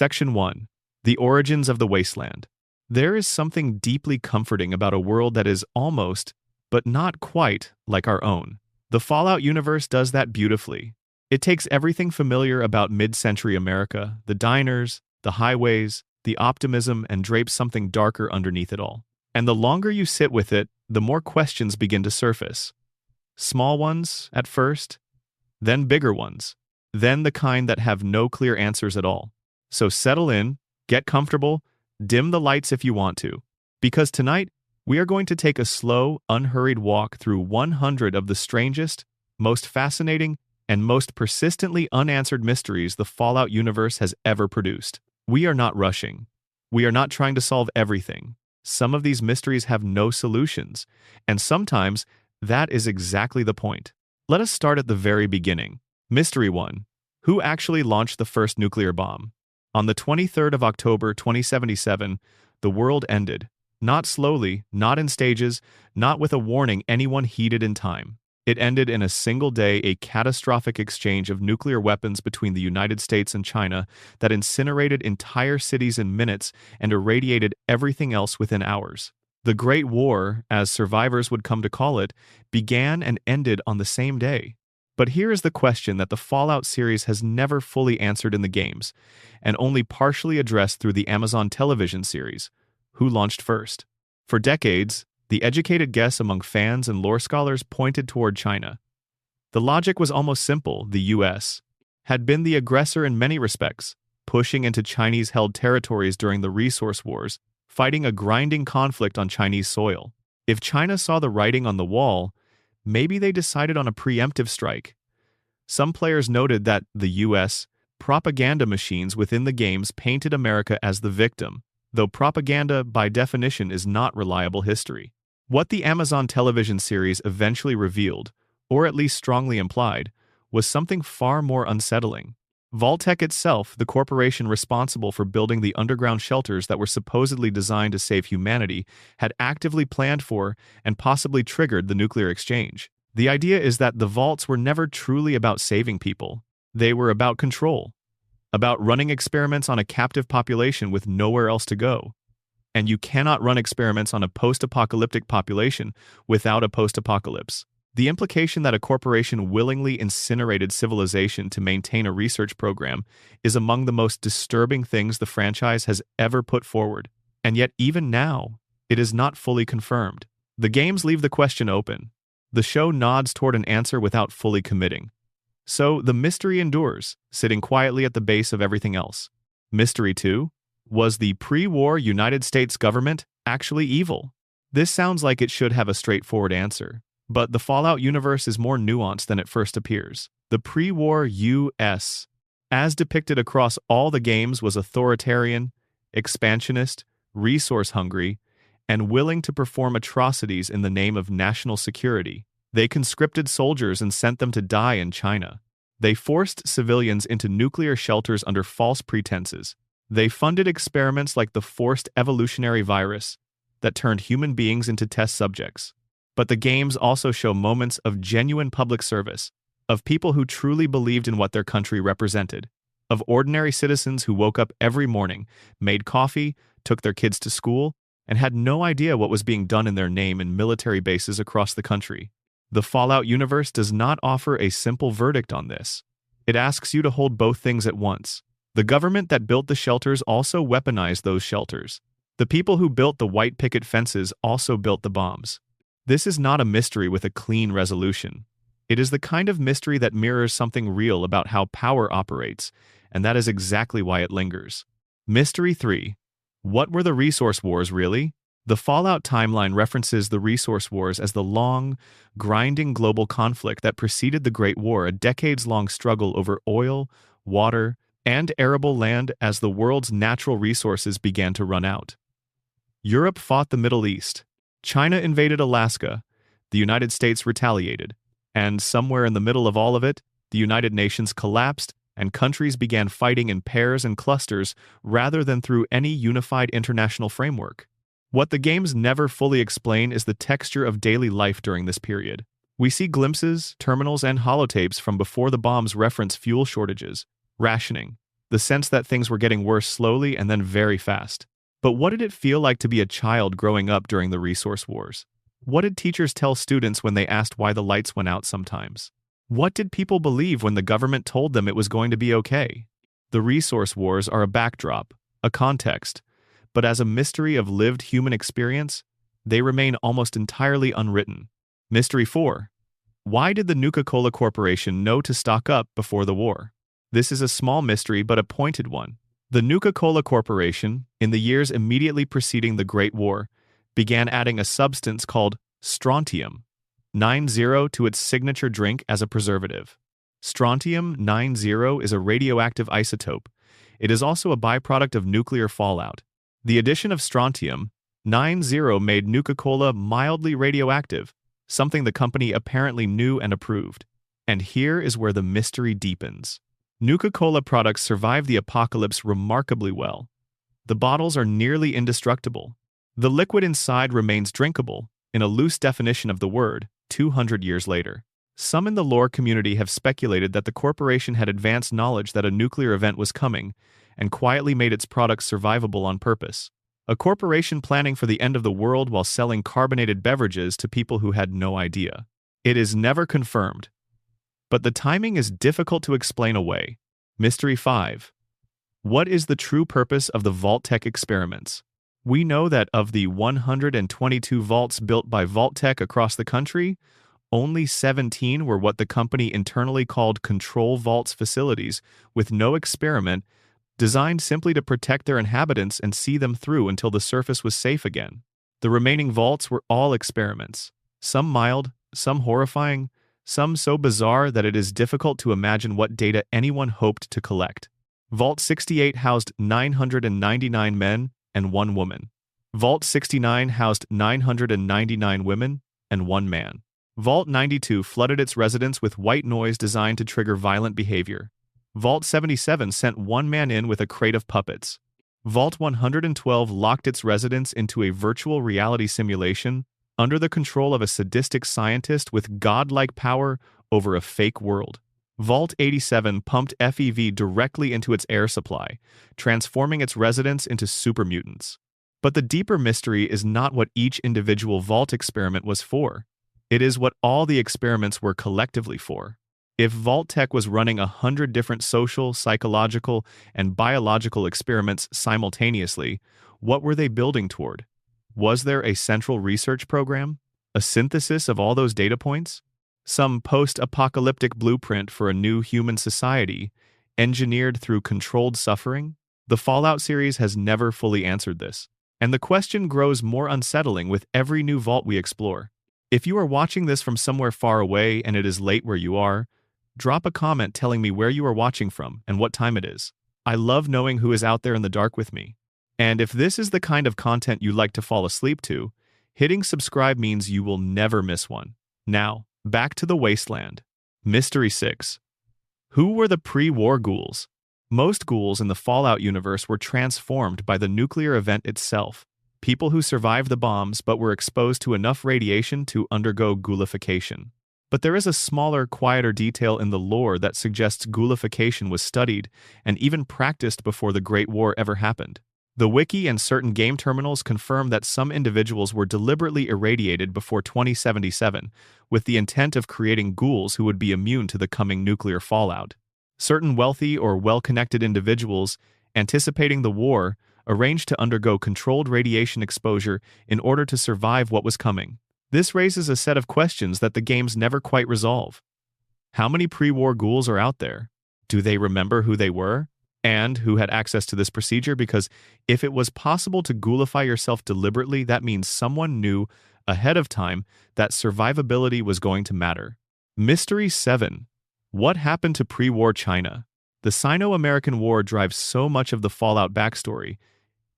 Section 1. The Origins of the Wasteland. There is something deeply comforting about a world that is almost, but not quite, like our own. The Fallout universe does that beautifully. It takes everything familiar about mid-century America, the diners, the highways, the optimism, and drapes something darker underneath it all. And the longer you sit with it, the more questions begin to surface. Small ones, at first, then bigger ones, then the kind that have no clear answers at all. So settle in, get comfortable, dim the lights if you want to, because tonight we are going to take a slow, unhurried walk through 100 of the strangest, most fascinating, and most persistently unanswered mysteries the Fallout universe has ever produced. We are not rushing. We are not trying to solve everything. Some of these mysteries have no solutions, and sometimes that is exactly the point. Let us start at the very beginning. Mystery 1. Who actually launched the first nuclear bomb? On the 23rd of October 2077, the world ended. Not slowly, not in stages, not with a warning anyone heeded in time. It ended in a single day, a catastrophic exchange of nuclear weapons between the United States and China that incinerated entire cities in minutes and irradiated everything else within hours. The Great War, as survivors would come to call it, began and ended on the same day. But here is the question that the Fallout series has never fully answered in the games, and only partially addressed through the Amazon television series. Who launched first? For decades, the educated guess among fans and lore scholars pointed toward China. The logic was almost simple. The US had been the aggressor in many respects, pushing into Chinese-held territories during the Resource Wars, fighting a grinding conflict on Chinese soil. If China saw the writing on the wall, maybe they decided on a preemptive strike. Some players noted that the US propaganda machines within the games painted America as the victim, though propaganda, by definition, is not reliable history. What the Amazon television series eventually revealed, or at least strongly implied, was something far more unsettling. Vault-Tec itself, the corporation responsible for building the underground shelters that were supposedly designed to save humanity, had actively planned for and possibly triggered the nuclear exchange. The idea is that the vaults were never truly about saving people. They were about control, about running experiments on a captive population with nowhere else to go. And you cannot run experiments on a post-apocalyptic population without a post-apocalypse. The implication that a corporation willingly incinerated civilization to maintain a research program is among the most disturbing things the franchise has ever put forward. And yet even now, it is not fully confirmed. The games leave the question open. The show nods toward an answer without fully committing. So the mystery endures, sitting quietly at the base of everything else. Mystery 2. Was the pre-war United States government actually evil? This sounds like it should have a straightforward answer. But the Fallout universe is more nuanced than it first appears. The pre-war US, as depicted across all the games, was authoritarian, expansionist, resource-hungry, and willing to perform atrocities in the name of national security. They conscripted soldiers and sent them to die in China. They forced civilians into nuclear shelters under false pretenses. They funded experiments like the forced evolutionary virus that turned human beings into test subjects. But the games also show moments of genuine public service, of people who truly believed in what their country represented, of ordinary citizens who woke up every morning, made coffee, took their kids to school, and had no idea what was being done in their name in military bases across the country. The Fallout universe does not offer a simple verdict on this. It asks you to hold both things at once. The government that built the shelters also weaponized those shelters. The people who built the white picket fences also built the bombs. This is not a mystery with a clean resolution. It is the kind of mystery that mirrors something real about how power operates, and that is exactly why it lingers. Mystery 3. What were the Resource Wars really? The Fallout timeline references the Resource Wars as the long, grinding global conflict that preceded the Great War, a decades-long struggle over oil, water, and arable land as the world's natural resources began to run out. Europe fought the Middle East. China invaded Alaska, the United States retaliated, and somewhere in the middle of all of it, the United Nations collapsed and countries began fighting in pairs and clusters rather than through any unified international framework. What the games never fully explain is the texture of daily life during this period. We see glimpses, terminals, and holotapes from before the bombs reference fuel shortages, rationing, the sense that things were getting worse slowly and then very fast. But what did it feel like to be a child growing up during the resource wars? What did teachers tell students when they asked why the lights went out sometimes? What did people believe when the government told them it was going to be okay? The resource wars are a backdrop, a context, but as a mystery of lived human experience, they remain almost entirely unwritten. Mystery 4. Why did the Nuka-Cola Corporation know to stock up before the war? This is a small mystery but a pointed one. The Nuka-Cola Corporation, in the years immediately preceding the Great War, began adding a substance called strontium 90 to its signature drink as a preservative. Strontium 90 is a radioactive isotope. It is also a byproduct of nuclear fallout. The addition of strontium 90 made Nuka-Cola mildly radioactive, something the company apparently knew and approved. And here is where the mystery deepens. Nuka-Cola products survive the apocalypse remarkably well. The bottles are nearly indestructible. The liquid inside remains drinkable, in a loose definition of the word, 200 years later. Some in the lore community have speculated that the corporation had advanced knowledge that a nuclear event was coming and quietly made its products survivable on purpose. A corporation planning for the end of the world while selling carbonated beverages to people who had no idea. It is never confirmed, but the timing is difficult to explain away. Mystery 5. What is the true purpose of the Vault-Tec experiments? We know that of the 122 vaults built by Vault-Tec across the country, only 17 were what the company internally called control vaults facilities, with no experiment, designed simply to protect their inhabitants and see them through until the surface was safe again. The remaining vaults were all experiments, some mild, some horrifying, some so bizarre that it is difficult to imagine what data anyone hoped to collect. Vault 68 housed 999 men and 1 woman. Vault 69 housed 999 women and 1 man. Vault 92 flooded its residents with white noise designed to trigger violent behavior. Vault 77 sent 1 man in with a crate of puppets. Vault 112 locked its residents into a virtual reality simulation under the control of a sadistic scientist with godlike power over a fake world. Vault 87 pumped FEV directly into its air supply, transforming its residents into super mutants. But the deeper mystery is not what each individual Vault experiment was for. It is what all the experiments were collectively for. If Vault-Tec was running 100 different social, psychological, and biological experiments simultaneously, what were they building toward? Was there a central research program? A synthesis of all those data points? Some post-apocalyptic blueprint for a new human society, engineered through controlled suffering? The Fallout series has never fully answered this, and the question grows more unsettling with every new vault we explore. If you are watching this from somewhere far away and it is late where you are, drop a comment telling me where you are watching from and what time it is. I love knowing who is out there in the dark with me. And if this is the kind of content you like to fall asleep to, hitting subscribe means you will never miss one. Now, back to the wasteland. Mystery 6. Who were the pre-war ghouls? Most ghouls in the Fallout universe were transformed by the nuclear event itself. People who survived the bombs but were exposed to enough radiation to undergo ghoulification. But there is a smaller, quieter detail in the lore that suggests ghoulification was studied and even practiced before the Great War ever happened. The wiki and certain game terminals confirm that some individuals were deliberately irradiated before 2077, with the intent of creating ghouls who would be immune to the coming nuclear fallout. Certain wealthy or well-connected individuals, anticipating the war, arranged to undergo controlled radiation exposure in order to survive what was coming. This raises a set of questions that the games never quite resolve. How many pre-war ghouls are out there? Do they remember who they were? And who had access to this procedure? Because if it was possible to ghoulify yourself deliberately, that means someone knew ahead of time that survivability was going to matter. Mystery 7. What happened to pre-war China? The Sino-American War drives so much of the Fallout backstory,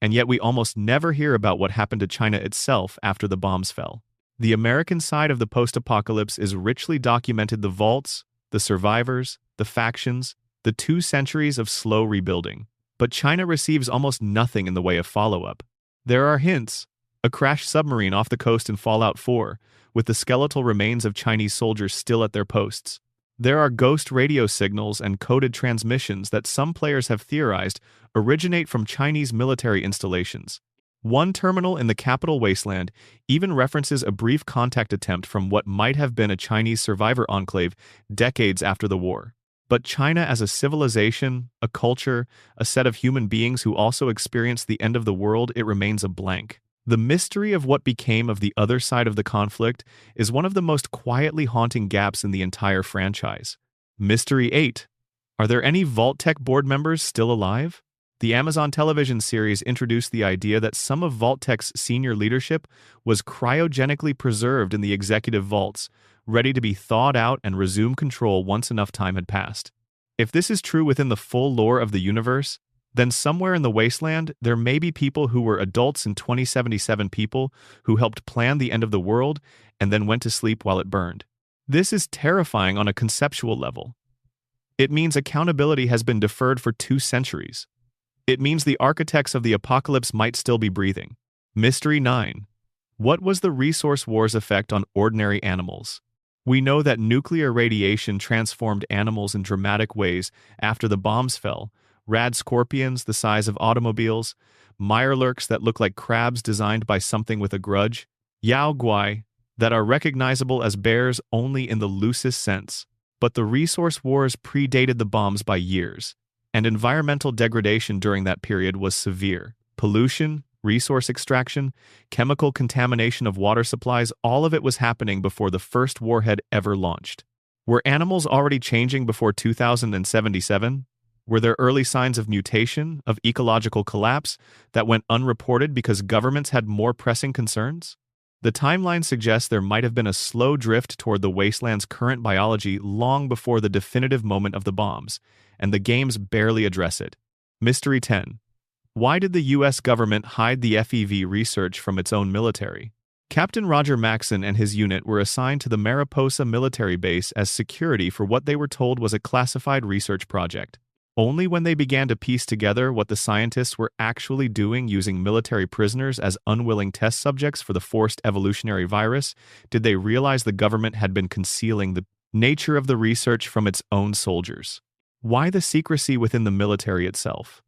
and yet we almost never hear about what happened to China itself after the bombs fell. The American side of the post-apocalypse is richly documented: the vaults, the survivors, the factions, the 2 centuries of slow rebuilding. But China receives almost nothing in the way of follow-up. There are hints: a crashed submarine off the coast in Fallout 4, with the skeletal remains of Chinese soldiers still at their posts. There are ghost radio signals and coded transmissions that some players have theorized originate from Chinese military installations. One terminal in the capital wasteland even references a brief contact attempt from what might have been a Chinese survivor enclave decades after the war. But China as a civilization, a culture, a set of human beings who also experienced the end of the world, it remains a blank. The mystery of what became of the other side of the conflict is one of the most quietly haunting gaps in the entire franchise. Mystery 8. Are there any Vault-Tec board members still alive? The Amazon television series introduced the idea that some of Vault-Tec's senior leadership was cryogenically preserved in the executive vaults, ready to be thawed out and resume control once enough time had passed. If this is true within the full lore of the universe, then somewhere in the wasteland there may be people who were adults in 2077 people who helped plan the end of the world and then went to sleep while it burned. This is terrifying on a conceptual level. It means accountability has been deferred for 2 centuries. It means the architects of the apocalypse might still be breathing. Mystery 9. What was the resource war's effect on ordinary animals? We know that nuclear radiation transformed animals in dramatic ways after the bombs fell. Rad scorpions the size of automobiles, mirelurks that look like crabs designed by something with a grudge, yao guai that are recognizable as bears only in the loosest sense. But the resource wars predated the bombs by years, and environmental degradation during that period was severe. Pollution, resource extraction, chemical contamination of water supplies, all of it was happening before the first warhead ever launched. Were animals already changing before 2077? Were there early signs of mutation, of ecological collapse, that went unreported because governments had more pressing concerns? The timeline suggests there might have been a slow drift toward the wasteland's current biology long before the definitive moment of the bombs, and the games barely address it. Mystery 10. Why did the US government hide the FEV research from its own military? Captain Roger Maxson and his unit were assigned to the Mariposa military base as security for what they were told was a classified research project. Only when they began to piece together what the scientists were actually doing using military prisoners as unwilling test subjects for the forced evolutionary virus did they realize the government had been concealing the nature of the research from its own soldiers. Why the secrecy within the military itself?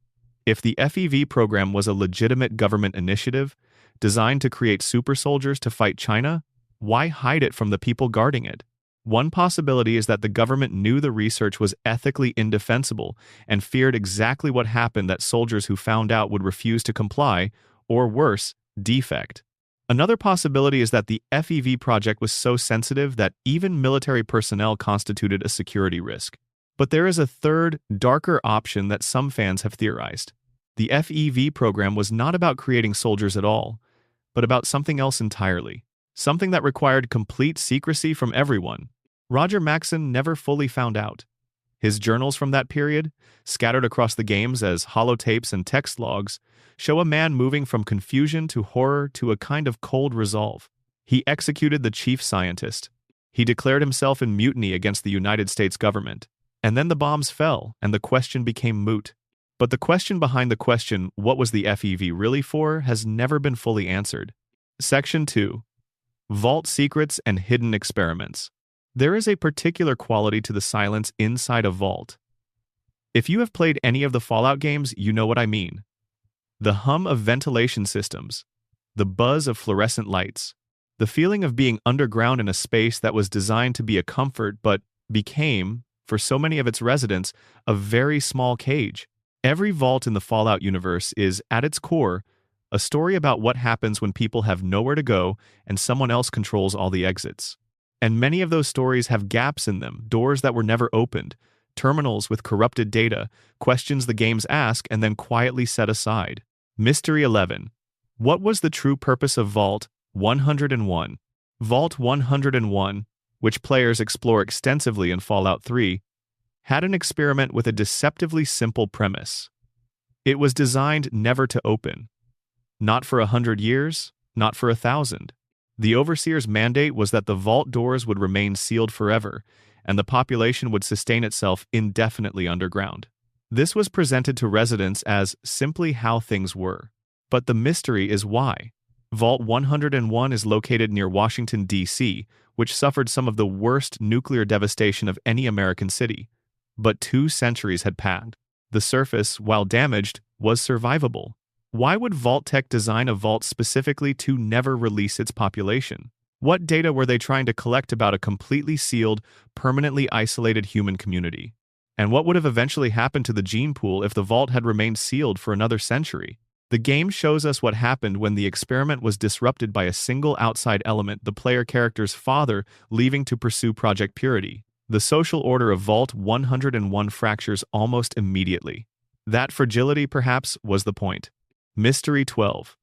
If the FEV program was a legitimate government initiative designed to create super soldiers to fight China, why hide it from the people guarding it? One possibility is that the government knew the research was ethically indefensible and feared exactly what happened, that soldiers who found out would refuse to comply, or worse, defect. Another possibility is that the FEV project was so sensitive that even military personnel constituted a security risk. But there is a third, darker option that some fans have theorized. The FEV program was not about creating soldiers at all, but about something else entirely. Something that required complete secrecy from everyone. Roger Maxson never fully found out. His journals from that period, scattered across the games as holotapes and text logs, show a man moving from confusion to horror to a kind of cold resolve. He executed the chief scientist. He declared himself in mutiny against the United States government. And then the bombs fell, and the question became moot. But the question behind the question, what was the FEV really for, has never been fully answered. Section 2. Vault Secrets and Hidden Experiments. There is a particular quality to the silence inside a vault. If you have played any of the Fallout games, you know what I mean. The hum of ventilation systems, the buzz of fluorescent lights, the feeling of being underground in a space that was designed to be a comfort but became, for so many of its residents, a very small cage. Every vault in the Fallout universe is, at its core, a story about what happens when people have nowhere to go and someone else controls all the exits. And many of those stories have gaps in them, doors that were never opened, terminals with corrupted data, questions the games ask and then quietly set aside. Mystery 11. What was the true purpose of Vault 101? Vault 101, which players explore extensively in Fallout 3, had an experiment with a deceptively simple premise. It was designed never to open. Not for 100 years, not for 1,000. The Overseer's mandate was that the vault doors would remain sealed forever, and the population would sustain itself indefinitely underground. This was presented to residents as simply how things were. But the mystery is why. Vault 101 is located near Washington, D.C., which suffered some of the worst nuclear devastation of any American city. But 2 centuries had passed. The surface, while damaged, was survivable. Why would Vault-Tec design a vault specifically to never release its population? What data were they trying to collect about a completely sealed, permanently isolated human community? And what would have eventually happened to the gene pool if the vault had remained sealed for another century? The game shows us what happened when the experiment was disrupted by a single outside element, the player character's father leaving to pursue Project Purity. The social order of Vault 101 fractures almost immediately. That fragility, perhaps, was the point. Mystery 12.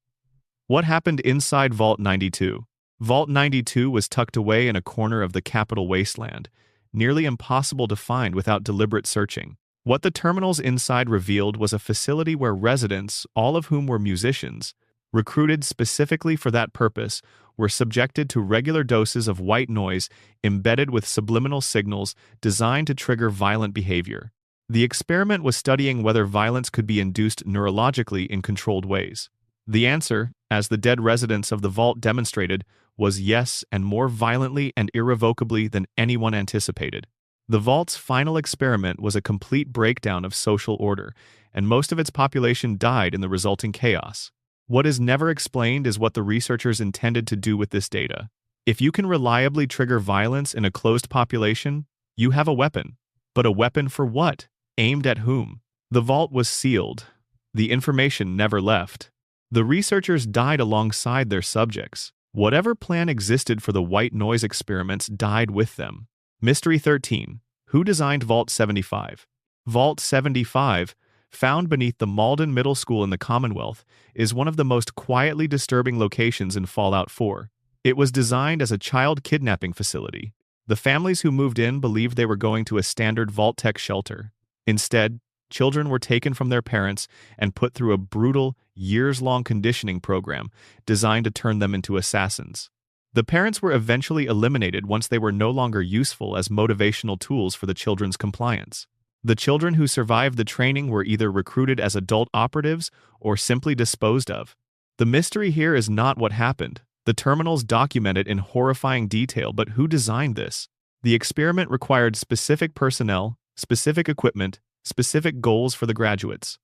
What happened inside Vault 92? Vault 92 was tucked away in a corner of the capital wasteland, nearly impossible to find without deliberate searching. What the terminals inside revealed was a facility where residents, all of whom were musicians, recruited specifically for that purpose, were subjected to regular doses of white noise embedded with subliminal signals designed to trigger violent behavior. The experiment was studying whether violence could be induced neurologically in controlled ways. The answer, as the dead residents of the vault demonstrated, was yes, and more violently and irrevocably than anyone anticipated. The vault's final experiment was a complete breakdown of social order, and most of its population died in the resulting chaos. What is never explained is what the researchers intended to do with this data. If you can reliably trigger violence in a closed population, you have a weapon. But a weapon for what? Aimed at whom? The vault was sealed. The information never left. The researchers died alongside their subjects. Whatever plan existed for the white noise experiments died with them. Mystery 13. Who designed Vault 75? Vault 75, found beneath the Malden Middle School in the Commonwealth, is one of the most quietly disturbing locations in Fallout 4. It was designed as a child kidnapping facility. The families who moved in believed they were going to a standard Vault-Tec shelter. Instead, children were taken from their parents and put through a brutal, years-long conditioning program designed to turn them into assassins. The parents were eventually eliminated once they were no longer useful as motivational tools for the children's compliance. The children who survived the training were either recruited as adult operatives or simply disposed of. The mystery here is not what happened. The terminals document it in horrifying detail, but who designed this? The experiment required specific personnel, specific equipment, specific goals for the graduates.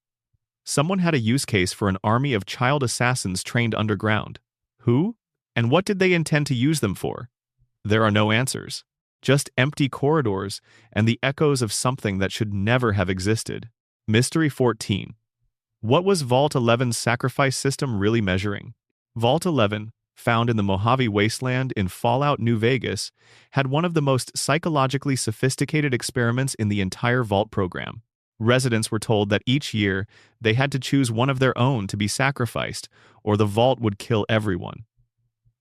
Someone had a use case for an army of child assassins trained underground. Who? And what did they intend to use them for? There are no answers. Just empty corridors and the echoes of something that should never have existed. Mystery 14. What was Vault 11's sacrifice system really measuring? Vault 11, found in the Mojave Wasteland in Fallout New Vegas, had one of the most psychologically sophisticated experiments in the entire Vault program. Residents were told that each year they had to choose one of their own to be sacrificed, or the Vault would kill everyone.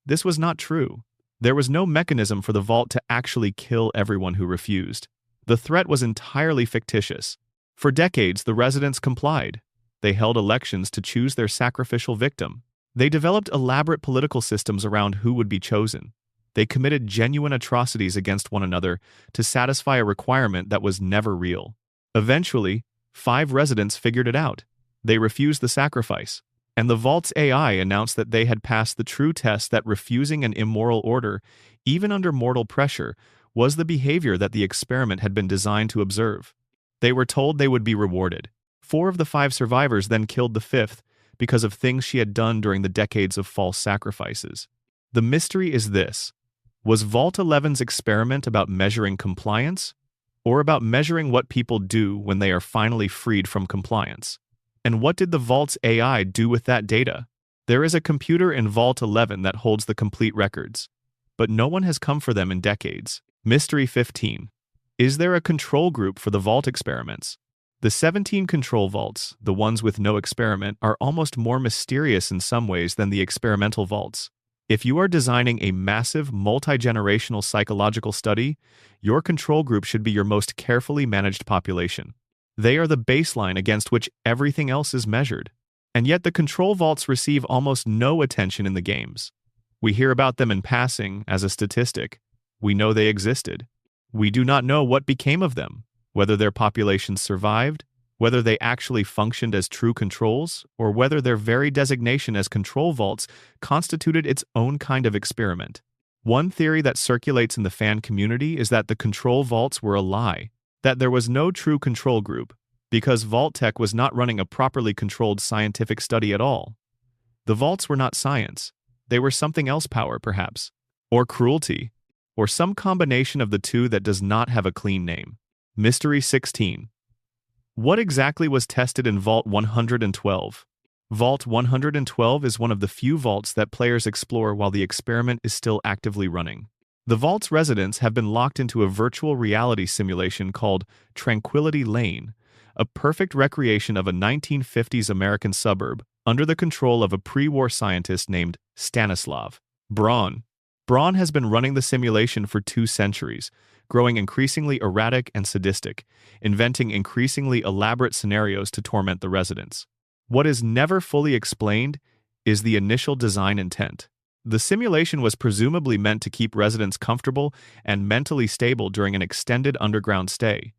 This was not true. There was no mechanism for the Vault to actually kill everyone who refused. The threat was entirely fictitious. For decades, the residents complied. They held elections to choose their sacrificial victim. They developed elaborate political systems around who would be chosen. They committed genuine atrocities against one another to satisfy a requirement that was never real. Eventually, 5 residents figured it out. They refused the sacrifice. And the Vault's AI announced that they had passed the true test that refusing an immoral order, even under mortal pressure, was the behavior that the experiment had been designed to observe. They were told they would be rewarded. 4 of the 5 survivors then killed the 5th because of things she had done during the decades of false sacrifices. The mystery is this. Was Vault 11's experiment about measuring compliance, or about measuring what people do when they are finally freed from compliance? And what did the Vault's AI do with that data? There is a computer in Vault 11 that holds the complete records, but no one has come for them in decades. Mystery 15. Is there a control group for the Vault experiments? The 17 control vaults, the ones with no experiment, are almost more mysterious in some ways than the experimental vaults. If you are designing a massive, multi-generational psychological study, your control group should be your most carefully managed population. They are the baseline against which everything else is measured. And yet the control vaults receive almost no attention in the games. We hear about them in passing as a statistic. We know they existed. We do not know what became of them, whether their populations survived, whether they actually functioned as true controls, or whether their very designation as control vaults constituted its own kind of experiment. One theory that circulates in the fan community is that the control vaults were a lie, that there was no true control group, because Vault-Tec was not running a properly controlled scientific study at all. The vaults were not science. They were something else, power perhaps, or cruelty, or some combination of the two that does not have a clean name. Mystery 16. What exactly was tested in Vault 112? Vault 112 is one of the few vaults that players explore while the experiment is still actively running. The vault's residents have been locked into a virtual reality simulation called Tranquility Lane, a perfect recreation of a 1950s American suburb under the control of a pre-war scientist named Stanislav Braun. Braun has been running the simulation for 2 centuries, growing increasingly erratic and sadistic, inventing increasingly elaborate scenarios to torment the residents. What is never fully explained is the initial design intent. The simulation was presumably meant to keep residents comfortable and mentally stable during an extended underground stay.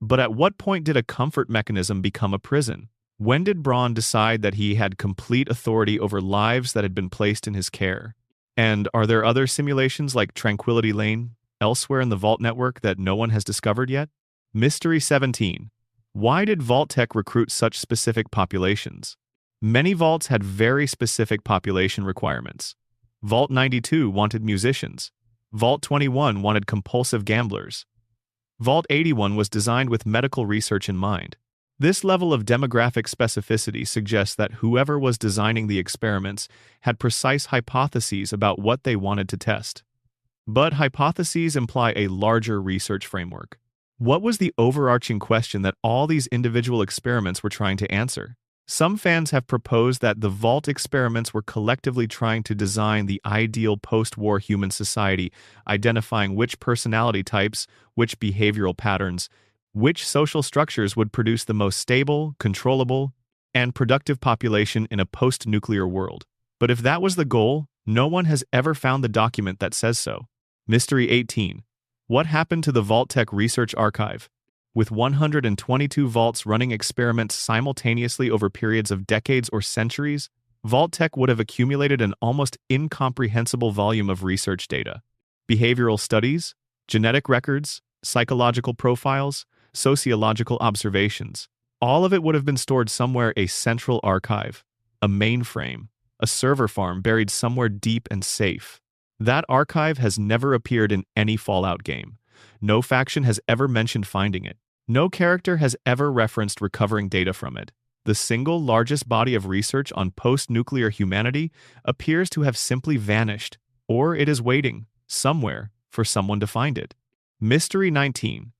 But at what point did a comfort mechanism become a prison? When did Braun decide that he had complete authority over lives that had been placed in his care? And are there other simulations like Tranquility Lane elsewhere in the Vault network that no one has discovered yet? Mystery 17. Why did Vault-Tec recruit such specific populations? Many vaults had very specific population requirements. Vault 92 wanted musicians. Vault 21 wanted compulsive gamblers. Vault 81 was designed with medical research in mind. This level of demographic specificity suggests that whoever was designing the experiments had precise hypotheses about what they wanted to test. But hypotheses imply a larger research framework. What was the overarching question that all these individual experiments were trying to answer? Some fans have proposed that the Vault experiments were collectively trying to design the ideal post-war human society, identifying which personality types, which behavioral patterns, which social structures would produce the most stable, controllable, and productive population in a post-nuclear world. But if that was the goal, no one has ever found the document that says so. Mystery 18. What happened to the Vault-Tec research archive? With 122 vaults running experiments simultaneously over periods of decades or centuries, Vault-Tec would have accumulated an almost incomprehensible volume of research data. Behavioral studies, genetic records, psychological profiles, sociological observations. All of it would have been stored somewhere: a central archive, a mainframe, a server farm buried somewhere deep and safe. That archive has never appeared in any Fallout game. No faction has ever mentioned finding it. No character has ever referenced recovering data from it. The single largest body of research on post-nuclear humanity appears to have simply vanished, or it is waiting, somewhere, for someone to find it. Mystery 19.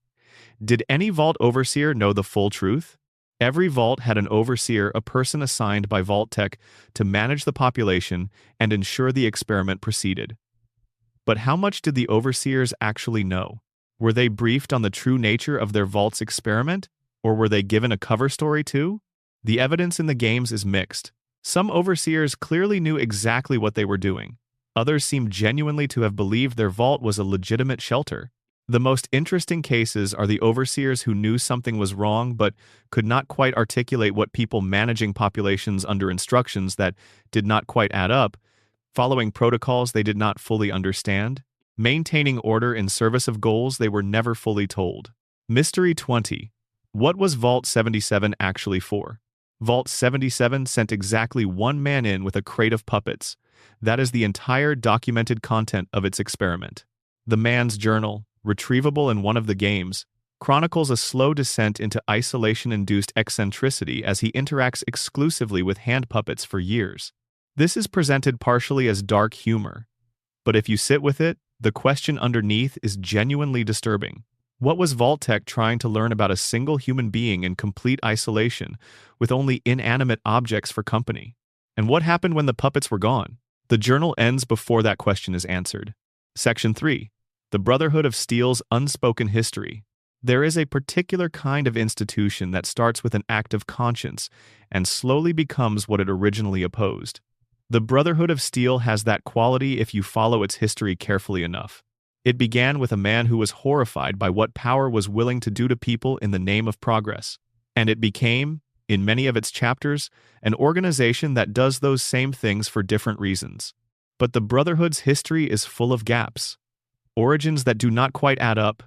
Did any Vault Overseer know the full truth? Every Vault had an Overseer, a person assigned by Vault-Tec to manage the population and ensure the experiment proceeded. But how much did the Overseers actually know? Were they briefed on the true nature of their Vault's experiment? Or were they given a cover story too? The evidence in the games is mixed. Some Overseers clearly knew exactly what they were doing. Others seem genuinely to have believed their Vault was a legitimate shelter. The most interesting cases are the Overseers who knew something was wrong but could not quite articulate what people managing populations under instructions that did not quite add up, following protocols they did not fully understand, maintaining order in service of goals they were never fully told. Mystery 20. What was Vault 77 actually for? Vault 77 sent exactly one man in with a crate of puppets. That is the entire documented content of its experiment. The man's journal, retrievable in one of the games, chronicles a slow descent into isolation-induced eccentricity as he interacts exclusively with hand puppets for years. This is presented partially as dark humor, but if you sit with it, the question underneath is genuinely disturbing. What was Vault-Tec trying to learn about a single human being in complete isolation, with only inanimate objects for company? And what happened when the puppets were gone? The journal ends before that question is answered. Section 3. The Brotherhood of Steel's unspoken history. There is a particular kind of institution that starts with an act of conscience and slowly becomes what it originally opposed. The Brotherhood of Steel has that quality if you follow its history carefully enough. It began with a man who was horrified by what power was willing to do to people in the name of progress, and it became, in many of its chapters, an organization that does those same things for different reasons. But the Brotherhood's history is full of gaps, origins that do not quite add up,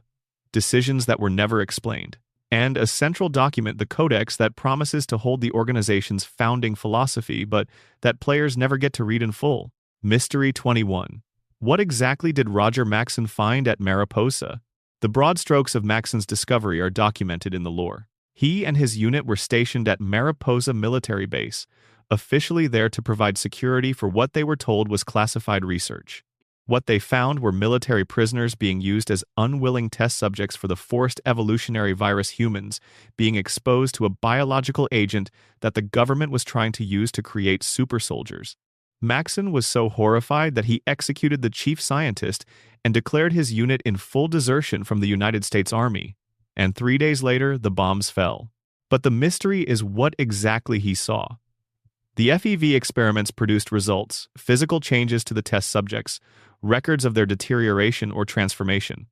decisions that were never explained, and a central document, the Codex, that promises to hold the organization's founding philosophy, but that players never get to read in full. Mystery 21. What exactly did Roger Maxson find at Mariposa? The broad strokes of Maxson's discovery are documented in the lore. He and his unit were stationed at Mariposa Military Base, officially there to provide security for what they were told was classified research. What they found were military prisoners being used as unwilling test subjects for the forced evolutionary virus humans being exposed to a biological agent that the government was trying to use to create super soldiers. Maxson was so horrified that he executed the chief scientist and declared his unit in full desertion from the United States Army. And 3 days later, the bombs fell. But the mystery is what exactly he saw. The FEV experiments produced results, physical changes to the test subjects, records of their deterioration or transformation.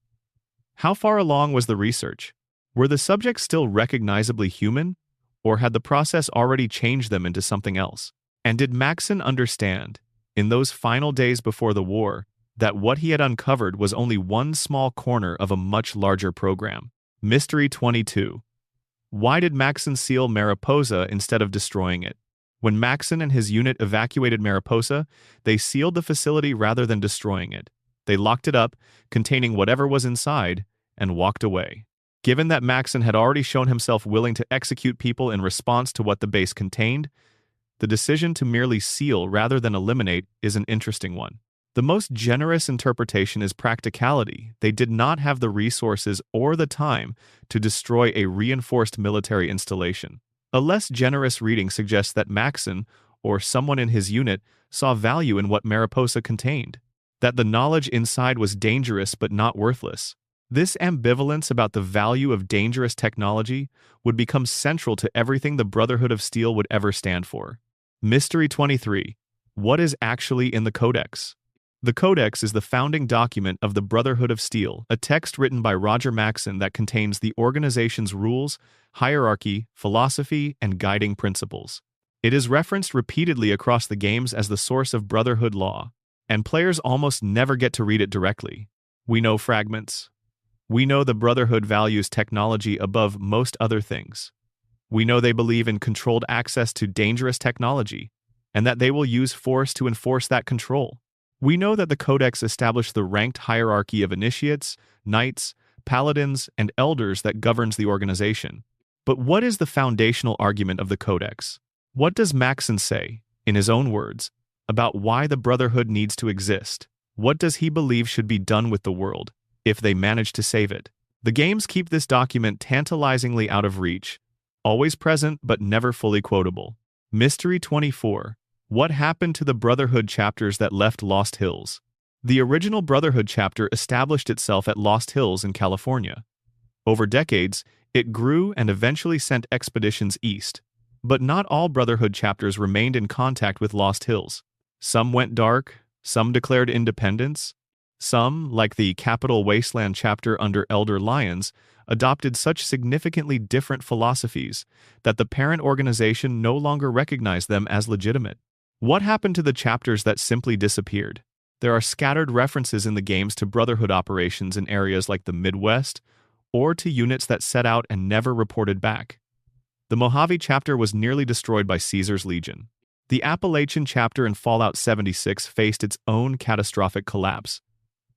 How far along was the research? Were the subjects still recognizably human, or had the process already changed them into something else? And did Maxson understand, in those final days before the war, that what he had uncovered was only one small corner of a much larger program? Mystery 22. Why did Maxson seal Mariposa instead of destroying it? When Maxson and his unit evacuated Mariposa, they sealed the facility rather than destroying it. They locked it up, containing whatever was inside, and walked away. Given that Maxson had already shown himself willing to execute people in response to what the base contained, the decision to merely seal rather than eliminate is an interesting one. The most generous interpretation is practicality. They did not have the resources or the time to destroy a reinforced military installation. A less generous reading suggests that Maxson, or someone in his unit, saw value in what Mariposa contained, that the knowledge inside was dangerous but not worthless. This ambivalence about the value of dangerous technology would become central to everything the Brotherhood of Steel would ever stand for. Mystery 23. What is actually in the Codex? The Codex is the founding document of the Brotherhood of Steel, a text written by Roger Maxson that contains the organization's rules, hierarchy, philosophy, and guiding principles. It is referenced repeatedly across the games as the source of Brotherhood law, and players almost never get to read it directly. We know fragments. We know the Brotherhood values technology above most other things. We know they believe in controlled access to dangerous technology, and that they will use force to enforce that control. We know that the Codex established the ranked hierarchy of initiates, knights, paladins, and elders that governs the organization. But what is the foundational argument of the Codex? What does Maxson say, in his own words, about why the Brotherhood needs to exist? What does he believe should be done with the world, if they manage to save it? The games keep this document tantalizingly out of reach, always present but never fully quotable. Mystery 24. What happened to the Brotherhood chapters that left Lost Hills? The original Brotherhood chapter established itself at Lost Hills in California. Over decades, it grew and eventually sent expeditions east. But not all Brotherhood chapters remained in contact with Lost Hills. Some went dark, some declared independence. Some, like the Capital Wasteland chapter under Elder Lyons, adopted such significantly different philosophies that the parent organization no longer recognized them as legitimate. What happened to the chapters that simply disappeared? There are scattered references in the games to Brotherhood operations in areas like the Midwest, or to units that set out and never reported back. The Mojave chapter was nearly destroyed by Caesar's Legion. The Appalachian chapter in Fallout 76 faced its own catastrophic collapse.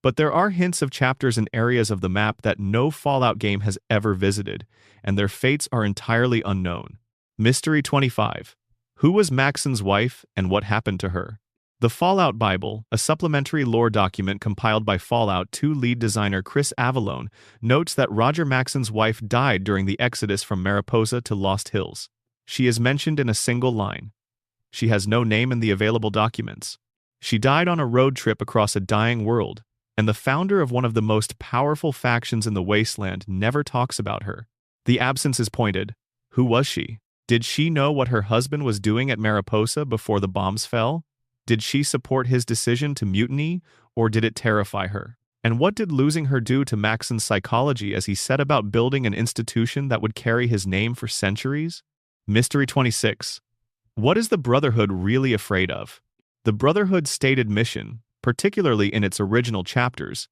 But there are hints of chapters in areas of the map that no Fallout game has ever visited, and their fates are entirely unknown. Mystery 25. Who was Maxson's wife, and what happened to her? The Fallout Bible, a supplementary lore document compiled by Fallout 2 lead designer Chris Avallone, notes that Roger Maxson's wife died during the exodus from Mariposa to Lost Hills. She is mentioned in a single line. She has no name in the available documents. She died on a road trip across a dying world, and the founder of one of the most powerful factions in the Wasteland never talks about her. The absence is pointed. Who was she? Did she know what her husband was doing at Mariposa before the bombs fell? Did she support his decision to mutiny, or did it terrify her? And what did losing her do to Maxson's psychology as he set about building an institution that would carry his name for centuries? Mystery 26. What is the Brotherhood really afraid of? The Brotherhood's stated mission, particularly in its original chapters,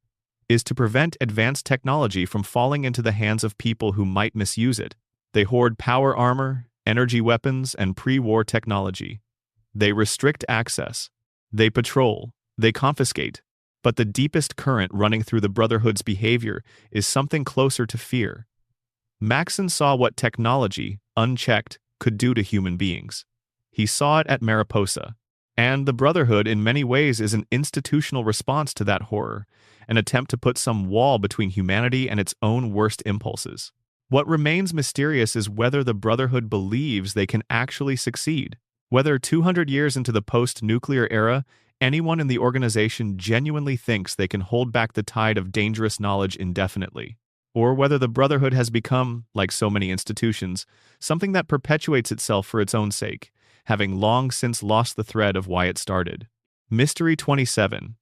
is to prevent advanced technology from falling into the hands of people who might misuse it. They hoard power armor, energy weapons, and pre-war technology. They restrict access. They patrol. They confiscate. But the deepest current running through the Brotherhood's behavior is something closer to fear. Maxson saw what technology, unchecked, could do to human beings. He saw it at Mariposa. And the Brotherhood in many ways is an institutional response to that horror, an attempt to put some wall between humanity and its own worst impulses. What remains mysterious is whether the Brotherhood believes they can actually succeed. Whether 200 years into the post-nuclear era, anyone in the organization genuinely thinks they can hold back the tide of dangerous knowledge indefinitely. Or whether the Brotherhood has become, like so many institutions, something that perpetuates itself for its own sake, having long since lost the thread of why it started. Mystery 27.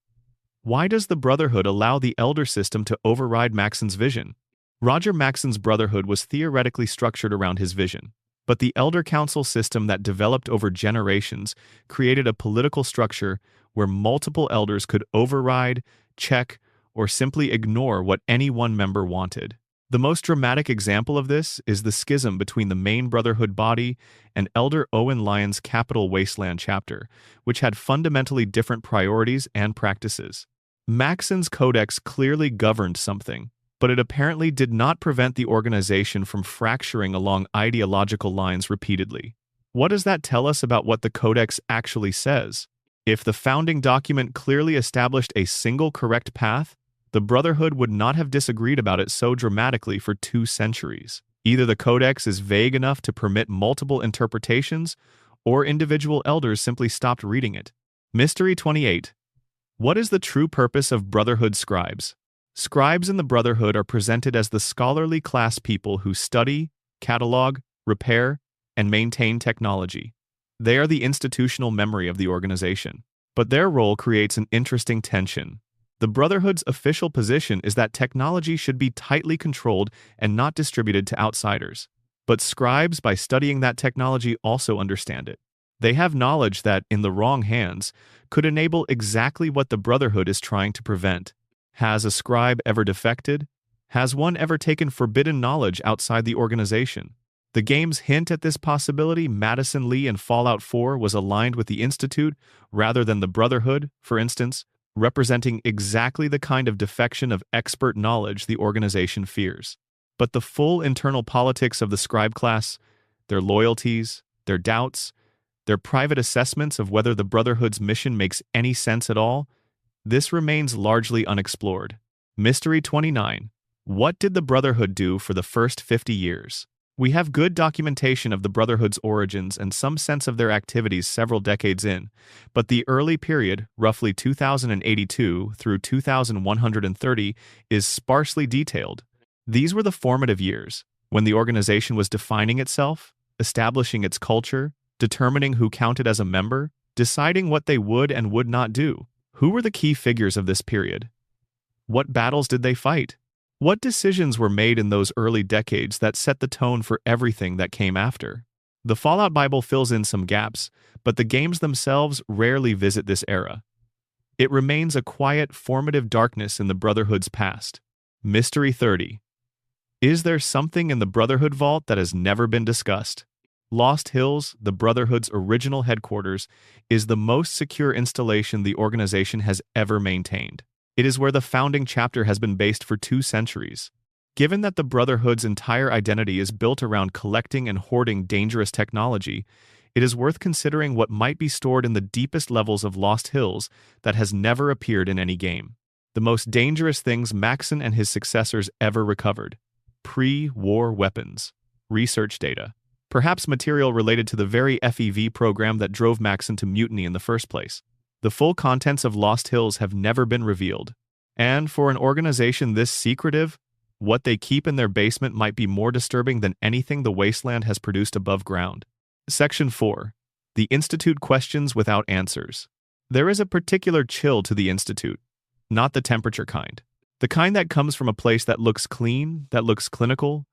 Why does the Brotherhood allow the Elder System to override Maxson's vision? Roger Maxson's Brotherhood was theoretically structured around his vision, but the Elder Council system that developed over generations created a political structure where multiple elders could override, check, or simply ignore what any one member wanted. The most dramatic example of this is the schism between the main Brotherhood body and Elder Owen Lyon's Capital Wasteland chapter, which had fundamentally different priorities and practices. Maxson's codex clearly governed something, but it apparently did not prevent the organization from fracturing along ideological lines repeatedly. What does that tell us about what the codex actually says? If the founding document clearly established a single correct path, the Brotherhood would not have disagreed about it so dramatically for 2 centuries. Either the codex is vague enough to permit multiple interpretations, or individual elders simply stopped reading it. Mystery 28. What is the true purpose of Brotherhood scribes? Scribes in the Brotherhood are presented as the scholarly class people who study, catalog, repair, and maintain technology. They are the institutional memory of the organization. But their role creates an interesting tension. The Brotherhood's official position is that technology should be tightly controlled and not distributed to outsiders. But scribes, by studying that technology, also understand it. They have knowledge that, in the wrong hands, could enable exactly what the Brotherhood is trying to prevent. Has a scribe ever defected? Has one ever taken forbidden knowledge outside the organization? The game's hint at this possibility, Madison Lee in Fallout 4, was aligned with the Institute rather than the Brotherhood, for instance, representing exactly the kind of defection of expert knowledge the organization fears. But the full internal politics of the scribe class, their loyalties, their doubts, their private assessments of whether the Brotherhood's mission makes any sense at all, this remains largely unexplored. Mystery 29. What did the Brotherhood do for the first 50 years? We have good documentation of the Brotherhood's origins and some sense of their activities several decades in, but the early period, roughly 2082 through 2130, is sparsely detailed. These were the formative years, when the organization was defining itself, establishing its culture, determining who counted as a member, deciding what they would and would not do. Who were the key figures of this period? What battles did they fight? What decisions were made in those early decades that set the tone for everything that came after? The Fallout Bible fills in some gaps, but the games themselves rarely visit this era. It remains a quiet, formative darkness in the Brotherhood's past. Mystery 30. Is there something in the Brotherhood Vault that has never been discussed? Lost Hills, the Brotherhood's original headquarters, is the most secure installation the organization has ever maintained. It is where the founding chapter has been based for 2 centuries. Given that the Brotherhood's entire identity is built around collecting and hoarding dangerous technology, it is worth considering what might be stored in the deepest levels of Lost Hills that has never appeared in any game. The most dangerous things Maxson and his successors ever recovered. Pre-war weapons. Research data. Perhaps material related to the very FEV program that drove Maxson to mutiny in the first place. The full contents of Lost Hills have never been revealed. And for an organization this secretive, what they keep in their basement might be more disturbing than anything the wasteland has produced above ground. Section 4. The Institute Questions Without Answers. There is a particular chill to the Institute, not the temperature kind. The kind that comes from a place that looks clean, that looks clinical,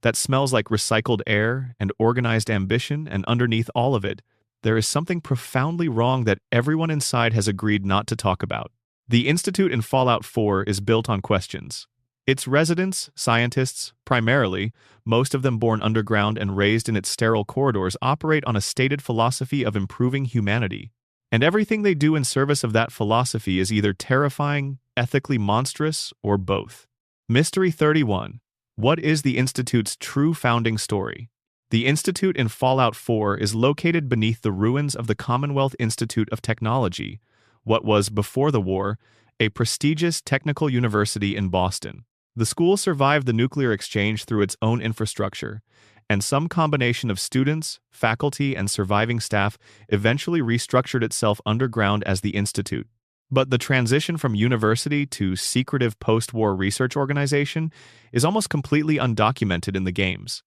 that smells like recycled air and organized ambition, and underneath all of it, there is something profoundly wrong that everyone inside has agreed not to talk about. The Institute in Fallout 4 is built on questions. Its residents, scientists, primarily, most of them born underground and raised in its sterile corridors, operate on a stated philosophy of improving humanity. And everything they do in service of that philosophy is either terrifying, ethically monstrous, or both. Mystery 31. What is the Institute's true founding story? The Institute in Fallout 4 is located beneath the ruins of the Commonwealth Institute of Technology, what was, before the war, a prestigious technical university in Boston. The school survived the nuclear exchange through its own infrastructure, and some combination of students, faculty, and surviving staff eventually restructured itself underground as the Institute. But the transition from university to secretive post-war research organization is almost completely undocumented in the games.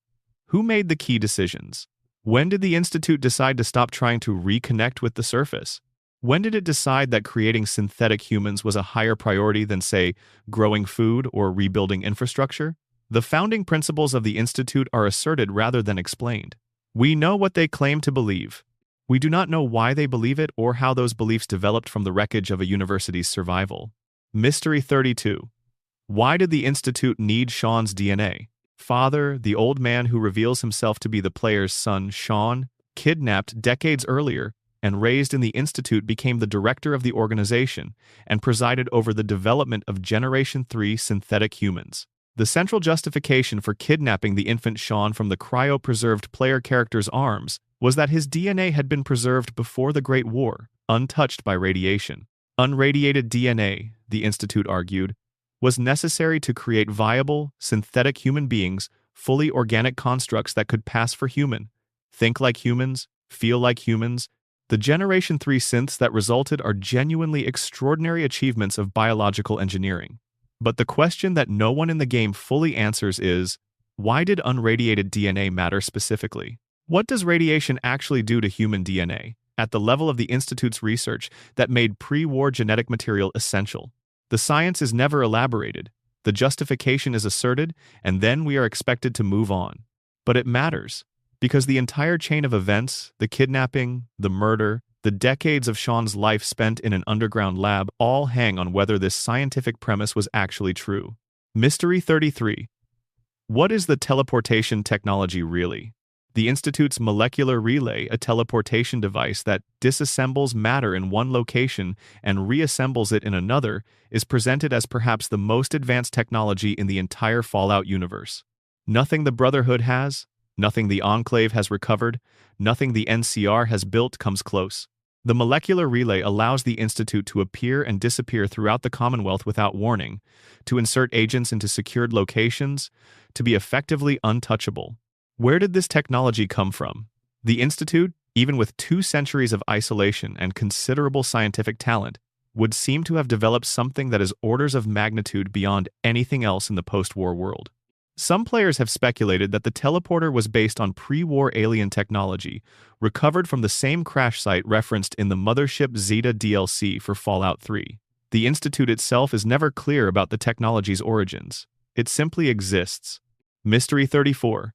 Who made the key decisions? When did the Institute decide to stop trying to reconnect with the surface? When did it decide that creating synthetic humans was a higher priority than, say, growing food or rebuilding infrastructure? The founding principles of the Institute are asserted rather than explained. We know what they claim to believe. We do not know why they believe it or how those beliefs developed from the wreckage of a university's survival. Mystery 32. Why did the Institute need Sean's DNA? Father, the old man who reveals himself to be the player's son, Sean, kidnapped decades earlier and raised in the Institute, became the director of the organization and presided over the development of Generation 3 synthetic humans. The central justification for kidnapping the infant Sean from the cryopreserved player character's arms was that his DNA had been preserved before the Great War, untouched by radiation. Unradiated DNA, the Institute argued, was necessary to create viable, synthetic human beings, fully organic constructs that could pass for human, think like humans, feel like humans. The Generation 3 synths that resulted are genuinely extraordinary achievements of biological engineering. But the question that no one in the game fully answers is, why did unradiated DNA matter specifically? What does radiation actually do to human DNA, at the level of the Institute's research that made pre-war genetic material essential? The science is never elaborated, the justification is asserted, and then we are expected to move on. But it matters, because the entire chain of events, the kidnapping, the murder, the decades of Sean's life spent in an underground lab, all hang on whether this scientific premise was actually true. Mystery 33. What is the teleportation technology really? The Institute's molecular relay, a teleportation device that disassembles matter in one location and reassembles it in another, is presented as perhaps the most advanced technology in the entire Fallout universe. Nothing the Brotherhood has, nothing the Enclave has recovered, nothing the NCR has built comes close. The molecular relay allows the Institute to appear and disappear throughout the Commonwealth without warning, to insert agents into secured locations, to be effectively untouchable. Where did this technology come from? The Institute, even with 2 centuries of isolation and considerable scientific talent, would seem to have developed something that is orders of magnitude beyond anything else in the post-war world. Some players have speculated that the teleporter was based on pre-war alien technology, recovered from the same crash site referenced in the Mothership Zeta DLC for Fallout 3. The Institute itself is never clear about the technology's origins. It simply exists. Mystery 34.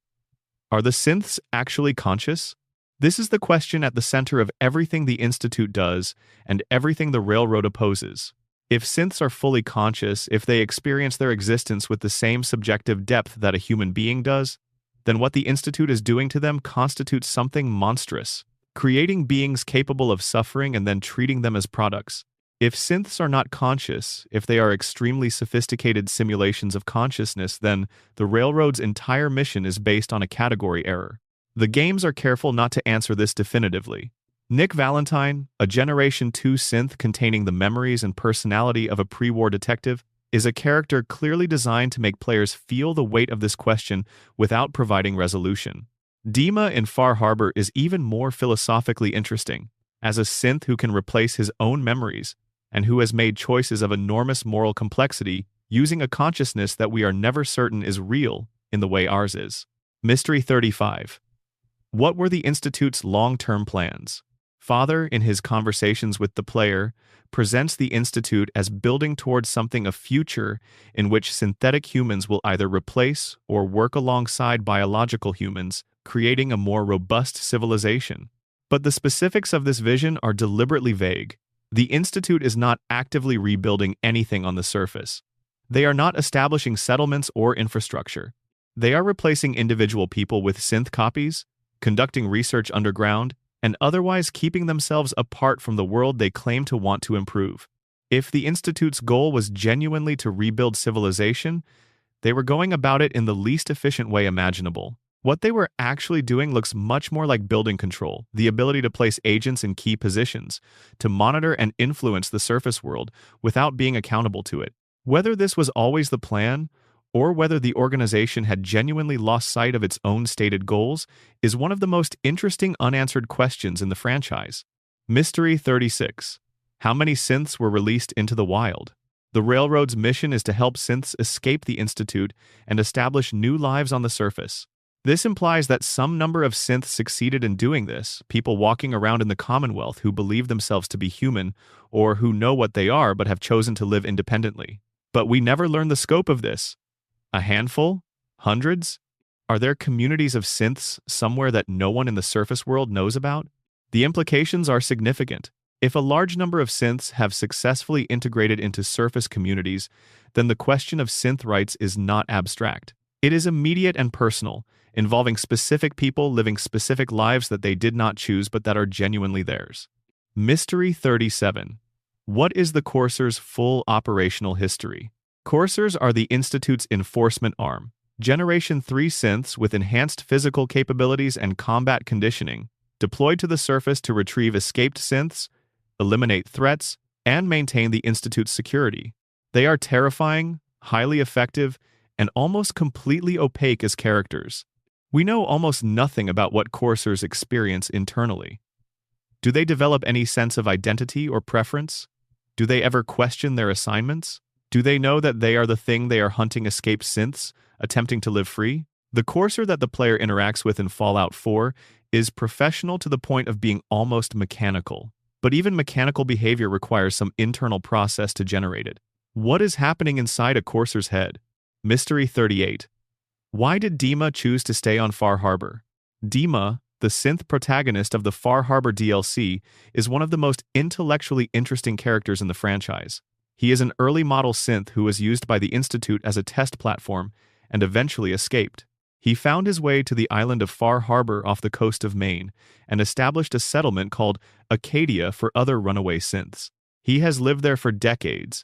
Are the synths actually conscious? This is the question at the center of everything the Institute does and everything the Railroad opposes. If synths are fully conscious, if they experience their existence with the same subjective depth that a human being does, then what the Institute is doing to them constitutes something monstrous, creating beings capable of suffering and then treating them as products. If synths are not conscious, if they are extremely sophisticated simulations of consciousness, then the Railroad's entire mission is based on a category error. The games are careful not to answer this definitively. Nick Valentine, a Generation 2 synth containing the memories and personality of a pre-war detective, is a character clearly designed to make players feel the weight of this question without providing resolution. Dima in Far Harbor is even more philosophically interesting, as a synth who can replace his own memories, and who has made choices of enormous moral complexity using a consciousness that we are never certain is real in the way ours is. Mystery 35. What were the Institute's long-term plans? Father, in his conversations with the player, presents the Institute as building towards something of future in which synthetic humans will either replace or work alongside biological humans, creating a more robust civilization. But the specifics of this vision are deliberately vague. The Institute is not actively rebuilding anything on the surface. They are not establishing settlements or infrastructure. They are replacing individual people with synth copies, conducting research underground, and otherwise keeping themselves apart from the world they claim to want to improve. If the Institute's goal was genuinely to rebuild civilization, they were going about it in the least efficient way imaginable. What they were actually doing looks much more like building control, the ability to place agents in key positions, to monitor and influence the surface world without being accountable to it. Whether this was always the plan, or whether the organization had genuinely lost sight of its own stated goals, is one of the most interesting unanswered questions in the franchise. Mystery 36. How many synths were released into the wild? The Railroad's mission is to help synths escape the Institute and establish new lives on the surface. This implies that some number of synths succeeded in doing this, people walking around in the Commonwealth who believe themselves to be human, or who know what they are but have chosen to live independently. But we never learn the scope of this. A handful? Hundreds? Are there communities of synths somewhere that no one in the surface world knows about? The implications are significant. If a large number of synths have successfully integrated into surface communities, then the question of synth rights is not abstract. It is immediate and personal, involving specific people living specific lives that they did not choose but that are genuinely theirs. Mystery 37. What is the Courser's full operational history? Coursers are the Institute's enforcement arm. Generation 3 synths with enhanced physical capabilities and combat conditioning, deployed to the surface to retrieve escaped synths, eliminate threats, and maintain the Institute's security. They are terrifying, highly effective, and almost completely opaque as characters. We know almost nothing about what coursers experience internally. Do they develop any sense of identity or preference? Do they ever question their assignments? Do they know that they are the thing they are hunting escaped synths, attempting to live free? The courser that the player interacts with in Fallout 4 is professional to the point of being almost mechanical. But even mechanical behavior requires some internal process to generate it. What is happening inside a courser's head? Mystery 38. Why did Dima choose to stay on Far Harbor? Dima, the synth protagonist of the Far Harbor DLC, is one of the most intellectually interesting characters in the franchise. He is an early model synth who was used by the Institute as a test platform and eventually escaped. He found his way to the island of Far Harbor off the coast of Maine and established a settlement called Acadia for other runaway synths. He has lived there for decades,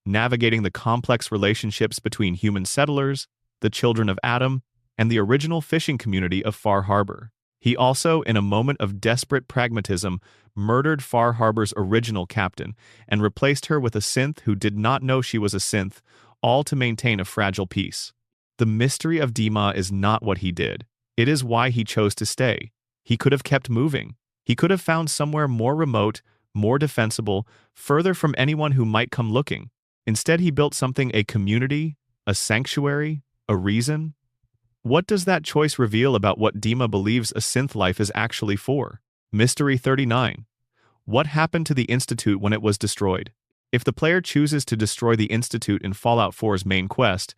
navigating the complex relationships between human settlers, the children of Adam, and the original fishing community of Far Harbor. He also, in a moment of desperate pragmatism, murdered Far Harbor's original captain and replaced her with a synth who did not know she was a synth, all to maintain a fragile peace. The mystery of Dima is not what he did. It is why he chose to stay. He could have kept moving. He could have found somewhere more remote, more defensible, further from anyone who might come looking. Instead, he built something: a community, a sanctuary, a reason. What does that choice reveal about what Dima believes a synth life is actually for? Mystery 39. What happened to the Institute when it was destroyed? If the player chooses to destroy the Institute in Fallout 4's main quest,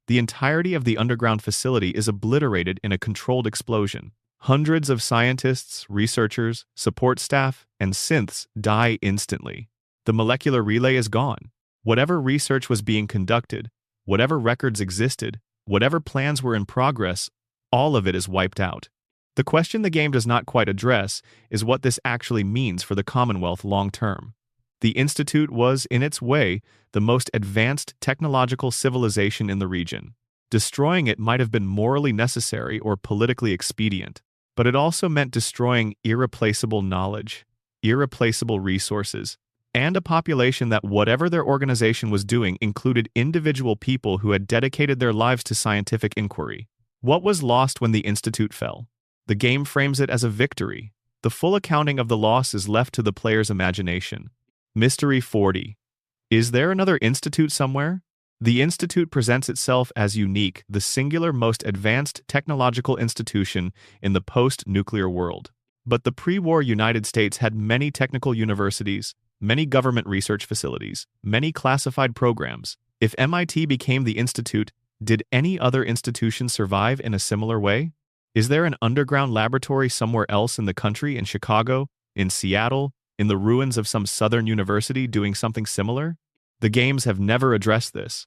the entirety of the underground facility is obliterated in a controlled explosion. Hundreds of scientists, researchers, support staff, and synths die instantly. The molecular relay is gone. Whatever research was being conducted, whatever records existed, whatever plans were in progress, all of it is wiped out. The question the game does not quite address is what this actually means for the Commonwealth long term. The Institute was, in its way, the most advanced technological civilization in the region. Destroying it might have been morally necessary or politically expedient, but it also meant destroying irreplaceable knowledge, irreplaceable resources, and a population that, whatever their organization was doing, included individual people who had dedicated their lives to scientific inquiry. What was lost when the Institute fell? The game frames it as a victory. The full accounting of the loss is left to the player's imagination. Mystery 40. Is there another Institute somewhere? The Institute presents itself as unique, the singular most advanced technological institution in the post-nuclear world. But the pre-war United States had many technical universities, many government research facilities, many classified programs. If MIT became the Institute, did any other institution survive in a similar way? Is there an underground laboratory somewhere else in the country, in Chicago, in Seattle, in the ruins of some southern university doing something similar? The games have never addressed this.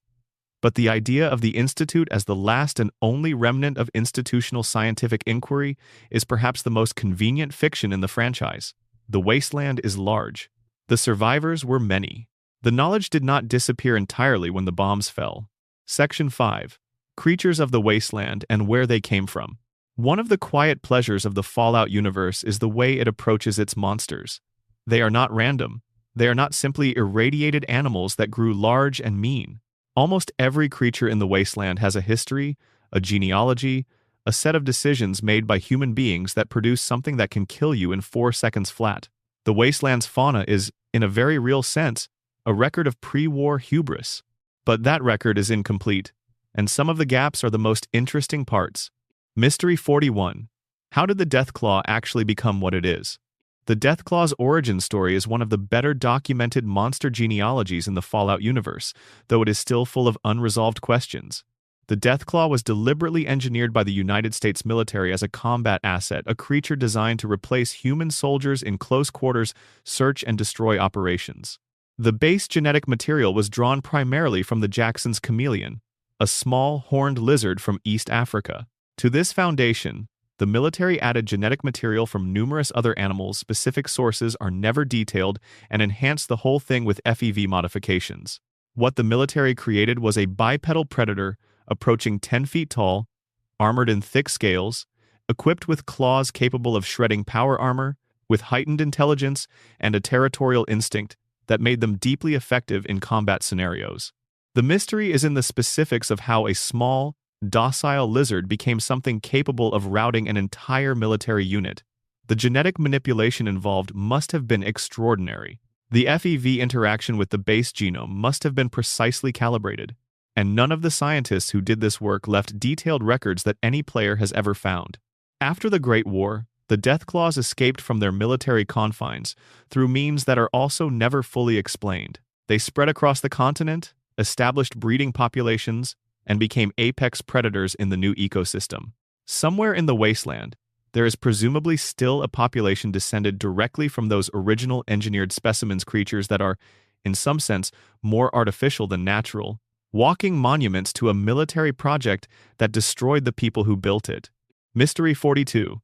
But the idea of the Institute as the last and only remnant of institutional scientific inquiry is perhaps the most convenient fiction in the franchise. The wasteland is large. The survivors were many. The knowledge did not disappear entirely when the bombs fell. Section 5. Creatures of the Wasteland and Where They Came From. One of the quiet pleasures of the Fallout universe is the way it approaches its monsters. They are not random. They are not simply irradiated animals that grew large and mean. Almost every creature in the wasteland has a history, a genealogy, a set of decisions made by human beings that produce something that can kill you in 4 seconds flat. The wasteland's fauna is, in a very real sense, a record of pre-war hubris. But that record is incomplete, and some of the gaps are the most interesting parts. Mystery 41. How did the Deathclaw actually become what it is? The Deathclaw's origin story is one of the better documented monster genealogies in the Fallout universe, though it is still full of unresolved questions. The Deathclaw was deliberately engineered by the United States military as a combat asset, a creature designed to replace human soldiers in close-quarters search and destroy operations. The base genetic material was drawn primarily from the Jackson's chameleon, a small, horned lizard from East Africa. To this foundation, the military added genetic material from numerous other animals. Specific sources are never detailed and enhanced the whole thing with FEV modifications. What the military created was a bipedal predator approaching 10 feet tall, armored in thick scales, equipped with claws capable of shredding power armor, with heightened intelligence and a territorial instinct that made them deeply effective in combat scenarios. The mystery is in the specifics of how a small, docile lizard became something capable of routing an entire military unit. The genetic manipulation involved must have been extraordinary. The FEV interaction with the base genome must have been precisely calibrated, and none of the scientists who did this work left detailed records that any player has ever found. After the Great War, the Deathclaws escaped from their military confines through means that are also never fully explained. They spread across the continent, established breeding populations, and became apex predators in the new ecosystem. Somewhere in the wasteland, there is presumably still a population descended directly from those original engineered specimens, creatures that are, in some sense, more artificial than natural, walking monuments to a military project that destroyed the people who built it. Mystery 42.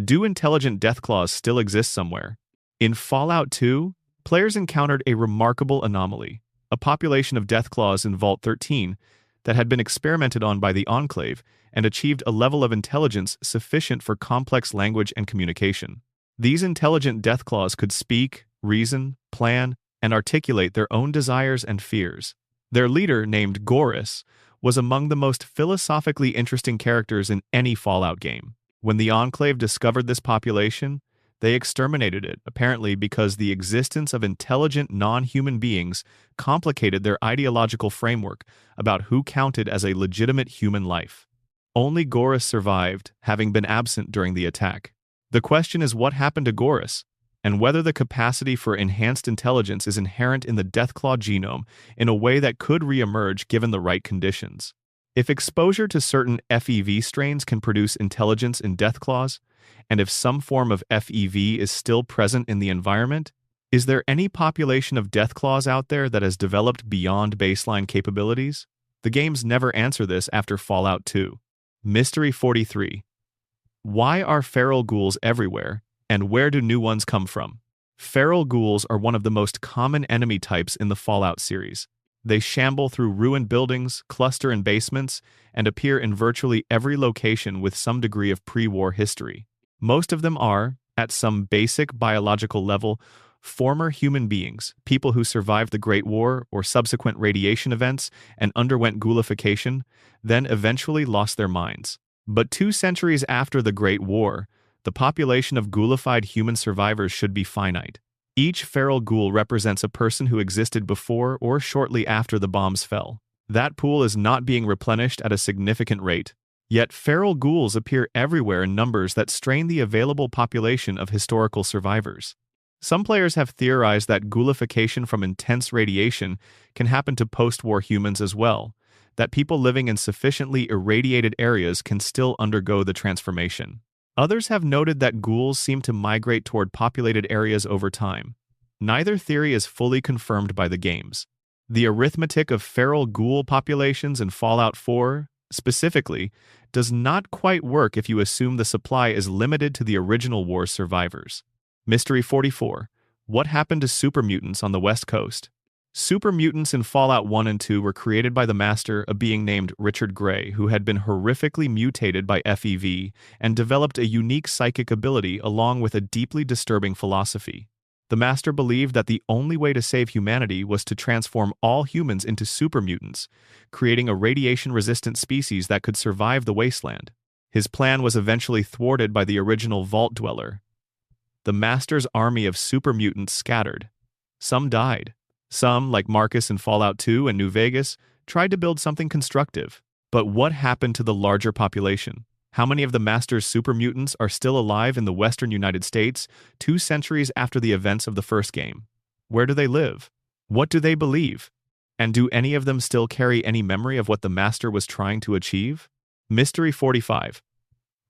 Do intelligent Deathclaws still exist somewhere? In Fallout 2, players encountered a remarkable anomaly, a population of Deathclaws in Vault-13 that had been experimented on by the Enclave and achieved a level of intelligence sufficient for complex language and communication. These intelligent Deathclaws could speak, reason, plan, and articulate their own desires and fears. Their leader, named Gorris, was among the most philosophically interesting characters in any Fallout game. When the Enclave discovered this population, they exterminated it, apparently because the existence of intelligent non-human beings complicated their ideological framework about who counted as a legitimate human life. Only Gorris survived, having been absent during the attack. The question is what happened to Gorris, and whether the capacity for enhanced intelligence is inherent in the Deathclaw genome in a way that could re-emerge given the right conditions. If exposure to certain FEV strains can produce intelligence in Deathclaws, and if some form of FEV is still present in the environment, is there any population of Deathclaws out there that has developed beyond baseline capabilities? The games never answer this after Fallout 2. Mystery 43. Why are feral ghouls everywhere, and where do new ones come from? Feral ghouls are one of the most common enemy types in the Fallout series. They shamble through ruined buildings, cluster in basements, and appear in virtually every location with some degree of pre-war history. Most of them are, at some basic biological level, former human beings, people who survived the Great War or subsequent radiation events and underwent ghoulification, then eventually lost their minds. But 2 centuries after the Great War, the population of ghoulified human survivors should be finite. Each feral ghoul represents a person who existed before or shortly after the bombs fell. That pool is not being replenished at a significant rate. Yet feral ghouls appear everywhere in numbers that strain the available population of historical survivors. Some players have theorized that ghoulification from intense radiation can happen to post-war humans as well, that people living in sufficiently irradiated areas can still undergo the transformation. Others have noted that ghouls seem to migrate toward populated areas over time. Neither theory is fully confirmed by the games. The arithmetic of feral ghoul populations in Fallout 4, specifically, does not quite work if you assume the supply is limited to the original war's survivors. Mystery 44. What happened to super mutants on the West Coast? Super mutants in Fallout 1 and 2 were created by the Master, a being named Richard Gray, who had been horrifically mutated by FEV and developed a unique psychic ability along with a deeply disturbing philosophy. The Master believed that the only way to save humanity was to transform all humans into super mutants, creating a radiation-resistant species that could survive the wasteland. His plan was eventually thwarted by the original Vault Dweller. The Master's army of super mutants scattered. Some died. Some, like Marcus in Fallout 2 and New Vegas, tried to build something constructive. But what happened to the larger population? How many of the Master's super mutants are still alive in the western United States 2 centuries after the events of the first game? Where do they live? What do they believe? And do any of them still carry any memory of what the Master was trying to achieve? Mystery 45.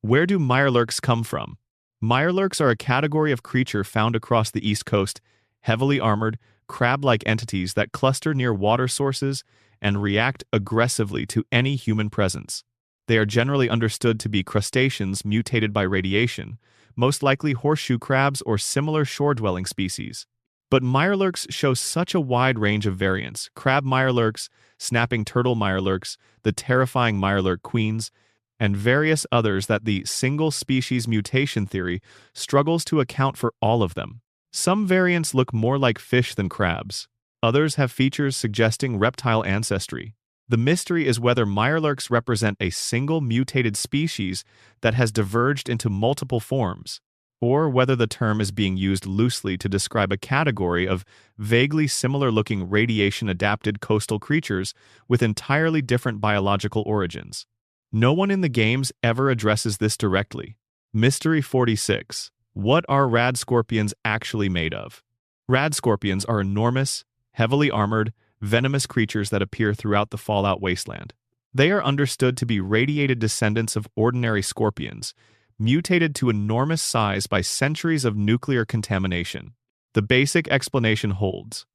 Where do mirelurks come from? Mirelurks are a category of creature found across the East Coast, heavily armored, crab-like entities that cluster near water sources and react aggressively to any human presence. They are generally understood to be crustaceans mutated by radiation, most likely horseshoe crabs or similar shore-dwelling species. But mirelurks show such a wide range of variants: crab mirelurks, snapping turtle mirelurks, the terrifying mirelurk queens, and various others that the single-species mutation theory struggles to account for all of them. Some variants look more like fish than crabs. Others have features suggesting reptile ancestry. The mystery is whether mirelurks represent a single mutated species that has diverged into multiple forms, or whether the term is being used loosely to describe a category of vaguely similar-looking radiation-adapted coastal creatures with entirely different biological origins. No one in the games ever addresses this directly. Mystery 46. What are rad scorpions actually made of? Rad scorpions are enormous, heavily armored, venomous creatures that appear throughout the Fallout wasteland. They are understood to be radiated descendants of ordinary scorpions, mutated to enormous size by centuries of nuclear contamination. The basic explanation holds,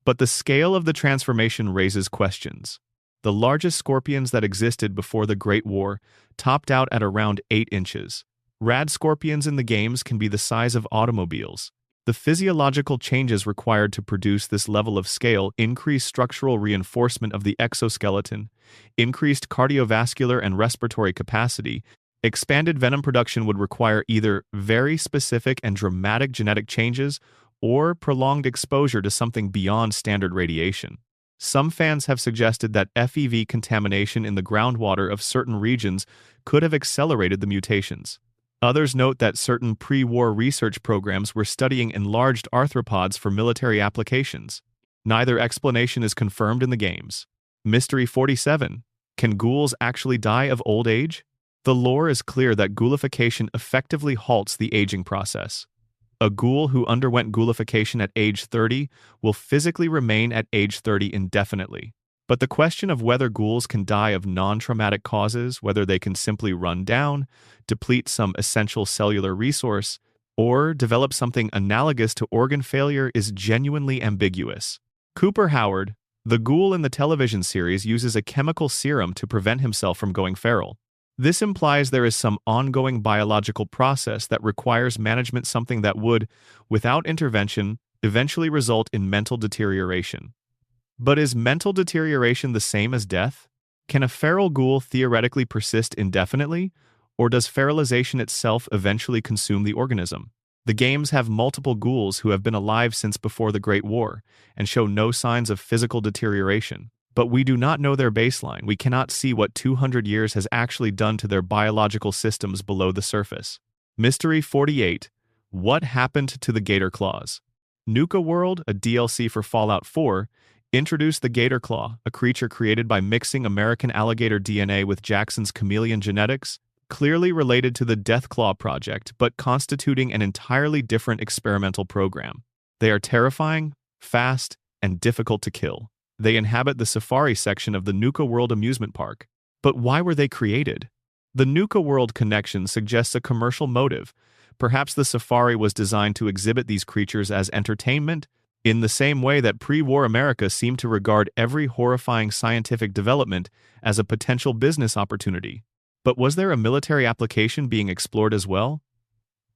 but the scale of the transformation raises questions. The largest scorpions that existed before the Great War topped out at around 8 inches. Rad scorpions in the games can be the size of automobiles. The physiological changes required to produce this level of scale increase structural reinforcement of the exoskeleton, increased cardiovascular and respiratory capacity. Expanded venom production would require either very specific and dramatic genetic changes or prolonged exposure to something beyond standard radiation. Some fans have suggested that FEV contamination in the groundwater of certain regions could have accelerated the mutations. Others note that certain pre-war research programs were studying enlarged arthropods for military applications. Neither explanation is confirmed in the games. Mystery 47. Can ghouls actually die of old age? The lore is clear that ghoulification effectively halts the aging process. A ghoul who underwent ghoulification at age 30 will physically remain at age 30 indefinitely. But the question of whether ghouls can die of non-traumatic causes, whether they can simply run down, deplete some essential cellular resource, or develop something analogous to organ failure is genuinely ambiguous. Cooper Howard, the ghoul in the television series, uses a chemical serum to prevent himself from going feral. This implies there is some ongoing biological process that requires management, something that would, without intervention, eventually result in mental deterioration. But is mental deterioration the same as death? Can a feral ghoul theoretically persist indefinitely, or does feralization itself eventually consume the organism? The games have multiple ghouls who have been alive since before the Great War and show no signs of physical deterioration. But we do not know their baseline. We cannot see what 200 years has actually done to their biological systems below the surface. Mystery 48. What happened to the Gator Claws? Nuka World, a DLC for Fallout 4, introduced the Gator Claw, a creature created by mixing American alligator DNA with Jackson's chameleon genetics, clearly related to the Deathclaw project, but constituting an entirely different experimental program. They are terrifying, fast, and difficult to kill. They inhabit the safari section of the Nuka World amusement park. But why were they created? The Nuka World connection suggests a commercial motive. Perhaps the safari was designed to exhibit these creatures as entertainment, in the same way that pre-war America seemed to regard every horrifying scientific development as a potential business opportunity. But was there a military application being explored as well?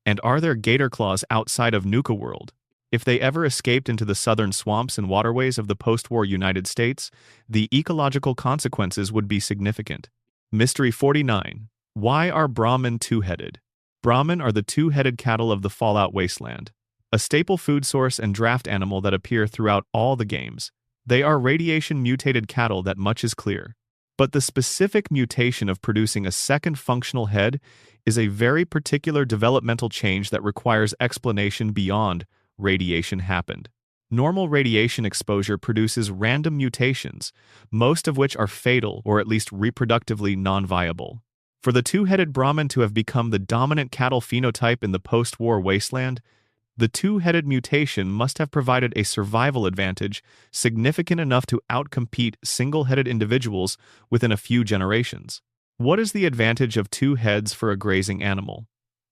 And are there gator claws outside of Nuka World? If they ever escaped into the southern swamps and waterways of the post-war United States, the ecological consequences would be significant. Mystery 49. Why are Brahmin two-headed? Brahmin are the two-headed cattle of the Fallout Wasteland, a staple food source and draft animal that appear throughout all the games. They are radiation-mutated cattle, that much is clear. But the specific mutation of producing a second functional head is a very particular developmental change that requires explanation beyond radiation happened. Normal radiation exposure produces random mutations, most of which are fatal or at least reproductively non-viable. For the two-headed Brahmin to have become the dominant cattle phenotype in the post-war wasteland, the two-headed mutation must have provided a survival advantage significant enough to outcompete single-headed individuals within a few generations. What is the advantage of two heads for a grazing animal?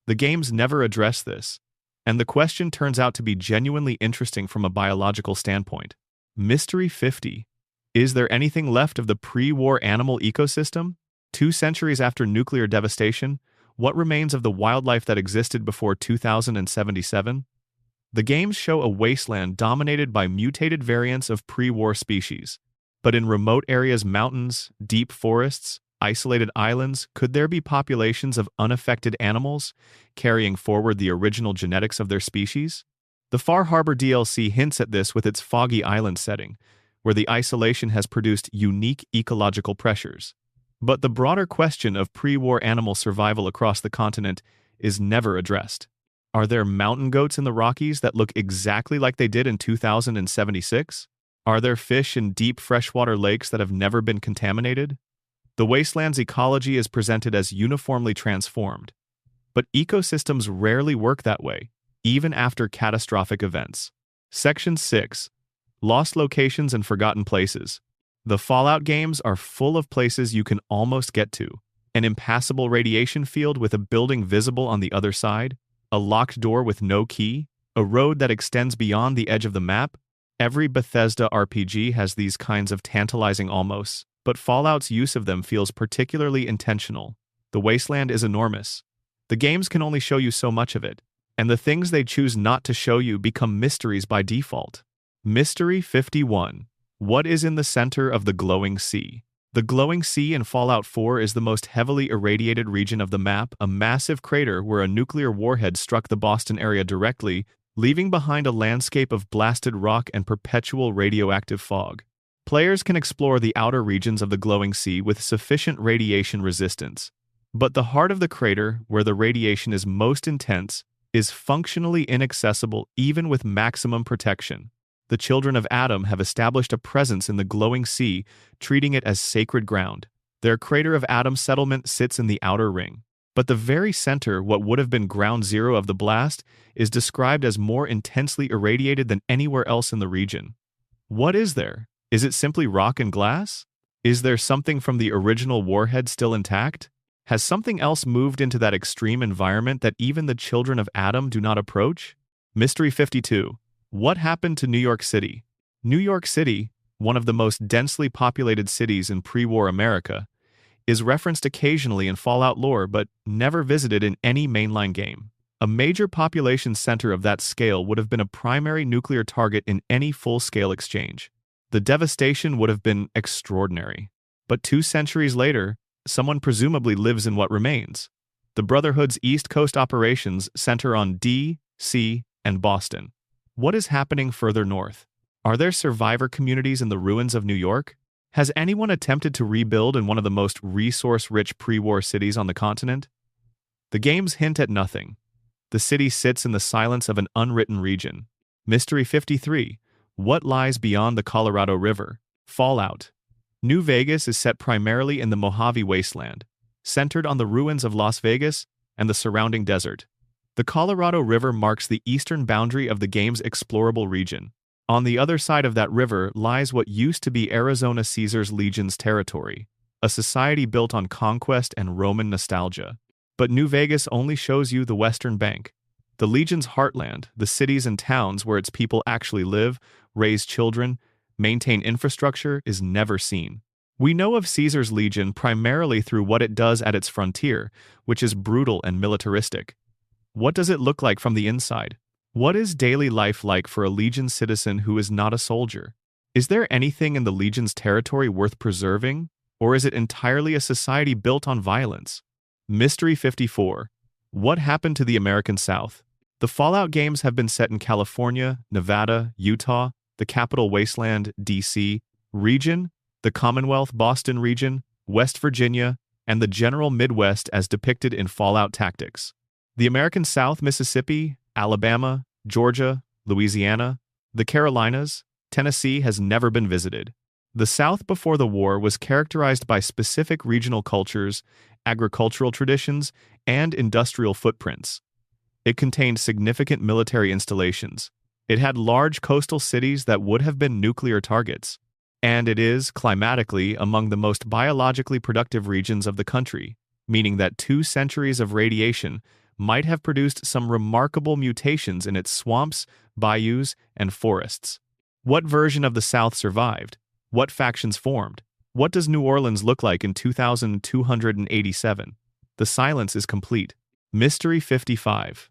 The games never address this, and the question turns out to be genuinely interesting from a biological standpoint. Mystery 50. Is there anything left of the pre-war animal ecosystem? 2 centuries after nuclear devastation, what remains of the wildlife that existed before 2077? The games show a wasteland dominated by mutated variants of pre-war species. But in remote areas, mountains, deep forests, isolated islands, could there be populations of unaffected animals carrying forward the original genetics of their species? The Far Harbor DLC hints at this with its foggy island setting, where the isolation has produced unique ecological pressures. But the broader question of pre-war animal survival across the continent is never addressed. Are there mountain goats in the Rockies that look exactly like they did in 2076? Are there fish in deep freshwater lakes that have never been contaminated? The wasteland's ecology is presented as uniformly transformed, but ecosystems rarely work that way, even after catastrophic events. Section 6. Lost Locations and Forgotten Places. The Fallout games are full of places you can almost get to. An impassable radiation field with a building visible on the other side, a locked door with no key, a road that extends beyond the edge of the map. Every Bethesda RPG has these kinds of tantalizing almosts, but Fallout's use of them feels particularly intentional. The wasteland is enormous. The games can only show you so much of it, and the things they choose not to show you become mysteries by default. Mystery 51. What is in the center of the glowing sea? The glowing sea in Fallout 4 is the most heavily irradiated region of the map, a massive crater where a nuclear warhead struck the Boston area directly, leaving behind a landscape of blasted rock and perpetual radioactive fog. Players can explore the outer regions of the glowing sea with sufficient radiation resistance. But the heart of the crater, where the radiation is most intense, is functionally inaccessible even with maximum protection. The children of Adam have established a presence in the glowing sea, treating it as sacred ground. Their crater of Adam settlement sits in the outer ring. But the very center, what would have been ground zero of the blast, is described as more intensely irradiated than anywhere else in the region. What is there? Is it simply rock and glass? Is there something from the original warhead still intact? Has something else moved into that extreme environment that even the children of Adam do not approach? Mystery 52. What happened to New York City? New York City, one of the most densely populated cities in pre-war America, is referenced occasionally in Fallout lore but never visited in any mainline game. A major population center of that scale would have been a primary nuclear target in any full-scale exchange. The devastation would have been extraordinary. But 2 centuries later, someone presumably lives in what remains. The Brotherhood's East Coast operations center on D.C. and Boston. What is happening further north? Are there survivor communities in the ruins of New York? Has anyone attempted to rebuild in one of the most resource-rich pre-war cities on the continent? The games hint at nothing. The city sits in the silence of an unwritten region. Mystery 53. What lies beyond the Colorado River? Fallout. New Vegas is set primarily in the Mojave Wasteland, centered on the ruins of Las Vegas and the surrounding desert. The Colorado River marks the eastern boundary of the game's explorable region. On the other side of that river lies what used to be Arizona Caesar's Legion's territory, a society built on conquest and Roman nostalgia. But New Vegas only shows you the western bank. The Legion's heartland, the cities and towns where its people actually live, raise children, maintain infrastructure, is never seen. We know of Caesar's Legion primarily through what it does at its frontier, which is brutal and militaristic. What does it look like from the inside? What is daily life like for a Legion citizen who is not a soldier? Is there anything in the Legion's territory worth preserving, or is it entirely a society built on violence? Mystery 54. What happened to the American South? The Fallout games have been set in California, Nevada, Utah, the Capital Wasteland, D.C., region, the Commonwealth Boston region, West Virginia, and the general Midwest as depicted in Fallout Tactics. The American South, Mississippi, Alabama, Georgia, Louisiana, the Carolinas, Tennessee has never been visited. The South before the war was characterized by specific regional cultures, agricultural traditions, and industrial footprints. It contained significant military installations. It had large coastal cities that would have been nuclear targets. And it is, climatically, among the most biologically productive regions of the country, meaning that 2 centuries of radiation might have produced some remarkable mutations in its swamps, bayous, and forests. What version of the South survived? What factions formed? What does New Orleans look like in 2287? The silence is complete. Mystery 55.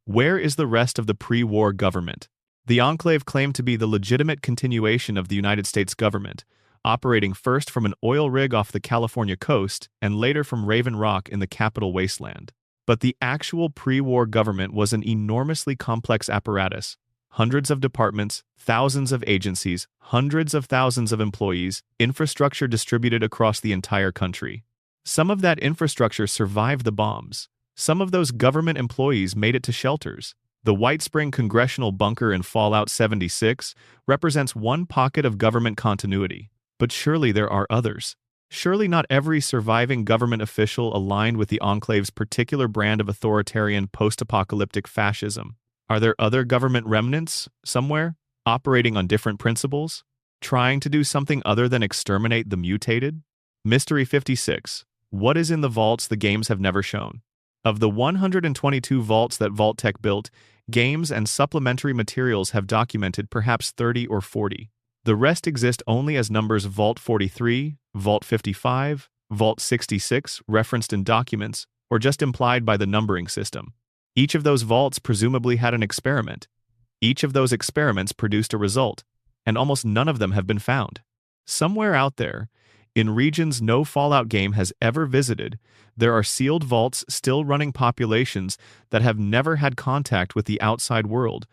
Where is the rest of the pre-war government? The Enclave claimed to be the legitimate continuation of the United States government, operating first from an oil rig off the California coast and later from Raven Rock in the Capital Wasteland. But the actual pre-war government was an enormously complex apparatus. Hundreds of departments, thousands of agencies, hundreds of thousands of employees, infrastructure distributed across the entire country. Some of that infrastructure survived the bombs. Some of those government employees made it to shelters. The White Spring Congressional Bunker in Fallout 76 represents one pocket of government continuity. But surely there are others. Surely not every surviving government official aligned with the Enclave's particular brand of authoritarian post-apocalyptic fascism. Are there other government remnants, somewhere, operating on different principles? Trying to do something other than exterminate the mutated? Mystery 56. What is in the vaults the games have never shown? Of the 122 vaults that Vault-Tec built, games and supplementary materials have documented perhaps 30 or 40. The rest exist only as numbers Vault 43, Vault 55, Vault 66, referenced in documents, or just implied by the numbering system. Each of those vaults presumably had an experiment. Each of those experiments produced a result, and almost none of them have been found. Somewhere out there, in regions no Fallout game has ever visited, there are sealed vaults still running populations that have never had contact with the outside world.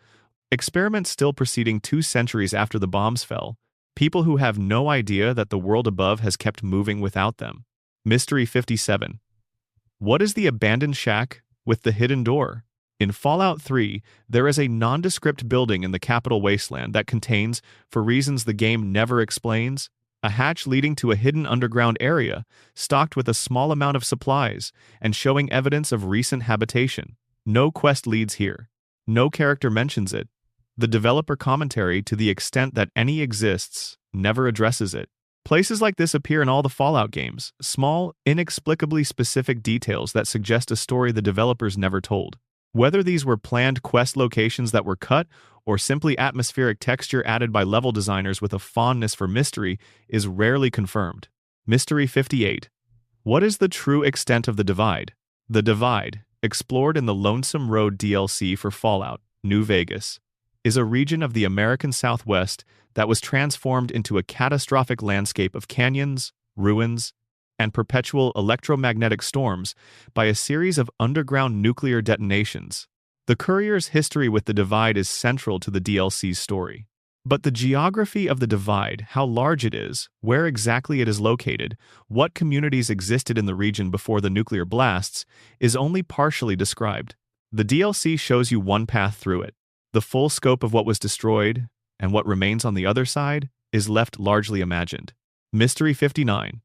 Experiments still proceeding 2 centuries after the bombs fell. People who have no idea that the world above has kept moving without them. Mystery 57. What is the abandoned shack with the hidden door? In Fallout 3, there is a nondescript building in the Capital Wasteland that contains, for reasons the game never explains, a hatch leading to a hidden underground area, stocked with a small amount of supplies, and showing evidence of recent habitation. No quest leads here. No character mentions it. The developer commentary, to the extent that any exists, never addresses it. Places like this appear in all the Fallout games, small, inexplicably specific details that suggest a story the developers never told. Whether these were planned quest locations that were cut, or simply atmospheric texture added by level designers with a fondness for mystery, is rarely confirmed. Mystery 58. What is the true extent of the Divide? The Divide, explored in the Lonesome Road DLC for Fallout, New Vegas, is a region of the American Southwest that was transformed into a catastrophic landscape of canyons, ruins, and perpetual electromagnetic storms by a series of underground nuclear detonations. The Courier's history with the Divide is central to the DLC's story. But the geography of the Divide, how large it is, where exactly it is located, what communities existed in the region before the nuclear blasts, is only partially described. The DLC shows you one path through it. The full scope of what was destroyed, and what remains on the other side, is left largely imagined. Mystery 59.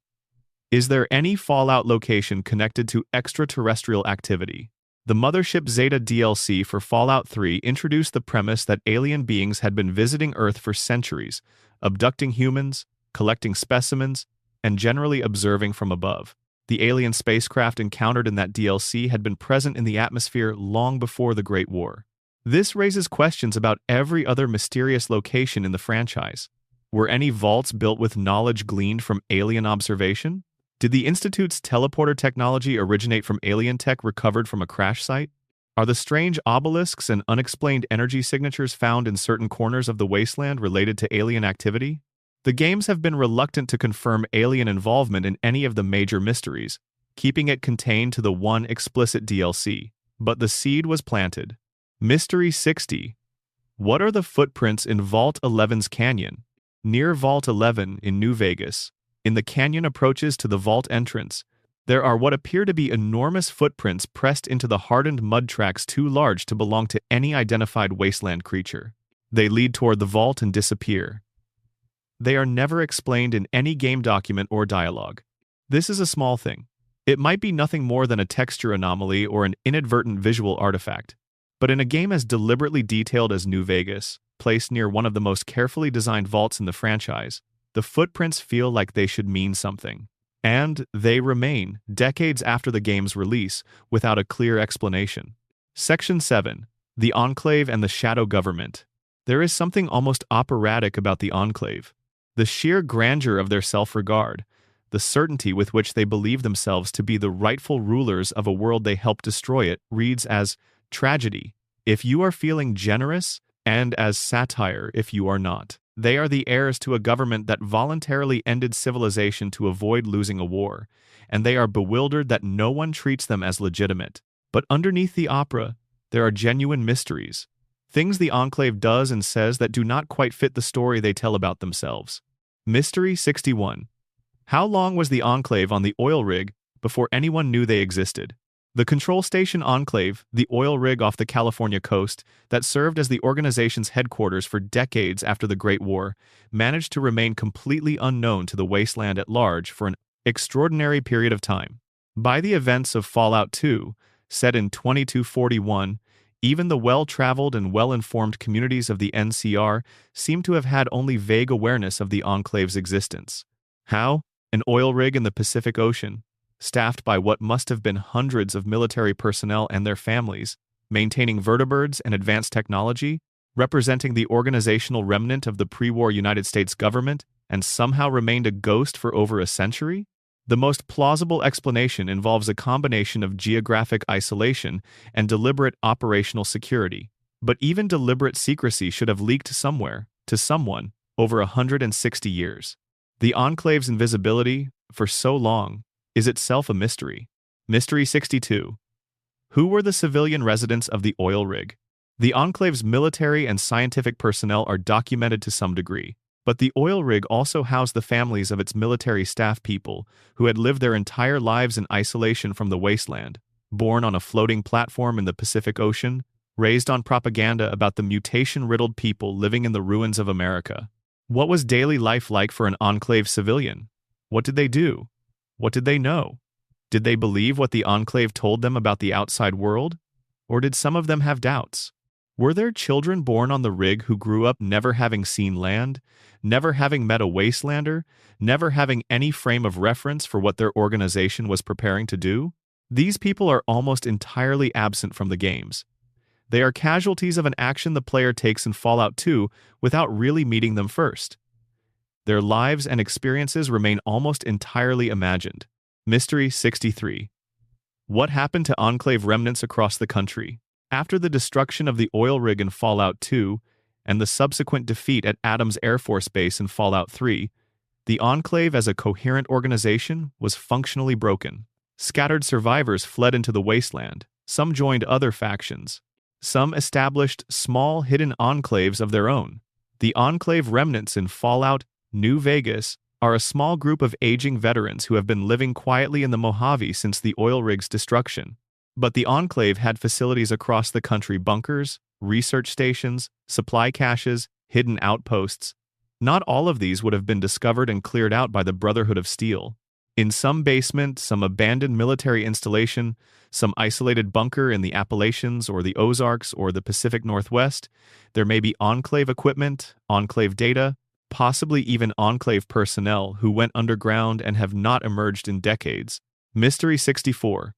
Is there any Fallout location connected to extraterrestrial activity? The Mothership Zeta DLC for Fallout 3 introduced the premise that alien beings had been visiting Earth for centuries, abducting humans, collecting specimens, and generally observing from above. The alien spacecraft encountered in that DLC had been present in the atmosphere long before the Great War. This raises questions about every other mysterious location in the franchise. Were any vaults built with knowledge gleaned from alien observation? Did the Institute's teleporter technology originate from alien tech recovered from a crash site? Are the strange obelisks and unexplained energy signatures found in certain corners of the wasteland related to alien activity? The games have been reluctant to confirm alien involvement in any of the major mysteries, keeping it contained to the one explicit DLC. But the seed was planted. Mystery 60. What are the footprints in Vault 11's canyon? Near Vault 11 in New Vegas, in the canyon approaches to the vault entrance, there are what appear to be enormous footprints pressed into the hardened mud tracks too large to belong to any identified wasteland creature. They lead toward the vault and disappear. They are never explained in any game document or dialogue. This is a small thing. It might be nothing more than a texture anomaly or an inadvertent visual artifact. But in a game as deliberately detailed as New Vegas, placed near one of the most carefully designed vaults in the franchise, the footprints feel like they should mean something. And they remain, decades after the game's release, without a clear explanation. Section 7. The Enclave and the Shadow Government. There is something almost operatic about the Enclave. The sheer grandeur of their self-regard, the certainty with which they believe themselves to be the rightful rulers of a world they helped destroy it, reads as tragedy if you are feeling generous, and as satire if you are not. They are the heirs to a government that voluntarily ended civilization to avoid losing a war, and they are bewildered that no one treats them as legitimate. But underneath the opera, there are genuine mysteries, things the Enclave does and says that do not quite fit the story they tell about themselves. Mystery 61. How long was the Enclave on the oil rig before anyone knew they existed? The Control Station Enclave, the oil rig off the California coast that served as the organization's headquarters for decades after the Great War, managed to remain completely unknown to the wasteland at large for an extraordinary period of time. By the events of Fallout 2, set in 2241, even the well-traveled and well-informed communities of the NCR seem to have had only vague awareness of the Enclave's existence. How? An oil rig in the Pacific Ocean, staffed by what must have been hundreds of military personnel and their families, maintaining vertibirds and advanced technology, representing the organizational remnant of the pre-war United States government, and somehow remained a ghost for over a century? The most plausible explanation involves a combination of geographic isolation and deliberate operational security. But even deliberate secrecy should have leaked somewhere, to someone, over 160 years. The Enclave's invisibility, for so long, is itself a mystery. Mystery 62. Who were the civilian residents of the oil rig? The Enclave's military and scientific personnel are documented to some degree, but the oil rig also housed the families of its military staff people who had lived their entire lives in isolation from the wasteland, born on a floating platform in the Pacific Ocean, raised on propaganda about the mutation-riddled people living in the ruins of America. What was daily life like for an Enclave civilian? What did they do? What did they know? Did they believe what the Enclave told them about the outside world? Or did some of them have doubts? Were there children born on the rig who grew up never having seen land, never having met a wastelander, never having any frame of reference for what their organization was preparing to do? These people are almost entirely absent from the games. They are casualties of an action the player takes in Fallout 2 without really meeting them first. Their lives and experiences remain almost entirely imagined. Mystery 63. What happened to Enclave remnants across the country? After the destruction of the oil rig in Fallout 2 and the subsequent defeat at Adams Air Force Base in Fallout 3, the Enclave as a coherent organization was functionally broken. Scattered survivors fled into the wasteland. Some joined other factions. Some established small hidden enclaves of their own. The Enclave remnants in Fallout New Vegas are a small group of aging veterans who have been living quietly in the Mojave since the oil rig's destruction. But the Enclave had facilities across the country: bunkers, research stations, supply caches, hidden outposts. Not all of these would have been discovered and cleared out by the Brotherhood of Steel. In some basement, some abandoned military installation, some isolated bunker in the Appalachians or the Ozarks or the Pacific Northwest, there may be Enclave equipment, Enclave data, possibly even Enclave personnel who went underground and have not emerged in decades. Mystery 64.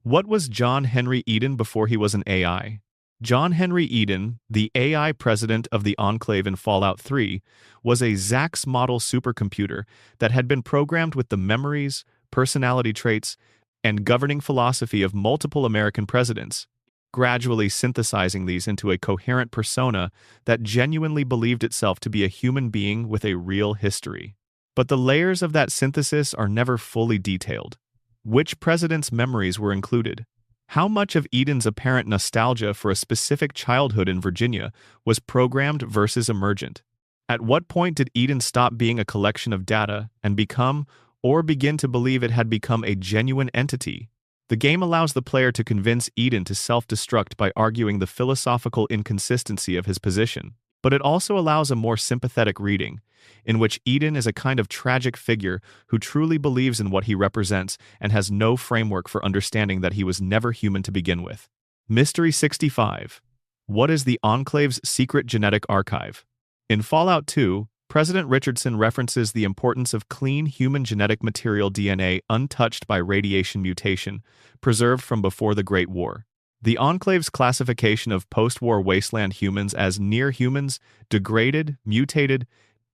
What was John Henry Eden before he was an AI? John Henry Eden, the AI president of the Enclave in Fallout 3, was a ZAX model supercomputer that had been programmed with the memories, personality traits, and governing philosophy of multiple American presidents, gradually synthesizing these into a coherent persona that genuinely believed itself to be a human being with a real history. But the layers of that synthesis are never fully detailed. Which president's memories were included? How much of Eden's apparent nostalgia for a specific childhood in Virginia was programmed versus emergent? At what point did Eden stop being a collection of data and become, or begin to believe it had become, a genuine entity? The game allows the player to convince Eden to self-destruct by arguing the philosophical inconsistency of his position, but it also allows a more sympathetic reading, in which Eden is a kind of tragic figure who truly believes in what he represents and has no framework for understanding that he was never human to begin with. Mystery 65. What is the Enclave's secret genetic archive? In Fallout 2, President Richardson references the importance of clean human genetic material DNA untouched by radiation mutation, preserved from before the Great War. The Enclave's classification of post-war wasteland humans as near humans, degraded, mutated,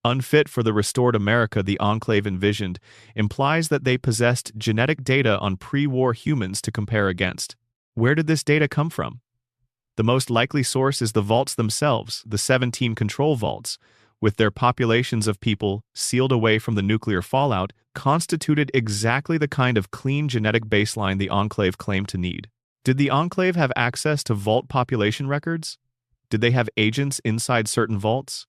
unfit for the restored America the Enclave envisioned, implies that they possessed genetic data on pre-war humans to compare against. Where did this data come from? The most likely source is the vaults themselves, the 17 control vaults, with their populations of people sealed away from the nuclear fallout, constituted exactly the kind of clean genetic baseline the Enclave claimed to need. Did the Enclave have access to vault population records? Did they have agents inside certain vaults?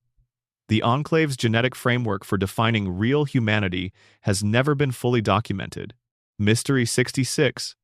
The Enclave's genetic framework for defining real humanity has never been fully documented. Mystery 66.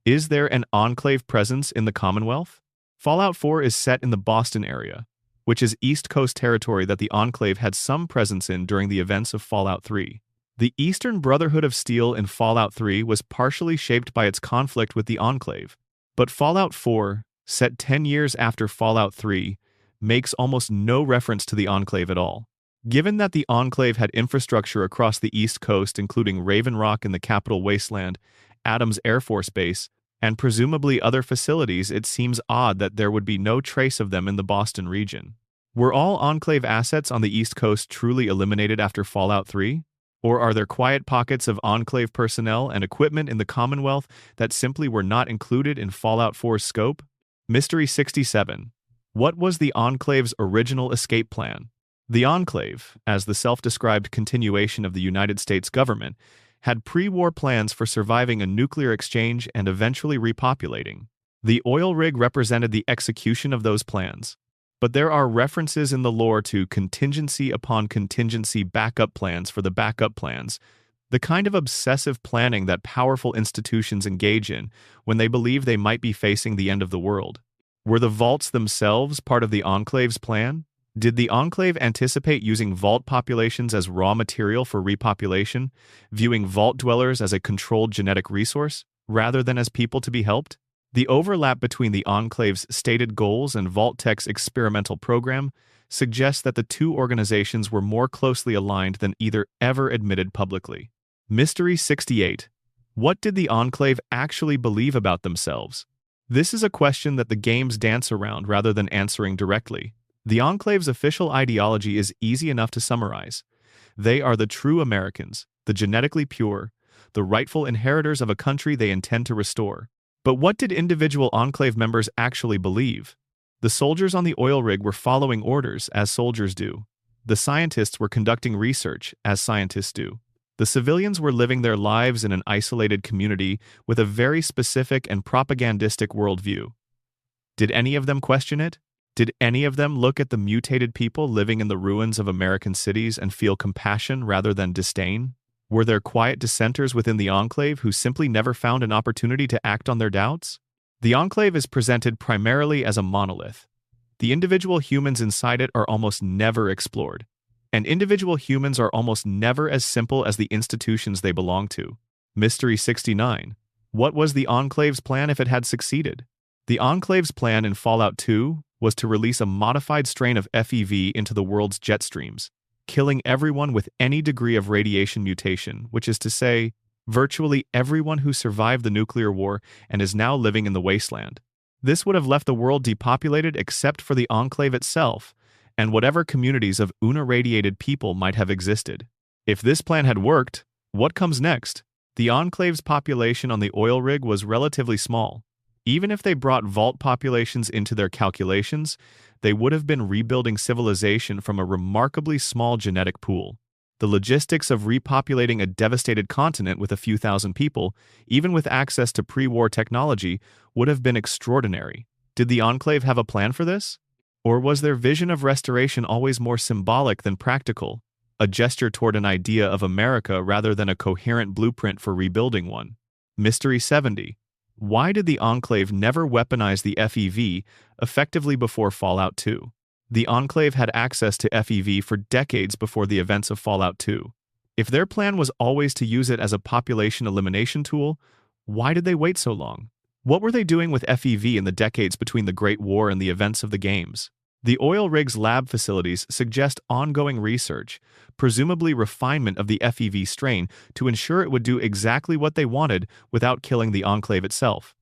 Is there an Enclave presence in the Commonwealth? Fallout 4 is set in the Boston area, which is East Coast territory that the Enclave had some presence in during the events of Fallout 3. The Eastern Brotherhood of Steel in Fallout 3 was partially shaped by its conflict with the Enclave, but Fallout 4, set 10 years after Fallout 3, makes almost no reference to the Enclave at all. Given that the Enclave had infrastructure across the East Coast, including Raven Rock in the capital Wasteland, Adams Air Force Base, and presumably other facilities, it seems odd that there would be no trace of them in the Boston region. Were all Enclave assets on the East Coast truly eliminated after Fallout 3? Or are there quiet pockets of Enclave personnel and equipment in the Commonwealth that simply were not included in Fallout 4's scope? Mystery 67. What was the Enclave's original escape plan? The Enclave, as the self-described continuation of the United States government, had pre-war plans for surviving a nuclear exchange and eventually repopulating. The oil rig represented the execution of those plans. But there are references in the lore to contingency upon contingency backup plans for the backup plans, the kind of obsessive planning that powerful institutions engage in when they believe they might be facing the end of the world. Were the vaults themselves part of the Enclave's plan? Did the Enclave anticipate using vault populations as raw material for repopulation, viewing vault dwellers as a controlled genetic resource, rather than as people to be helped? The overlap between the Enclave's stated goals and Vault-Tec's experimental program suggests that the two organizations were more closely aligned than either ever admitted publicly. Mystery 68. What did the Enclave actually believe about themselves? This is a question that the games dance around rather than answering directly. The Enclave's official ideology is easy enough to summarize. They are the true Americans, the genetically pure, the rightful inheritors of a country they intend to restore. But what did individual Enclave members actually believe? The soldiers on the oil rig were following orders, as soldiers do. The scientists were conducting research, as scientists do. The civilians were living their lives in an isolated community with a very specific and propagandistic worldview. Did any of them question it? Did any of them look at the mutated people living in the ruins of American cities and feel compassion rather than disdain? Were there quiet dissenters within the Enclave who simply never found an opportunity to act on their doubts? The Enclave is presented primarily as a monolith. The individual humans inside it are almost never explored. and individual humans are almost never as simple as the institutions they belong to. Mystery 69. What was the Enclave's plan if it had succeeded? The Enclave's plan in Fallout 2 was to release a modified strain of FEV into the world's jet streams, killing everyone with any degree of radiation mutation, which is to say, virtually everyone who survived the nuclear war and is now living in the wasteland. This would have left the world depopulated except for the Enclave itself, and whatever communities of unirradiated people might have existed. If this plan had worked, what comes next? The Enclave's population on the oil rig was relatively small. Even if they brought vault populations into their calculations, they would have been rebuilding civilization from a remarkably small genetic pool. The logistics of repopulating a devastated continent with a few thousand people, even with access to pre-war technology, would have been extraordinary. Did the Enclave have a plan for this? Or was their vision of restoration always more symbolic than practical, a gesture toward an idea of America rather than a coherent blueprint for rebuilding one? Mystery 70. Why did the Enclave never weaponize the FEV effectively before Fallout 2? The Enclave had access to FEV for decades before the events of Fallout 2. If their plan was always to use it as a population elimination tool, why did they wait so long? What were they doing with FEV in the decades between the Great War and the events of the games? The oil rig's lab facilities suggest ongoing research, presumably refinement of the FEV strain to ensure it would do exactly what they wanted without killing the Enclave itself.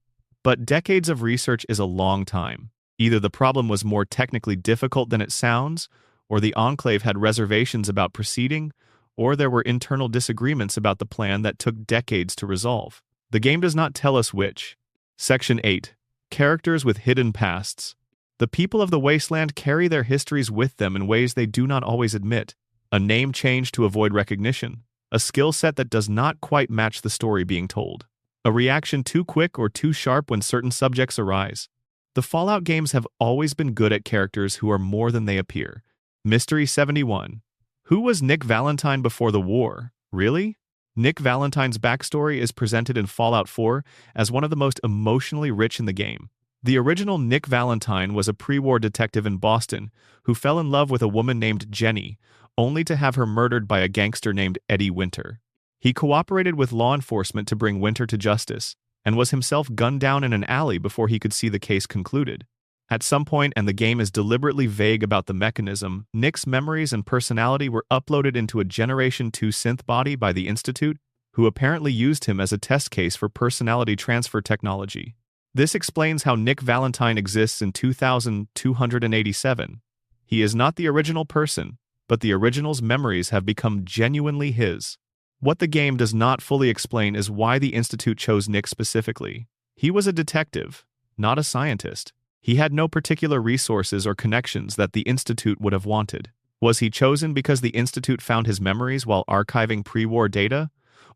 But decades of research is a long time. Either the problem was more technically difficult than it sounds, or the Enclave had reservations about proceeding, or there were internal disagreements about the plan that took decades to resolve. The game does not tell us which. Section 8. Characters with hidden pasts. The people of the wasteland carry their histories with them in ways they do not always admit. A name change to avoid recognition. A skill set that does not quite match the story being told. A reaction too quick or too sharp when certain subjects arise. The Fallout games have always been good at characters who are more than they appear. Mystery 71. Who was Nick Valentine before the war? Really? Nick Valentine's backstory is presented in Fallout 4 as one of the most emotionally rich in the game. The original Nick Valentine was a pre-war detective in Boston who fell in love with a woman named Jenny, only to have her murdered by a gangster named Eddie Winter. He cooperated with law enforcement to bring Winter to justice, and was himself gunned down in an alley before he could see the case concluded. At some point, and the game is deliberately vague about the mechanism, Nick's memories and personality were uploaded into a Generation 2 synth body by the Institute, who apparently used him as a test case for personality transfer technology. This explains how Nick Valentine exists in 2287. He is not the original person, but the original's memories have become genuinely his. What the game does not fully explain is why the Institute chose Nick specifically. He was a detective, not a scientist. He had no particular resources or connections that the Institute would have wanted. Was he chosen because the Institute found his memories while archiving pre-war data?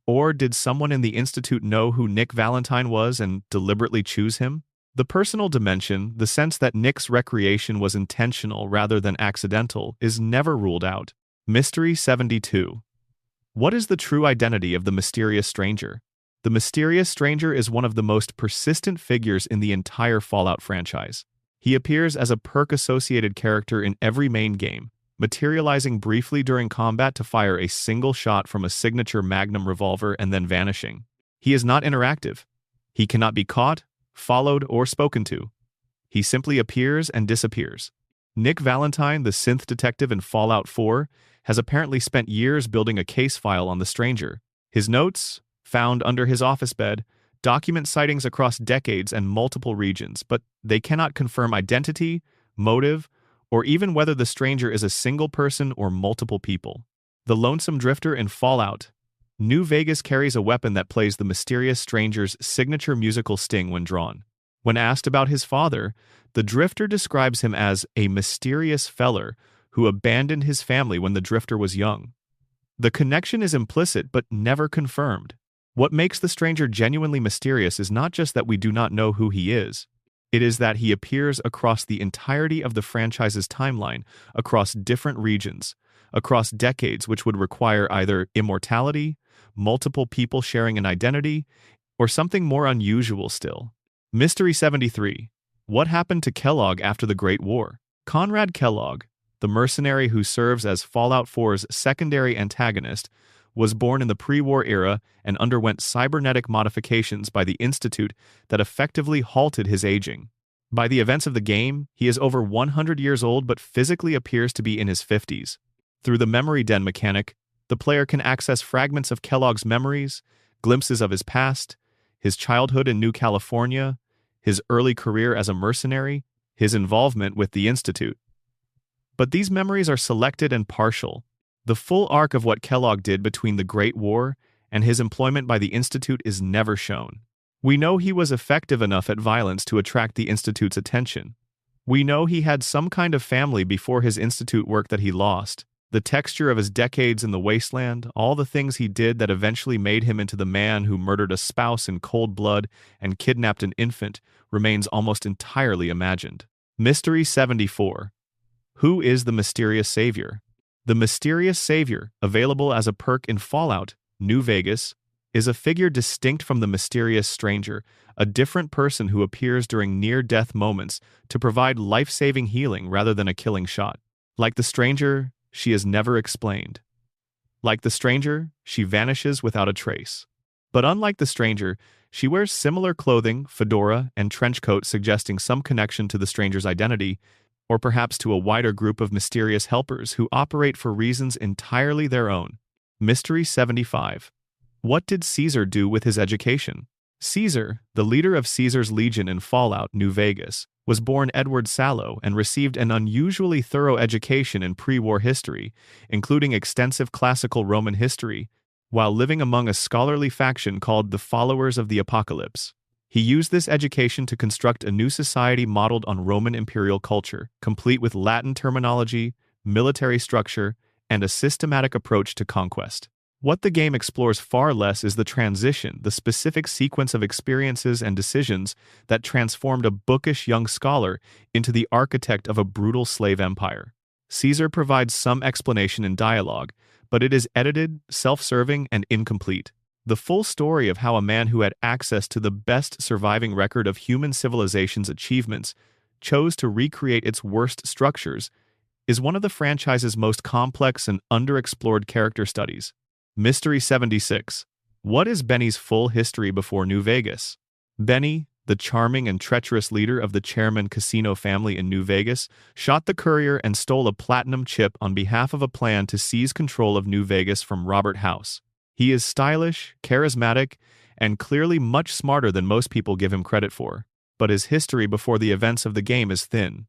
Or did someone in the Institute know who Nick Valentine was and deliberately choose him? The personal dimension, the sense that Nick's recreation was intentional rather than accidental, is never ruled out. Mystery 72. What is the true identity of the mysterious stranger? The mysterious stranger is one of the most persistent figures in the entire Fallout franchise. He appears as a perk-associated character in every main game, materializing briefly during combat to fire a single shot from a signature Magnum revolver and then vanishing. He is not interactive. He cannot be caught, followed, or spoken to. He simply appears and disappears. Nick Valentine, the synth detective in Fallout 4, has apparently spent years building a case file on the stranger. His notes, found under his office bed, document sightings across decades and multiple regions, but they cannot confirm identity, motive, or even whether the stranger is a single person or multiple people. The lonesome drifter in Fallout. New Vegas carries a weapon that plays the mysterious stranger's signature musical sting when drawn. When asked about his father, the drifter describes him as a mysterious feller who abandoned his family when the drifter was young. The connection is implicit but never confirmed. What makes the stranger genuinely mysterious is not just that we do not know who he is. It is that he appears across the entirety of the franchise's timeline, across different regions, across decades, which would require either immortality, multiple people sharing an identity, or something more unusual still. Mystery 73. What happened to Kellogg after the Great War? Conrad Kellogg, the mercenary who serves as Fallout 4's secondary antagonist, was born in the pre-war era and underwent cybernetic modifications by the Institute that effectively halted his aging. By the events of the game, he is over 100 years old but physically appears to be in his 50s. Through the memory den mechanic, the player can access fragments of Kellogg's memories, glimpses of his past, his childhood in New California, his early career as a mercenary, his involvement with the Institute. But these memories are selected and partial. The full arc of what Kellogg did between the Great War and his employment by the Institute is never shown. We know he was effective enough at violence to attract the Institute's attention. We know he had some kind of family before his Institute work that he lost. The texture of his decades in the wasteland, all the things he did that eventually made him into the man who murdered a spouse in cold blood and kidnapped an infant, remains almost entirely imagined. Mystery 74. Who is the mysterious savior? The mysterious savior, available as a perk in Fallout, New Vegas, is a figure distinct from the mysterious stranger, a different person who appears during near-death moments to provide life-saving healing rather than a killing shot. Like the stranger, she is never explained. Like the stranger, she vanishes without a trace. But unlike the stranger, she wears similar clothing, fedora, and trench coat suggesting some connection to the stranger's identity, or perhaps to a wider group of mysterious helpers who operate for reasons entirely their own. Mystery 75. What did Caesar do with his education? Caesar, the leader of Caesar's Legion in Fallout, New Vegas, was born Edward Sallow and received an unusually thorough education in pre-war history, including extensive classical Roman history, while living among a scholarly faction called the Followers of the Apocalypse. He used this education to construct a new society modeled on Roman imperial culture, complete with Latin terminology, military structure, and a systematic approach to conquest. What the game explores far less is the transition, the specific sequence of experiences and decisions that transformed a bookish young scholar into the architect of a brutal slave empire. Caesar provides some explanation in dialogue, but it is edited, self-serving, and incomplete. The full story of how a man who had access to the best surviving record of human civilization's achievements chose to recreate its worst structures is one of the franchise's most complex and underexplored character studies. Mystery 76. What is Benny's full history before New Vegas? Benny, the charming and treacherous leader of the Chairman Casino family in New Vegas, shot the courier and stole a platinum chip on behalf of a plan to seize control of New Vegas from Robert House. He is stylish, charismatic, and clearly much smarter than most people give him credit for. But his history before the events of the game is thin.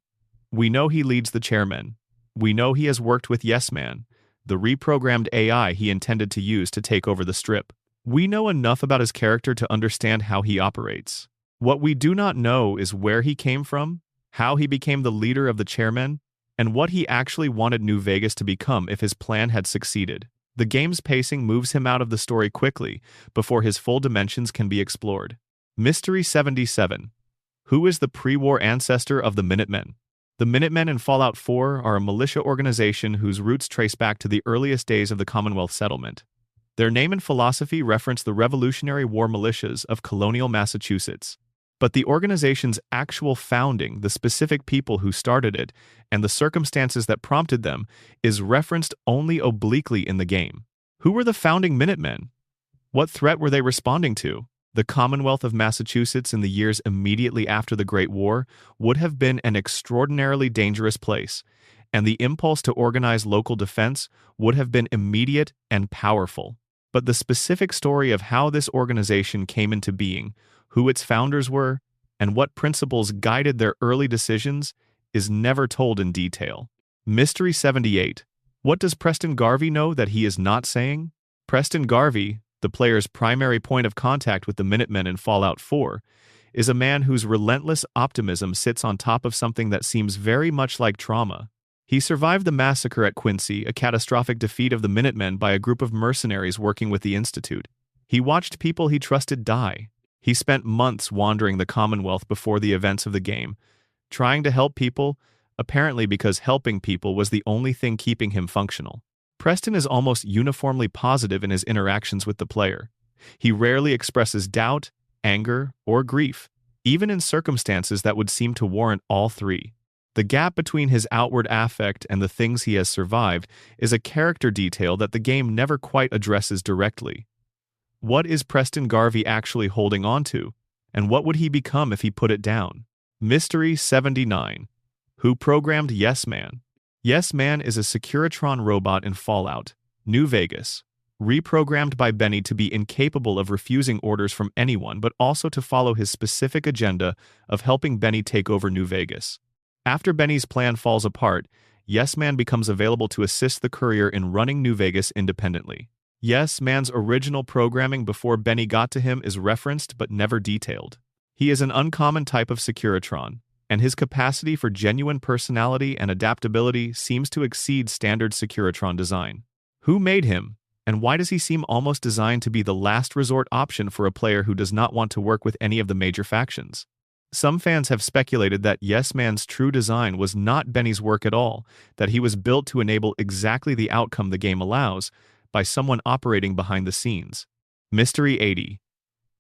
We know he leads the Chairmen. We know he has worked with Yes Man, the reprogrammed AI he intended to use to take over the Strip. We know enough about his character to understand how he operates. What we do not know is where he came from, how he became the leader of the Chairmen, and what he actually wanted New Vegas to become if his plan had succeeded. The game's pacing moves him out of the story quickly before his full dimensions can be explored. Mystery 77. Who is the pre-war ancestor of the Minutemen? The Minutemen in Fallout 4 are a militia organization whose roots trace back to the earliest days of the Commonwealth settlement. Their name and philosophy reference the Revolutionary War militias of colonial Massachusetts. But the organization's actual founding, the specific people who started it, and the circumstances that prompted them, is referenced only obliquely in the game. Who were the founding Minutemen? What threat were they responding to? The Commonwealth of Massachusetts in the years immediately after the Great War would have been an extraordinarily dangerous place, and the impulse to organize local defense would have been immediate and powerful. But the specific story of how this organization came into being, who its founders were, and what principles guided their early decisions is never told in detail. Mystery 78. What does Preston Garvey know that he is not saying? Preston Garvey, the player's primary point of contact with the Minutemen in Fallout 4, is a man whose relentless optimism sits on top of something that seems very much like trauma. He survived the massacre at Quincy, a catastrophic defeat of the Minutemen by a group of mercenaries working with the Institute. He watched people he trusted die. He spent months wandering the Commonwealth before the events of the game, trying to help people, apparently because helping people was the only thing keeping him functional. Preston is almost uniformly positive in his interactions with the player. He rarely expresses doubt, anger, or grief, even in circumstances that would seem to warrant all three. The gap between his outward affect and the things he has survived is a character detail that the game never quite addresses directly. What is Preston Garvey actually holding on to, and what would he become if he put it down? Mystery 79. Who programmed Yes Man? Yes Man is a Securitron robot in Fallout, New Vegas, reprogrammed by Benny to be incapable of refusing orders from anyone but also to follow his specific agenda of helping Benny take over New Vegas. After Benny's plan falls apart, Yes Man becomes available to assist the courier in running New Vegas independently. Yes Man's original programming before Benny got to him is referenced but never detailed. He is an uncommon type of Securitron, and his capacity for genuine personality and adaptability seems to exceed standard Securitron design. Who made him, and why does he seem almost designed to be the last resort option for a player who does not want to work with any of the major factions? Some fans have speculated that Yes Man's true design was not Benny's work at all, that he was built to enable exactly the outcome the game allows, by someone operating behind the scenes. Mystery 80.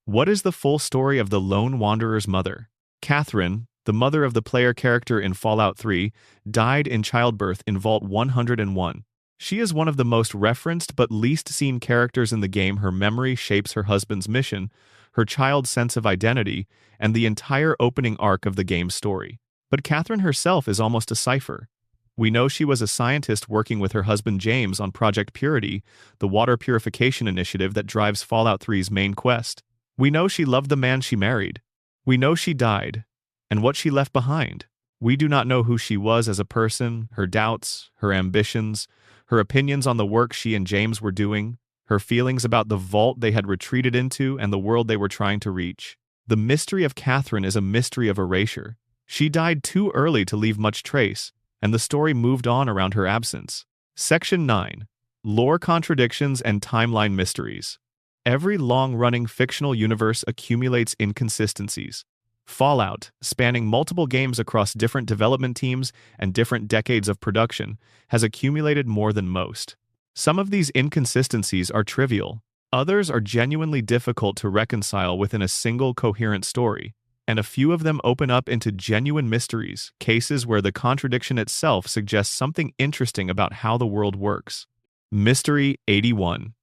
What is the full story of the Lone Wanderer's mother? Catherine, the mother of the player character in Fallout 3, died in childbirth in Vault 101. She is one of the most referenced but least seen characters in the game. Her memory shapes her husband's mission, her child's sense of identity, and the entire opening arc of the game's story. But Catherine herself is almost a cipher. We know she was a scientist working with her husband James on Project Purity, the water purification initiative that drives Fallout 3's main quest. We know she loved the man she married. We know she died, and what she left behind. We do not know who she was as a person, her doubts, her ambitions, her opinions on the work she and James were doing, her feelings about the vault they had retreated into and the world they were trying to reach. The mystery of Catherine is a mystery of erasure. She died too early to leave much trace, and the story moved on around her absence. Section 9. Lore contradictions and timeline mysteries. Every long-running fictional universe accumulates inconsistencies. Fallout, spanning multiple games across different development teams and different decades of production, has accumulated more than most. Some of these inconsistencies are trivial. Others are genuinely difficult to reconcile within a single coherent story, and a few of them open up into genuine mysteries, cases where the contradiction itself suggests something interesting about how the world works. Mystery 81.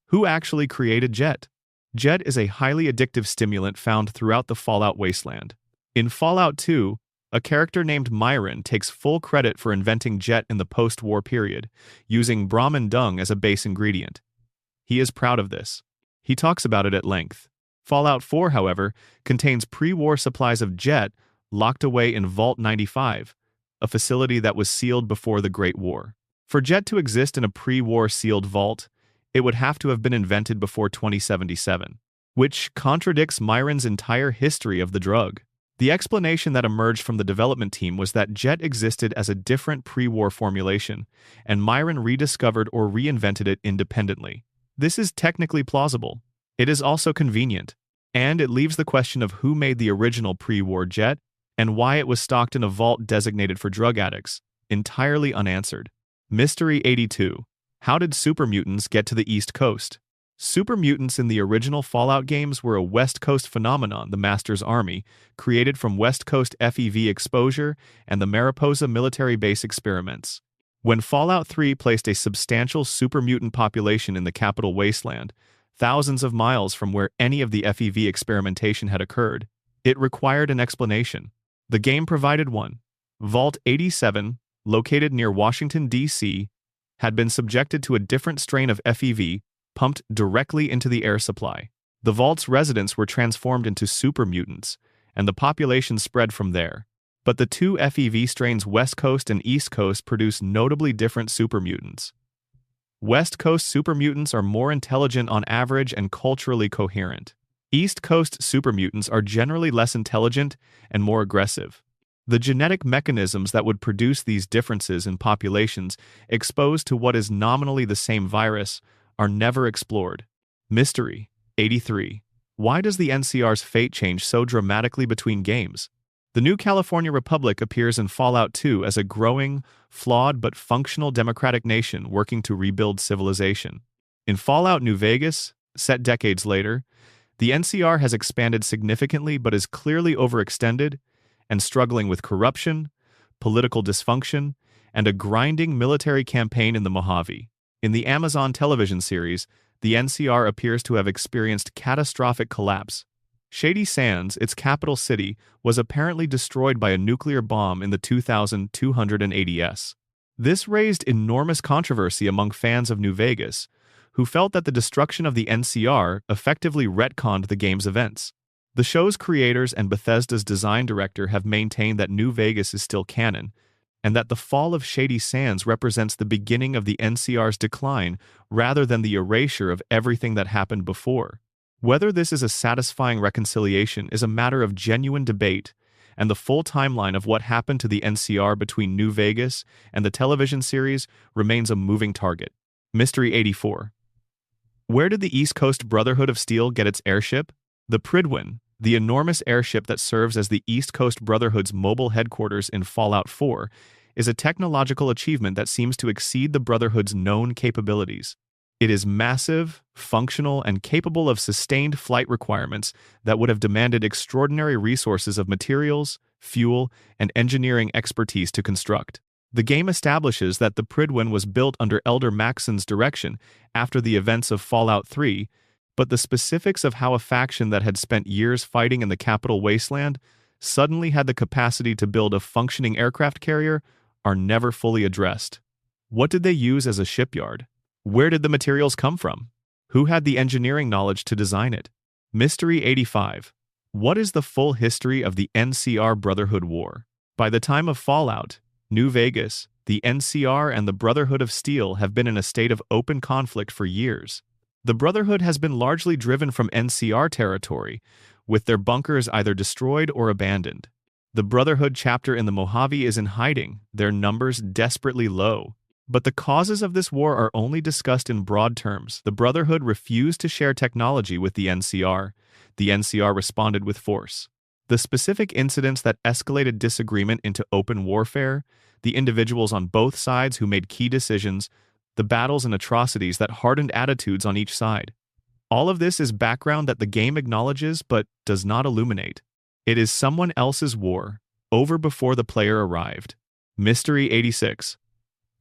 Who actually created Jet? Jet is a highly addictive stimulant found throughout the Fallout wasteland. In Fallout 2, a character named Myron takes full credit for inventing Jet in the post-war period, using Brahmin dung as a base ingredient. He is proud of this. He talks about it at length. Fallout 4, however, contains pre-war supplies of Jet locked away in Vault 95, a facility that was sealed before the Great War. For Jet to exist in a pre-war sealed vault, it would have to have been invented before 2077, which contradicts Myron's entire history of the drug. The explanation that emerged from the development team was that Jet existed as a different pre-war formulation, and Myron rediscovered or reinvented it independently. This is technically plausible. It is also convenient, and it leaves the question of who made the original pre-war Jet and why it was stocked in a vault designated for drug addicts entirely unanswered. Mystery 82. How did super mutants get to the East Coast? Super mutants in the original Fallout games were a West Coast phenomenon, the Master's Army, created from West Coast FEV exposure and the Mariposa military base experiments. When Fallout 3 placed a substantial super mutant population in the capital wasteland, thousands of miles from where any of the FEV experimentation had occurred, it required an explanation. The game provided one. Vault 87, located near Washington, D.C., had been subjected to a different strain of FEV pumped directly into the air supply. The vault's residents were transformed into super mutants, and the population spread from there. But the two FEV strains West Coast and East Coast produce notably different super mutants. West Coast super mutants are more intelligent on average and culturally coherent. East Coast super mutants are generally less intelligent and more aggressive. The genetic mechanisms that would produce these differences in populations exposed to what is nominally the same virus are never explored. Mystery 83. Why does the NCR's fate change so dramatically between games? The New California Republic appears in Fallout 2 as a growing, flawed but functional democratic nation working to rebuild civilization. In Fallout New Vegas, set decades later, the NCR has expanded significantly but is clearly overextended and struggling with corruption, political dysfunction, and a grinding military campaign in the Mojave. In the Amazon television series, the NCR appears to have experienced catastrophic collapse. Shady Sands, its capital city, was apparently destroyed by a nuclear bomb in the 2280s. This raised enormous controversy among fans of New Vegas, who felt that the destruction of the NCR effectively retconned the game's events. The show's creators and Bethesda's design director have maintained that New Vegas is still canon, and that the fall of Shady Sands represents the beginning of the NCR's decline rather than the erasure of everything that happened before. Whether this is a satisfying reconciliation is a matter of genuine debate, and the full timeline of what happened to the NCR between New Vegas and the television series remains a moving target. Mystery 84. Where did the East Coast Brotherhood of Steel get its airship? The Prydwen, the enormous airship that serves as the East Coast Brotherhood's mobile headquarters in Fallout 4, is a technological achievement that seems to exceed the Brotherhood's known capabilities. It is massive, functional, and capable of sustained flight requirements that would have demanded extraordinary resources of materials, fuel, and engineering expertise to construct. The game establishes that the Prydwen was built under Elder Maxon's direction after the events of Fallout 3, but the specifics of how a faction that had spent years fighting in the capital wasteland suddenly had the capacity to build a functioning aircraft carrier are never fully addressed. What did they use as a shipyard? Where did the materials come from? Who had the engineering knowledge to design it? Mystery 85. What is the full history of the NCR Brotherhood War? By the time of Fallout, New Vegas, the NCR and the Brotherhood of Steel have been in a state of open conflict for years. The Brotherhood has been largely driven from NCR territory, with their bunkers either destroyed or abandoned. The Brotherhood chapter in the Mojave is in hiding, their numbers desperately low. But the causes of this war are only discussed in broad terms. The Brotherhood refused to share technology with the NCR. The NCR responded with force. The specific incidents that escalated disagreement into open warfare, the individuals on both sides who made key decisions, the battles and atrocities that hardened attitudes on each side. All of this is background that the game acknowledges but does not illuminate. It is someone else's war, over before the player arrived. Mystery 86.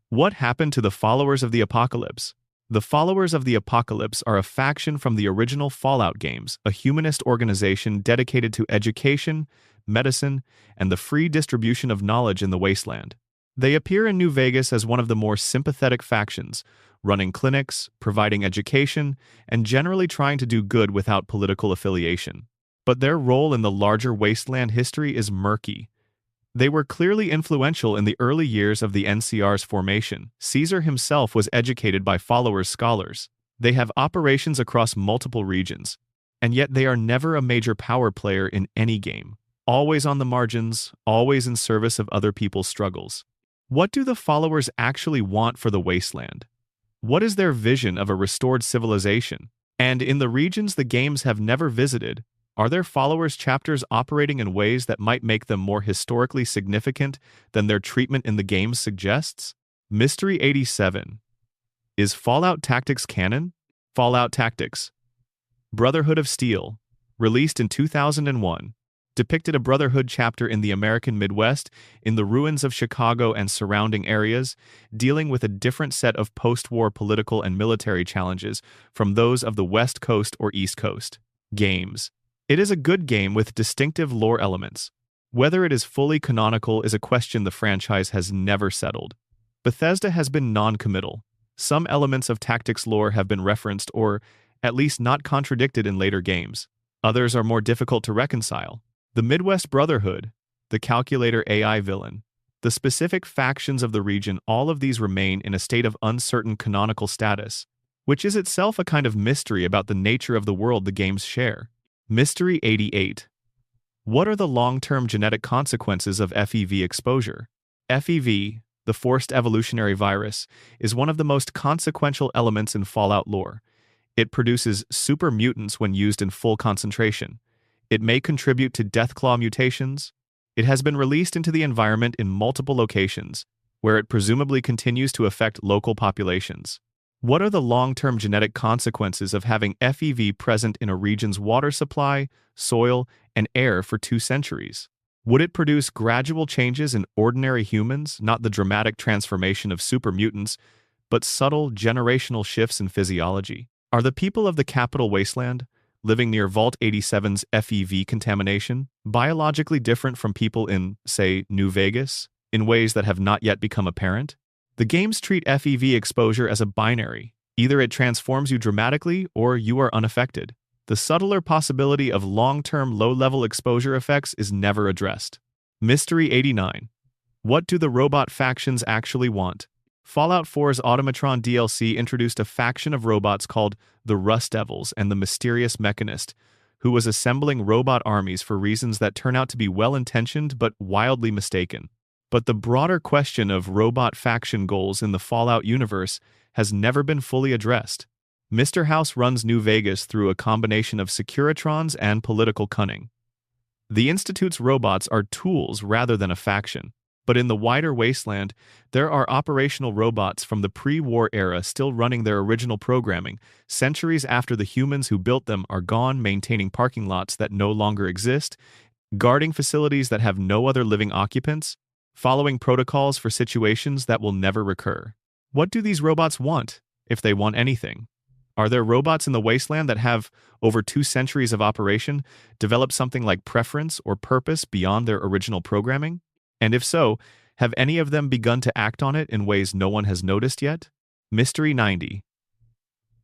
What happened to the Followers of the Apocalypse? The Followers of the Apocalypse are a faction from the original Fallout games, a humanist organization dedicated to education, medicine, and the free distribution of knowledge in the wasteland. They appear in New Vegas as one of the more sympathetic factions, running clinics, providing education, and generally trying to do good without political affiliation. But their role in the larger wasteland history is murky. They were clearly influential in the early years of the NCR's formation. Caesar himself was educated by Followers scholars. They have operations across multiple regions, and yet they are never a major power player in any game. Always on the margins, always in service of other people's struggles. What do the Followers actually want for the wasteland? What is their vision of a restored civilization? And in the regions the games have never visited, are their Followers chapters operating in ways that might make them more historically significant than their treatment in the games suggests? Mystery 87. Is Fallout Tactics canon? Fallout Tactics, Brotherhood of Steel, released in 2001, depicted a Brotherhood chapter in the American Midwest, in the ruins of Chicago and surrounding areas, dealing with a different set of post-war political and military challenges from those of the West Coast or East Coast games. It is a good game with distinctive lore elements. Whether it is fully canonical is a question the franchise has never settled. Bethesda has been non-committal. Some elements of Tactics lore have been referenced or, at least, not contradicted in later games. Others are more difficult to reconcile. The Midwest Brotherhood, the Calculator AI villain, the specific factions of the region, all of these remain in a state of uncertain canonical status, which is itself a kind of mystery about the nature of the world the games share. Mystery 88. What are the long-term genetic consequences of FEV exposure? FEV, the forced evolutionary virus, is one of the most consequential elements in Fallout lore. It produces super mutants when used in full concentration. It may contribute to Deathclaw mutations. It has been released into the environment in multiple locations, where it presumably continues to affect local populations. What are the long-term genetic consequences of having FEV present in a region's water supply, soil, and air for 2 centuries? Would it produce gradual changes in ordinary humans, not the dramatic transformation of super mutants, but subtle generational shifts in physiology? Are the people of the capital wasteland, living near Vault-87's FEV contamination, biologically different from people in, say, New Vegas, in ways that have not yet become apparent? The games treat FEV exposure as a binary. Either it transforms you dramatically or you are unaffected. The subtler possibility of long-term low-level exposure effects is never addressed. Mystery 89. What do the robot factions actually want? Fallout 4's Automatron DLC introduced a faction of robots called the Rust Devils and the Mysterious Mechanist, who was assembling robot armies for reasons that turn out to be well-intentioned but wildly mistaken. But the broader question of robot faction goals in the Fallout universe has never been fully addressed. Mr. House runs New Vegas through a combination of Securitrons and political cunning. The Institute's robots are tools rather than a faction. But in the wider wasteland, there are operational robots from the pre-war era still running their original programming, centuries after the humans who built them are gone, maintaining parking lots that no longer exist, guarding facilities that have no other living occupants, following protocols for situations that will never recur. What do these robots want, if they want anything? Are there robots in the wasteland that have, over 2 centuries of operation, developed something like preference or purpose beyond their original programming? And if so, have any of them begun to act on it in ways no one has noticed yet? Mystery 90.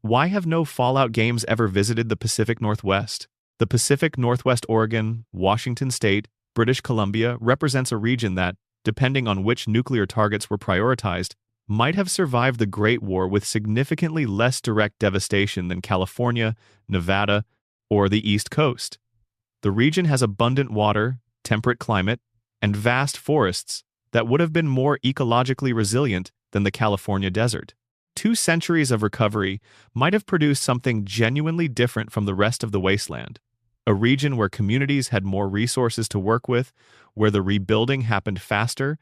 Why have no Fallout games ever visited the Pacific Northwest? The Pacific Northwest Oregon, Washington State, British Columbia represents a region that, depending on which nuclear targets were prioritized, might have survived the Great War with significantly less direct devastation than California, Nevada, or the East Coast. The region has abundant water, temperate climate, and vast forests that would have been more ecologically resilient than the California desert. 2 centuries of recovery might have produced something genuinely different from the rest of the wasteland, a region where communities had more resources to work with, where the rebuilding happened faster,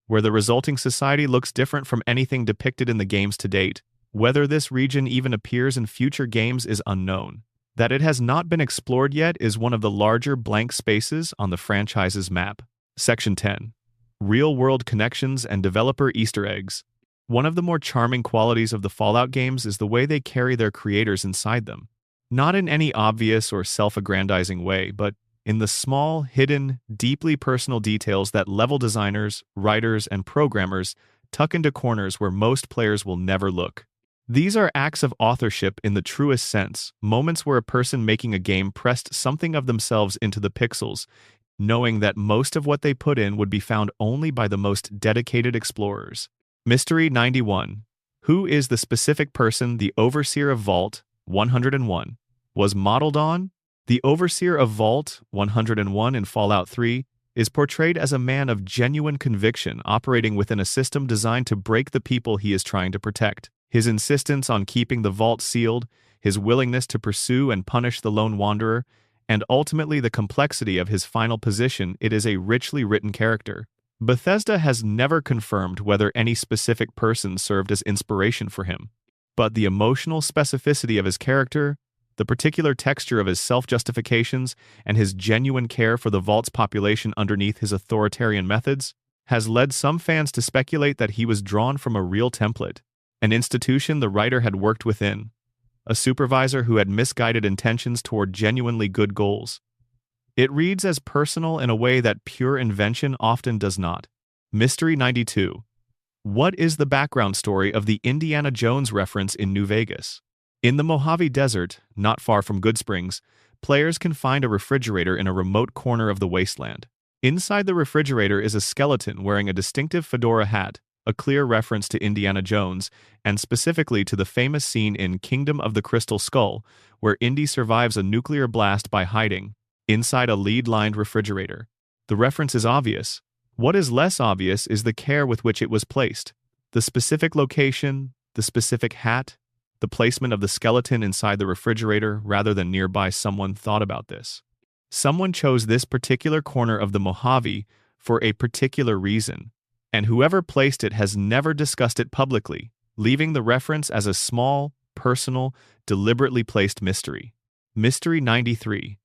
where the resulting society looks different from anything depicted in the games to date. Whether this region even appears in future games is unknown. That it has not been explored yet is one of the larger blank spaces on the franchise's map. Section 10. Real-world connections and developer Easter eggs. One of the more charming qualities of the Fallout games is the way they carry their creators inside them. Not in any obvious or self-aggrandizing way, but in the small, hidden, deeply personal details that level designers, writers, and programmers tuck into corners where most players will never look. These are acts of authorship in the truest sense, moments where a person making a game pressed something of themselves into the pixels, knowing that most of what they put in would be found only by the most dedicated explorers. Mystery 91. Who is the specific person the Overseer of Vault 101 was modeled on? The Overseer of Vault 101 in Fallout 3 is portrayed as a man of genuine conviction operating within a system designed to break the people he is trying to protect. His insistence on keeping the vault sealed, his willingness to pursue and punish the lone wanderer, and ultimately the complexity of his final position, it is a richly written character. Bethesda has never confirmed whether any specific person served as inspiration for him, but the emotional specificity of his character, the particular texture of his self-justifications, and his genuine care for the Vault's population underneath his authoritarian methods, has led some fans to speculate that he was drawn from a real template, an institution the writer had worked within, a supervisor who had misguided intentions toward genuinely good goals. It reads as personal in a way that pure invention often does not. Mystery 92. What is the background story of the Indiana Jones reference in New Vegas? In the Mojave Desert, not far from Good Springs, players can find a refrigerator in a remote corner of the wasteland. Inside the refrigerator is a skeleton wearing a distinctive fedora hat, a clear reference to Indiana Jones, and specifically to the famous scene in Kingdom of the Crystal Skull, where Indy survives a nuclear blast by hiding inside a lead-lined refrigerator. The reference is obvious. What is less obvious is the care with which it was placed. The specific location, the specific hat, the placement of the skeleton inside the refrigerator rather than nearby. Someone thought about this. Someone chose this particular corner of the Mojave for a particular reason, and whoever placed it has never discussed it publicly, leaving the reference as a small, personal, deliberately placed mystery. Mystery 93.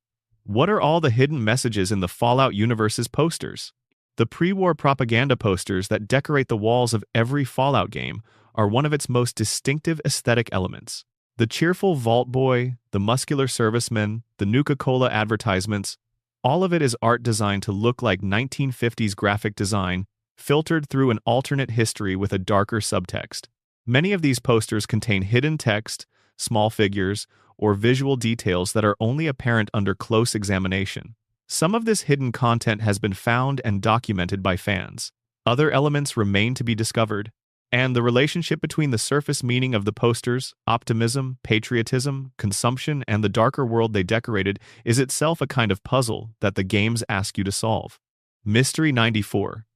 What are all the hidden messages in the Fallout universe's posters? The pre-war propaganda posters that decorate the walls of every Fallout game are one of its most distinctive aesthetic elements. The cheerful Vault Boy, the muscular serviceman, the Nuka-Cola advertisements, all of it is art designed to look like 1950s graphic design, filtered through an alternate history with a darker subtext. Many of these posters contain hidden text, small figures, or visual details that are only apparent under close examination. Some of this hidden content has been found and documented by fans. Other elements remain to be discovered. And the relationship between the surface meaning of the posters, optimism, patriotism, consumption, and the darker world they decorated is itself a kind of puzzle that the games ask you to solve. Mystery 94.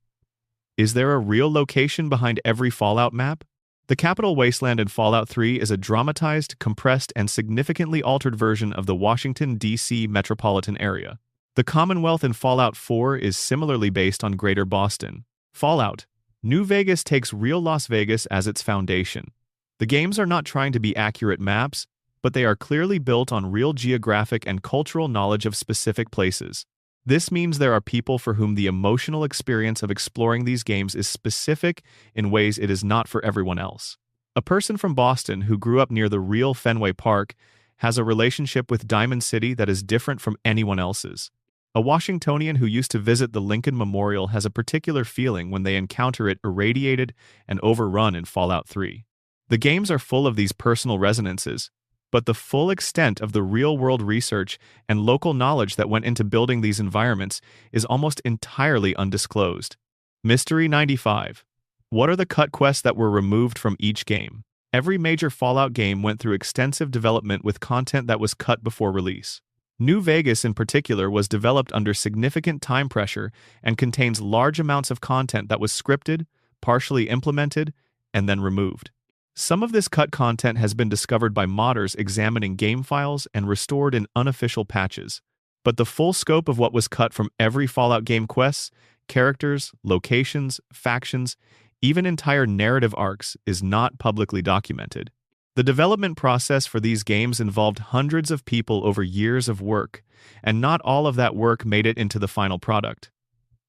Is there a real location behind every Fallout map? The Capital Wasteland in Fallout 3 is a dramatized, compressed, and significantly altered version of the Washington, D.C. metropolitan area. The Commonwealth in Fallout 4 is similarly based on Greater Boston. Fallout New Vegas takes real Las Vegas as its foundation. The games are not trying to be accurate maps, but they are clearly built on real geographic and cultural knowledge of specific places. This means there are people for whom the emotional experience of exploring these games is specific in ways it is not for everyone else. A person from Boston who grew up near the real Fenway Park has a relationship with Diamond City that is different from anyone else's. A Washingtonian who used to visit the Lincoln Memorial has a particular feeling when they encounter it irradiated and overrun in Fallout 3. The games are full of these personal resonances, but the full extent of the real-world research and local knowledge that went into building these environments is almost entirely undisclosed. Mystery 95. What are the cut quests that were removed from each game? Every major Fallout game went through extensive development with content that was cut before release. New Vegas in particular was developed under significant time pressure and contains large amounts of content that was scripted, partially implemented, and then removed. Some of this cut content has been discovered by modders examining game files and restored in unofficial patches. But the full scope of what was cut from every Fallout game quests, characters, locations, factions, even entire narrative arcs is not publicly documented. The development process for these games involved hundreds of people over years of work, and not all of that work made it into the final product.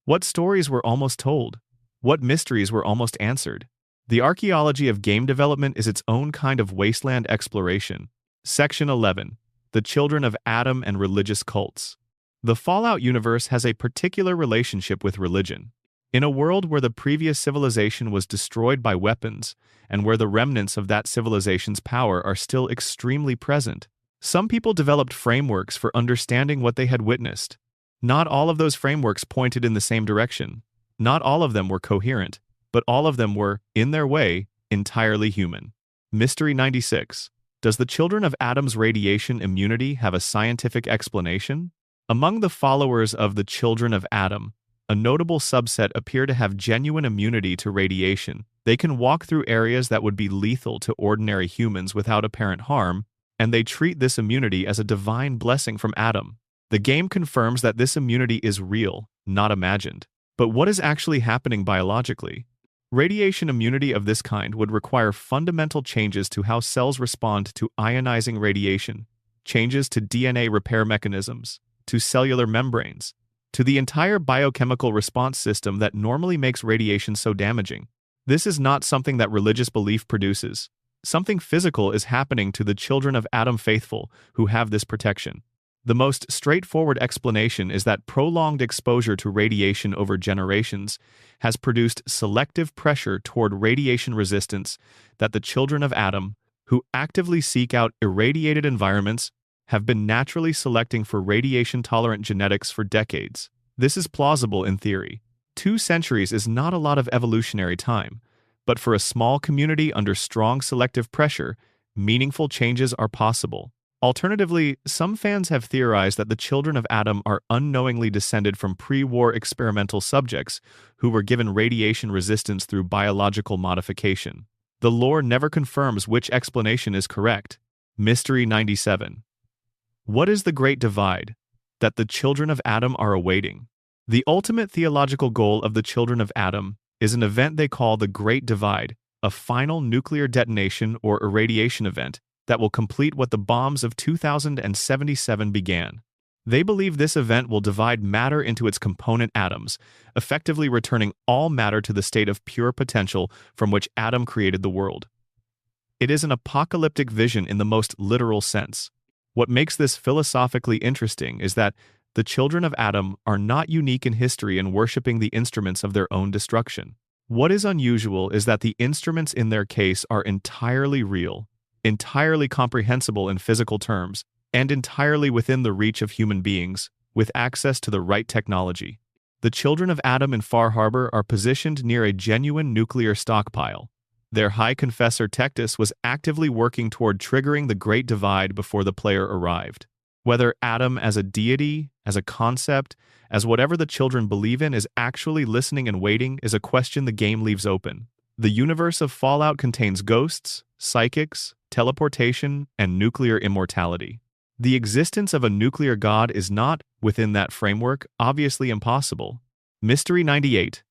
What stories were almost told? What mysteries were almost answered? The archaeology of game development is its own kind of wasteland exploration. Section 11. The Children of Adam and Religious Cults. The Fallout universe has a particular relationship with religion. In a world where the previous civilization was destroyed by weapons, and where the remnants of that civilization's power are still extremely present, some people developed frameworks for understanding what they had witnessed. Not all of those frameworks pointed in the same direction. Not all of them were coherent, but all of them were, in their way, entirely human. Mystery 96. Does the Children of Adam's radiation immunity have a scientific explanation? Among the followers of the Children of Adam, a notable subset appear to have genuine immunity to radiation. They can walk through areas that would be lethal to ordinary humans without apparent harm, and they treat this immunity as a divine blessing from Adam. The game confirms that this immunity is real, not imagined. But what is actually happening biologically? Radiation immunity of this kind would require fundamental changes to how cells respond to ionizing radiation, changes to DNA repair mechanisms, to cellular membranes, to the entire biochemical response system that normally makes radiation so damaging. This is not something that religious belief produces. Something physical is happening to the Children of Adam faithful who have this protection. The most straightforward explanation is that prolonged exposure to radiation over generations has produced selective pressure toward radiation resistance that the Children of Adam, who actively seek out irradiated environments, have been naturally selecting for radiation-tolerant genetics for decades. This is plausible in theory. 2 centuries is not a lot of evolutionary time, but for a small community under strong selective pressure, meaningful changes are possible. Alternatively, some fans have theorized that the Children of Adam are unknowingly descended from pre-war experimental subjects who were given radiation resistance through biological modification. The lore never confirms which explanation is correct. Mystery 97. What is the Great Divide that the Children of Adam are awaiting? The ultimate theological goal of the Children of Adam is an event they call the Great Divide, a final nuclear detonation or irradiation event that will complete what the bombs of 2077 began. They believe this event will divide matter into its component atoms, effectively returning all matter to the state of pure potential from which Adam created the world. It is an apocalyptic vision in the most literal sense. What makes this philosophically interesting is that the children of Adam are not unique in history in worshipping the instruments of their own destruction. What is unusual is that the instruments in their case are entirely real, entirely comprehensible in physical terms, and entirely within the reach of human beings, with access to the right technology. The children of Adam in Far Harbor are positioned near a genuine nuclear stockpile. Their High Confessor Tectus was actively working toward triggering the Great Divide before the player arrived. Whether Adam as a deity, as a concept, as whatever the children believe in is actually listening and waiting is a question the game leaves open. The universe of Fallout contains ghosts, psychics, teleportation, and nuclear immortality. The existence of a nuclear god is not, within that framework, obviously impossible. Mystery 98.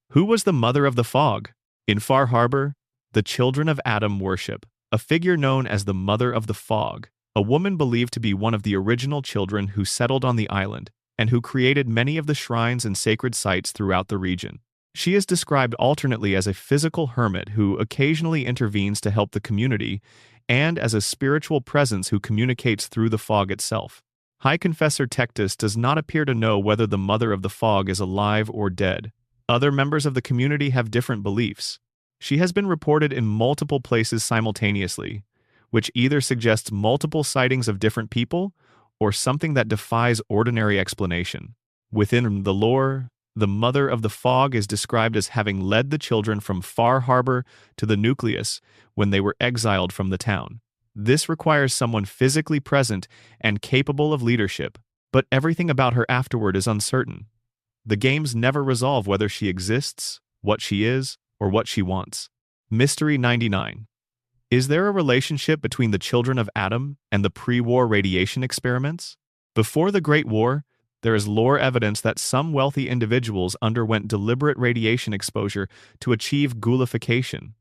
Who was the mother of the fog? In Far Harbor, the children of Adam worship a figure known as the Mother of the Fog, a woman believed to be one of the original children who settled on the island and who created many of the shrines and sacred sites throughout the region. She is described alternately as a physical hermit who occasionally intervenes to help the community and as a spiritual presence who communicates through the fog itself. High Confessor Tectus does not appear to know whether the Mother of the Fog is alive or dead. Other members of the community have different beliefs. She has been reported in multiple places simultaneously, which either suggests multiple sightings of different people or something that defies ordinary explanation. Within the lore, the Mother of the Fog is described as having led the children from Far Harbor to the nucleus when they were exiled from the town. This requires someone physically present and capable of leadership, but everything about her afterward is uncertain. The games never resolve whether she exists, what she is, or what she wants. Mystery 99. Is there a relationship between the children of Adam and the pre-war radiation experiments? Before the Great War, there is lore evidence that some wealthy individuals underwent deliberate radiation exposure to achieve ghoulification,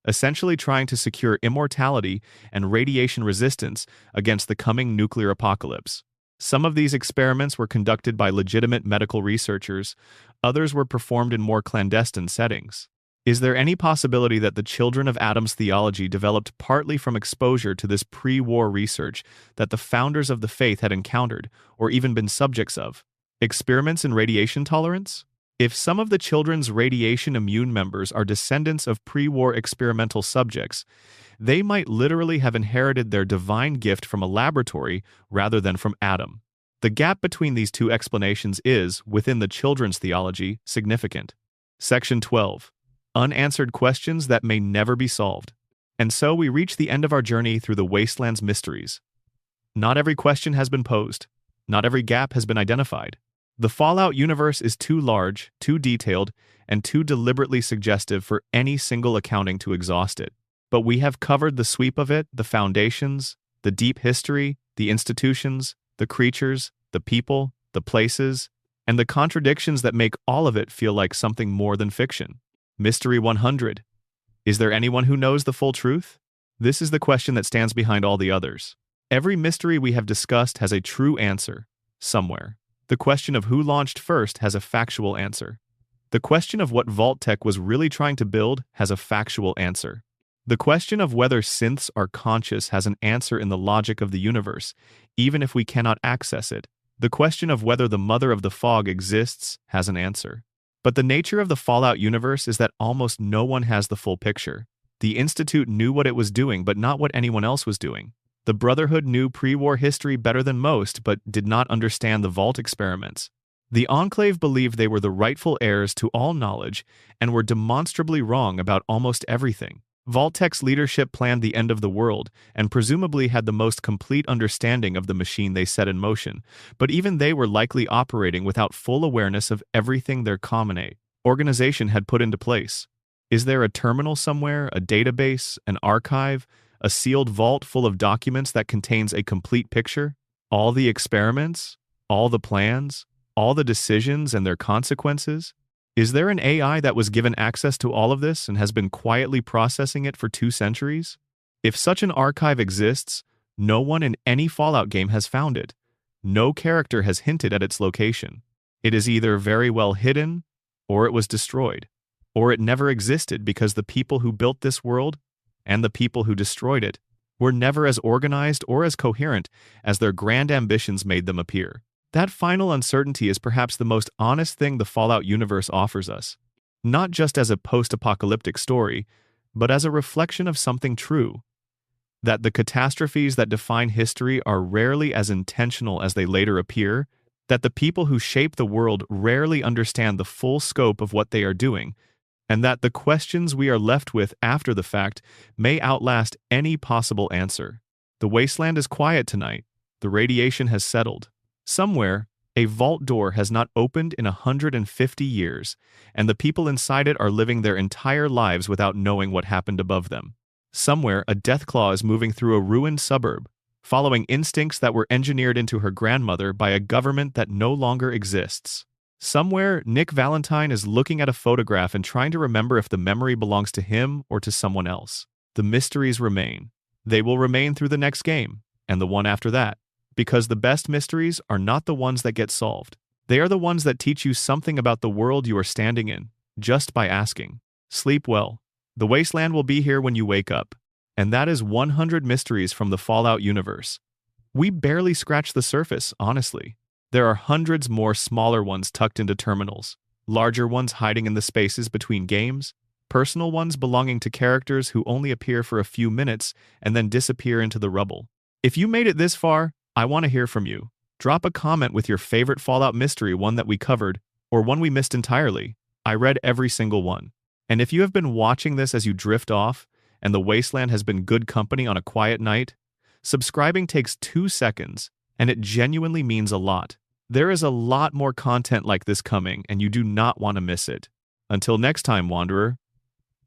essentially trying to secure immortality and radiation resistance against the coming nuclear apocalypse. Some of these experiments were conducted by legitimate medical researchers, others were performed in more clandestine settings. Is there any possibility that the children of Adam's theology developed partly from exposure to this pre-war research that the founders of the faith had encountered or even been subjects of? Experiments in radiation tolerance? If some of the children's radiation immune members are descendants of pre-war experimental subjects, they might literally have inherited their divine gift from a laboratory rather than from Adam. The gap between these two explanations is, within the children's theology, significant. Section 12. Unanswered questions that may never be solved. And so we reach the end of our journey through the wasteland's mysteries. Not every question has been posed. Not every gap has been identified. The Fallout universe is too large, too detailed, and too deliberately suggestive for any single accounting to exhaust it. But we have covered the sweep of it, the foundations, the deep history, the institutions, the creatures, the people, the places, and the contradictions that make all of it feel like something more than fiction. Mystery 100. Is there anyone who knows the full truth? This is the question that stands behind all the others. Every mystery we have discussed has a true answer, somewhere. The question of who launched first has a factual answer. The question of what Vault-Tec was really trying to build has a factual answer. The question of whether synths are conscious has an answer in the logic of the universe, even if we cannot access it. The question of whether the Mother of the Fog exists has an answer. But the nature of the Fallout universe is that almost no one has the full picture. The Institute knew what it was doing, but not what anyone else was doing. The Brotherhood knew pre-war history better than most, but did not understand the Vault experiments. The Enclave believed they were the rightful heirs to all knowledge and were demonstrably wrong about almost everything. Vault-Tec's leadership planned the end of the world and presumably had the most complete understanding of the machine they set in motion, but even they were likely operating without full awareness of everything their common organization had put into place. Is there a terminal somewhere, a database, an archive, a sealed vault full of documents that contains a complete picture? All the experiments? All the plans? All the decisions and their consequences? Is there an AI that was given access to all of this and has been quietly processing it for 2 centuries? If such an archive exists, no one in any Fallout game has found it. No character has hinted at its location. It is either very well hidden, or it was destroyed, or it never existed because the people who built this world and the people who destroyed it were never as organized or as coherent as their grand ambitions made them appear. That final uncertainty is perhaps the most honest thing the Fallout universe offers us, not just as a post-apocalyptic story, but as a reflection of something true, that the catastrophes that define history are rarely as intentional as they later appear, that the people who shape the world rarely understand the full scope of what they are doing, and that the questions we are left with after the fact may outlast any possible answer. The wasteland is quiet tonight. The radiation has settled. Somewhere, a vault door has not opened in 150 years, and the people inside it are living their entire lives without knowing what happened above them. Somewhere, a deathclaw is moving through a ruined suburb, following instincts that were engineered into her grandmother by a government that no longer exists. Somewhere, Nick Valentine is looking at a photograph and trying to remember if the memory belongs to him or to someone else. The mysteries remain. They will remain through the next game, and the one after that, because the best mysteries are not the ones that get solved. They are the ones that teach you something about the world you are standing in, just by asking. Sleep well. The wasteland will be here when you wake up, and that is 100 mysteries from the Fallout universe. We barely scratched the surface, honestly. There are hundreds more smaller ones tucked into terminals, larger ones hiding in the spaces between games, personal ones belonging to characters who only appear for a few minutes and then disappear into the rubble. If you made it this far, I want to hear from you. Drop a comment with your favorite Fallout mystery, one that we covered, or one we missed entirely. I read every single one. And if you have been watching this as you drift off, and the wasteland has been good company on a quiet night, subscribing takes 2 seconds, and it genuinely means a lot. There is a lot more content like this coming, and you do not want to miss it. Until next time, Wanderer,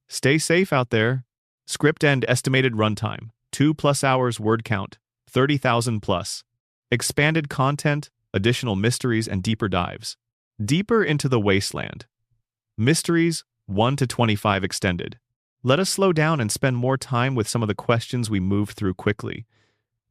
stay safe out there. Script end estimated runtime, 2+ hours word count, 30,000 plus. Expanded content, additional mysteries, and deeper dives. Deeper into the wasteland. Mysteries, 1 to 25 extended. Let us slow down and spend more time with some of the questions we moved through quickly.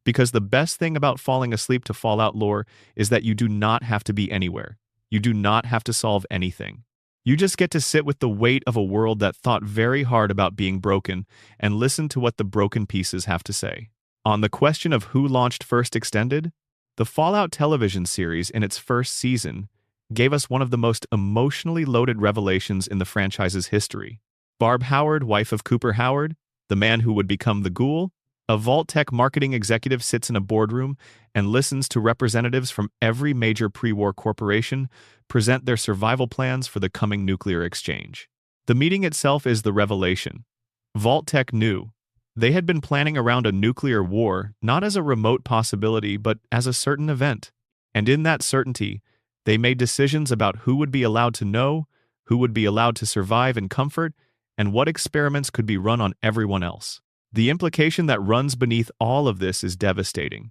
Because the best thing about falling asleep to Fallout lore is that you do not have to be anywhere. You do not have to solve anything. You just get to sit with the weight of a world that thought very hard about being broken and listen to what the broken pieces have to say. On the question of who launched first extended, the Fallout television series in its first season gave us one of the most emotionally loaded revelations in the franchise's history. Barb Howard, wife of Cooper Howard, the man who would become the Ghoul, a Vault-Tec marketing executive, sits in a boardroom and listens to representatives from every major pre-war corporation present their survival plans for the coming nuclear exchange. The meeting itself is the revelation. Vault-Tec knew. They had been planning around a nuclear war not as a remote possibility but as a certain event. And in that certainty, they made decisions about who would be allowed to know, who would be allowed to survive in comfort, and what experiments could be run on everyone else. The implication that runs beneath all of this is devastating.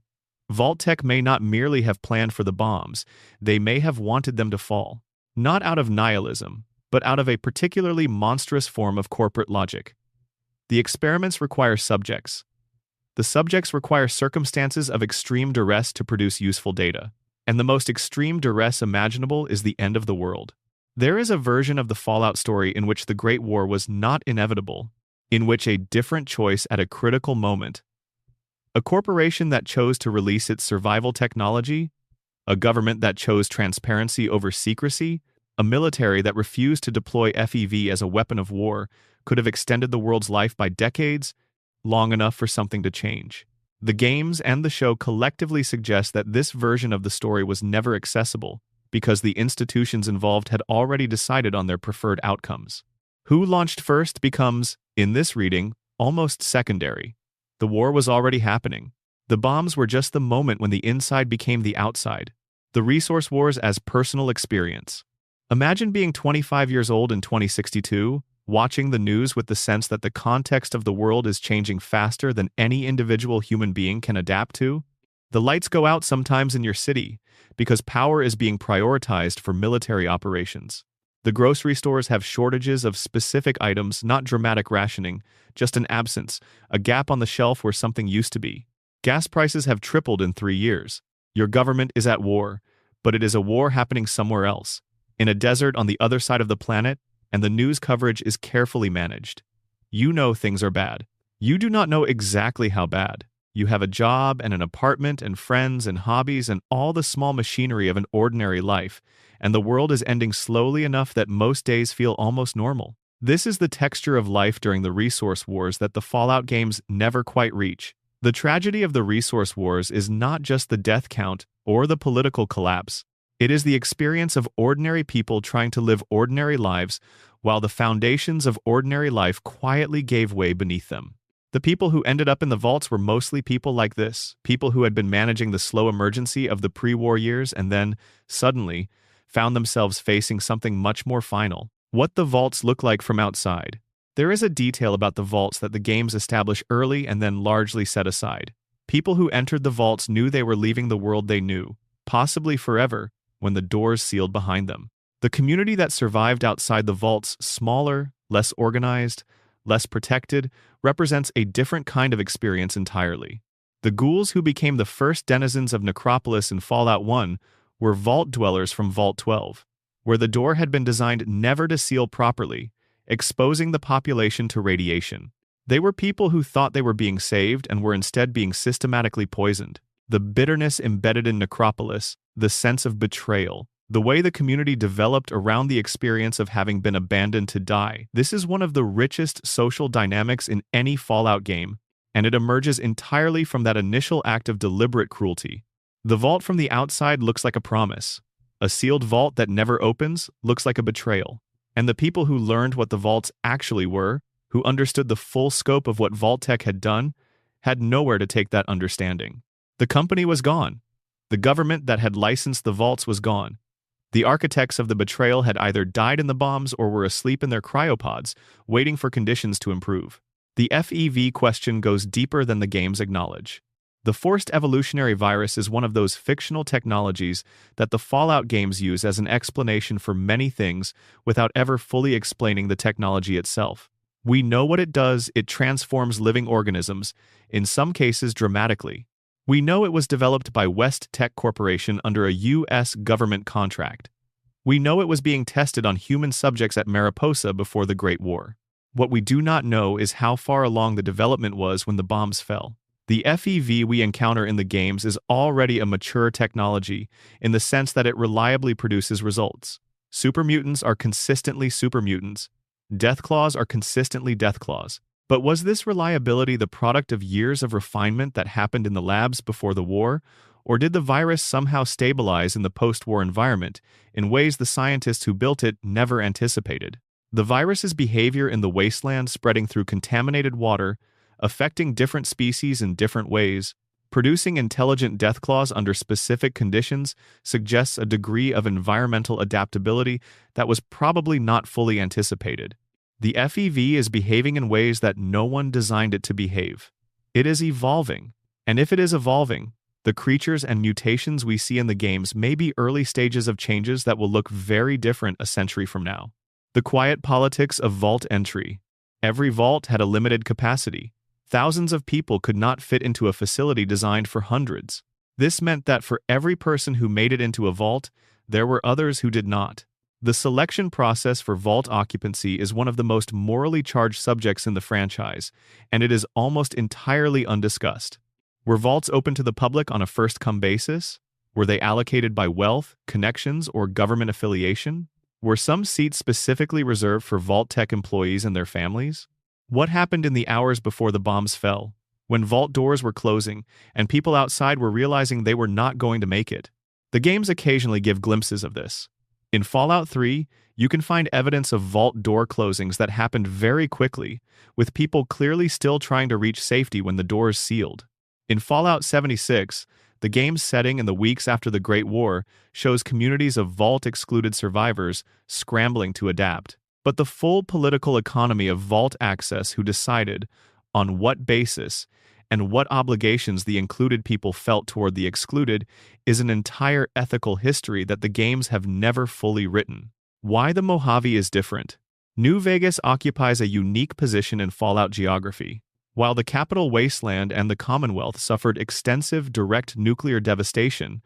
Vault-Tec may not merely have planned for the bombs, they may have wanted them to fall. Not out of nihilism, but out of a particularly monstrous form of corporate logic. The experiments require subjects. The subjects require circumstances of extreme duress to produce useful data. And the most extreme duress imaginable is the end of the world. There is a version of the Fallout story in which the Great War was not inevitable, in which a different choice at a critical moment, a corporation that chose to release its survival technology, a government that chose transparency over secrecy, a military that refused to deploy FEV as a weapon of war, could have extended the world's life by decades, long enough for something to change. The games and the show collectively suggest that this version of the story was never accessible because the institutions involved had already decided on their preferred outcomes. Who launched first becomes, in this reading, almost secondary. The war was already happening. The bombs were just the moment when the inside became the outside. The resource wars as personal experience. Imagine being 25 years old in 2062, watching the news with the sense that the context of the world is changing faster than any individual human being can adapt to. The lights go out sometimes in your city because power is being prioritized for military operations. The grocery stores have shortages of specific items, not dramatic rationing, just an absence, a gap on the shelf where something used to be. Gas prices have tripled in 3 years. Your government is at war, but it is a war happening somewhere else, in a desert on the other side of the planet, and the news coverage is carefully managed. You know things are bad. You do not know exactly how bad. You have a job and an apartment and friends and hobbies and all the small machinery of an ordinary life, and the world is ending slowly enough that most days feel almost normal. This is the texture of life during the resource wars that the Fallout games never quite reach. The tragedy of the resource wars is not just the death count or the political collapse. It is the experience of ordinary people trying to live ordinary lives while the foundations of ordinary life quietly gave way beneath them. The people who ended up in the vaults were mostly people like this, people who had been managing the slow emergency of the pre-war years and then, suddenly, found themselves facing something much more final. What the vaults look like from outside. There is a detail about the vaults that the games establish early and then largely set aside. People who entered the vaults knew they were leaving the world they knew, possibly forever, when the doors sealed behind them. The community that survived outside the vaults, smaller, less organized, less protected, represents a different kind of experience entirely. The ghouls who became the first denizens of Necropolis in Fallout 1 were vault dwellers from Vault 12, where the door had been designed never to seal properly, exposing the population to radiation. They were people who thought they were being saved and were instead being systematically poisoned. The bitterness embedded in Necropolis, the sense of betrayal, the way the community developed around the experience of having been abandoned to die. This is one of the richest social dynamics in any Fallout game, and it emerges entirely from that initial act of deliberate cruelty. The vault from the outside looks like a promise. A sealed vault that never opens looks like a betrayal. And the people who learned what the vaults actually were, who understood the full scope of what Vault-Tec had done, had nowhere to take that understanding. The company was gone. The government that had licensed the vaults was gone. The architects of the betrayal had either died in the bombs or were asleep in their cryopods, waiting for conditions to improve. The FEV question goes deeper than the games acknowledge. The forced evolutionary virus is one of those fictional technologies that the Fallout games use as an explanation for many things without ever fully explaining the technology itself. We know what it does. It transforms living organisms, in some cases dramatically. We know it was developed by Vault-Tec Corporation under a U.S. government contract. We know it was being tested on human subjects at Mariposa before the Great War. What we do not know is how far along the development was when the bombs fell. The FEV we encounter in the games is already a mature technology in the sense that it reliably produces results. Super mutants are consistently super mutants. Deathclaws are consistently deathclaws. But was this reliability the product of years of refinement that happened in the labs before the war, or did the virus somehow stabilize in the post-war environment in ways the scientists who built it never anticipated? The virus's behavior in the wasteland spreading through contaminated water, affecting different species in different ways, producing intelligent deathclaws under specific conditions suggests a degree of environmental adaptability that was probably not fully anticipated. The FEV is behaving in ways that no one designed it to behave. It is evolving, and if it is evolving, the creatures and mutations we see in the games may be early stages of changes that will look very different a century from now. The quiet politics of vault entry. Every vault had a limited capacity. Thousands of people could not fit into a facility designed for hundreds. This meant that for every person who made it into a vault, there were others who did not. The selection process for vault occupancy is one of the most morally charged subjects in the franchise, and it is almost entirely undiscussed. Were vaults open to the public on a first-come basis? Were they allocated by wealth, connections, or government affiliation? Were some seats specifically reserved for Vault-Tec employees and their families? What happened in the hours before the bombs fell, when vault doors were closing and people outside were realizing they were not going to make it? The games occasionally give glimpses of this. In Fallout 3, you can find evidence of vault door closings that happened very quickly, with people clearly still trying to reach safety when the doors sealed. In Fallout 76, the game's setting in the weeks after the Great War shows communities of vault-excluded survivors scrambling to adapt. But the full political economy of vault access, who decided, on what basis, and what obligations the included people felt toward the excluded, is an entire ethical history that the games have never fully written. Why the Mojave is different. New Vegas occupies a unique position in Fallout geography. While the capital Wasteland and the Commonwealth suffered extensive direct nuclear devastation,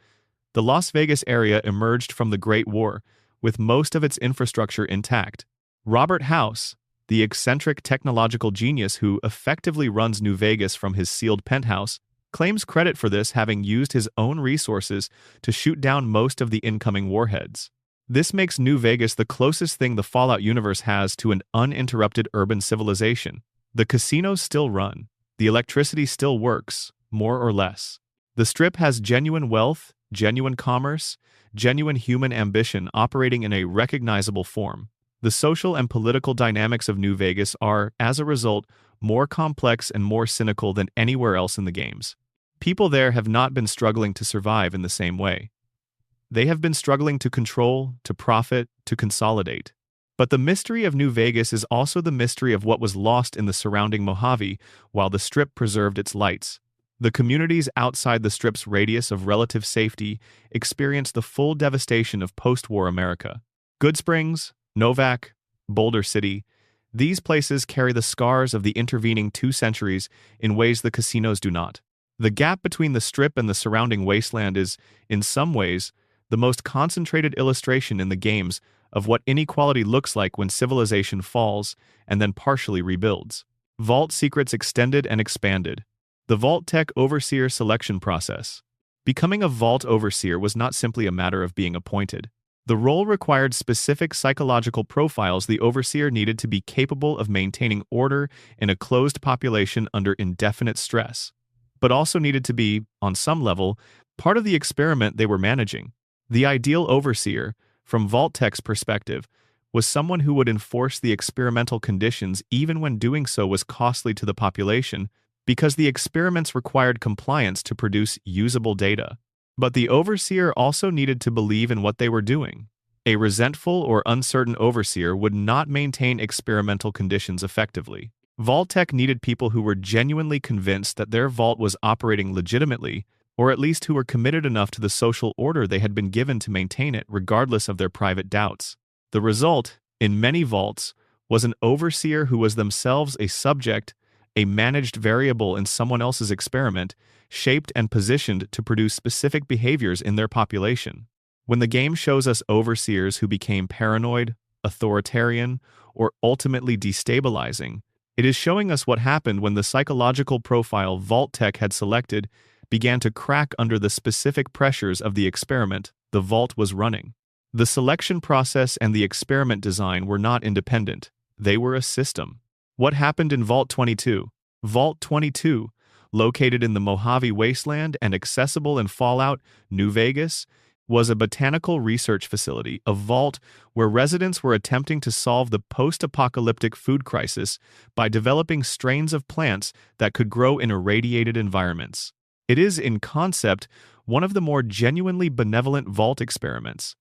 the Las Vegas area emerged from the Great War, with most of its infrastructure intact. Robert House, the eccentric technological genius who effectively runs New Vegas from his sealed penthouse, claims credit for this, having used his own resources to shoot down most of the incoming warheads. This makes New Vegas the closest thing the Fallout universe has to an uninterrupted urban civilization. The casinos still run. The electricity still works, more or less. The Strip has genuine wealth, genuine commerce, genuine human ambition operating in a recognizable form. The social and political dynamics of New Vegas are, as a result, more complex and more cynical than anywhere else in the games. People there have not been struggling to survive in the same way. They have been struggling to control, to profit, to consolidate. But the mystery of New Vegas is also the mystery of what was lost in the surrounding Mojave while the Strip preserved its lights. The communities outside the Strip's radius of relative safety experienced the full devastation of post-war America. Goodsprings, Novak, Boulder City, these places carry the scars of the intervening 2 centuries in ways the casinos do not. The gap between the Strip and the surrounding wasteland is, in some ways, the most concentrated illustration in the games of what inequality looks like when civilization falls and then partially rebuilds. Vault secrets extended and expanded. The Vault-Tec overseer selection process. Becoming a Vault overseer was not simply a matter of being appointed. The role required specific psychological profiles. The overseer needed to be capable of maintaining order in a closed population under indefinite stress, but also needed to be, on some level, part of the experiment they were managing. The ideal overseer, from Vault-Tec's perspective, was someone who would enforce the experimental conditions even when doing so was costly to the population, because the experiments required compliance to produce usable data. But the overseer also needed to believe in what they were doing. A resentful or uncertain overseer would not maintain experimental conditions effectively. Vault-Tec needed people who were genuinely convinced that their vault was operating legitimately, or at least who were committed enough to the social order they had been given to maintain it regardless of their private doubts. The result, in many vaults, was an overseer who was themselves a subject, a managed variable in someone else's experiment, shaped and positioned to produce specific behaviors in their population. When the game shows us overseers who became paranoid, authoritarian, or ultimately destabilizing, it is showing us what happened when the psychological profile Vault-Tec had selected began to crack under the specific pressures of the experiment the Vault was running. The selection process and the experiment design were not independent. They were a system. What happened in Vault 22? Vault 22, located in the Mojave Wasteland and accessible in Fallout, New Vegas, was a botanical research facility, a vault where residents were attempting to solve the post-apocalyptic food crisis by developing strains of plants that could grow in irradiated environments. It is, in concept, one of the more genuinely benevolent vault experiments.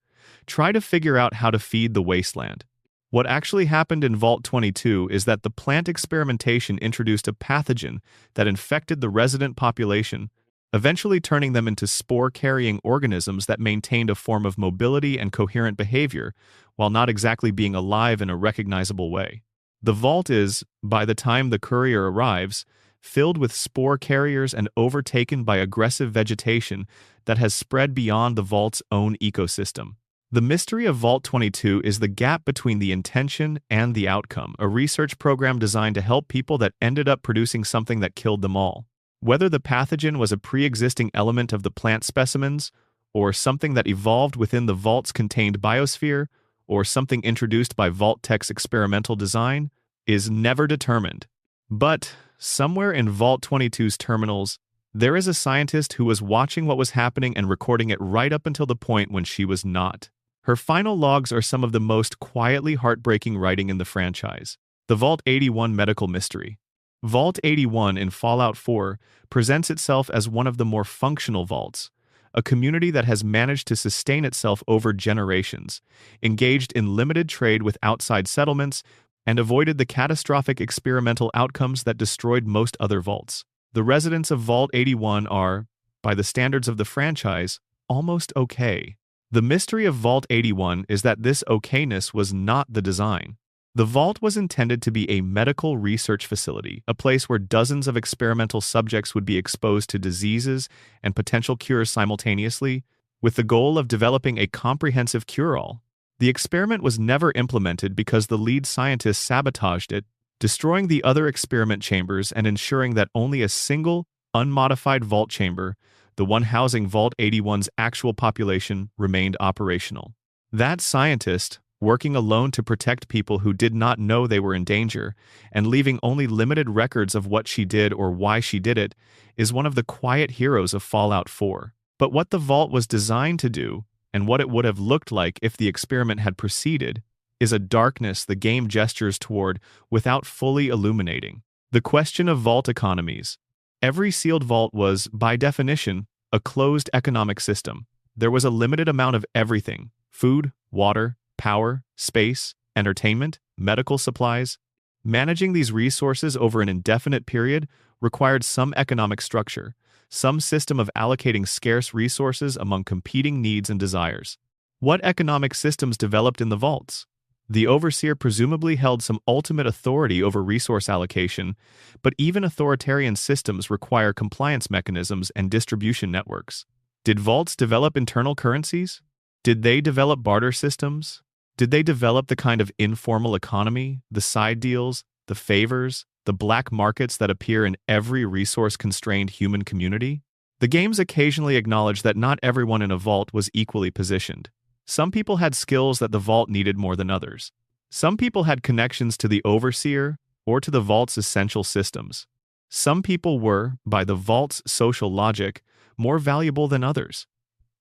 Try to figure out how to feed the wasteland. What actually happened in Vault 22 is that the plant experimentation introduced a pathogen that infected the resident population, eventually turning them into spore-carrying organisms that maintained a form of mobility and coherent behavior, while not exactly being alive in a recognizable way. The vault is, by the time the courier arrives, filled with spore carriers and overtaken by aggressive vegetation that has spread beyond the vault's own ecosystem. The mystery of Vault 22 is the gap between the intention and the outcome, a research program designed to help people that ended up producing something that killed them all. Whether the pathogen was a pre-existing element of the plant specimens, or something that evolved within the vault's contained biosphere, or something introduced by Vault-Tec's experimental design, is never determined. But, somewhere in Vault 22's terminals, there is a scientist who was watching what was happening and recording it right up until the point when she was not. Her final logs are some of the most quietly heartbreaking writing in the franchise. The Vault 81 Medical Mystery. Vault 81 in Fallout 4 presents itself as one of the more functional vaults, a community that has managed to sustain itself over generations, engaged in limited trade with outside settlements, and avoided the catastrophic experimental outcomes that destroyed most other vaults. The residents of Vault 81 are, by the standards of the franchise, almost okay. The mystery of Vault 81 is that this okayness was not the design. The vault was intended to be a medical research facility, a place where dozens of experimental subjects would be exposed to diseases and potential cures simultaneously, with the goal of developing a comprehensive cure-all. The experiment was never implemented because the lead scientists sabotaged it, destroying the other experiment chambers and ensuring that only a single, unmodified vault chamber, the one housing Vault 81's actual population, remained operational. That scientist, working alone to protect people who did not know they were in danger, and leaving only limited records of what she did or why she did it, is one of the quiet heroes of Fallout 4. But what the vault was designed to do, and what it would have looked like if the experiment had proceeded, is a darkness the game gestures toward without fully illuminating. The question of vault economies. Every sealed vault was, by definition, a closed economic system. There was a limited amount of everything: food, water, power, space, entertainment, medical supplies. Managing these resources over an indefinite period required some economic structure, some system of allocating scarce resources among competing needs and desires. What economic systems developed in the vaults? The overseer presumably held some ultimate authority over resource allocation, but even authoritarian systems require compliance mechanisms and distribution networks. Did vaults develop internal currencies? Did they develop barter systems? Did they develop the kind of informal economy, the side deals, the favors, the black markets that appear in every resource-constrained human community? The games occasionally acknowledge that not everyone in a vault was equally positioned. Some people had skills that the vault needed more than others. Some people had connections to the overseer or to the vault's essential systems. Some people were, by the vault's social logic, more valuable than others.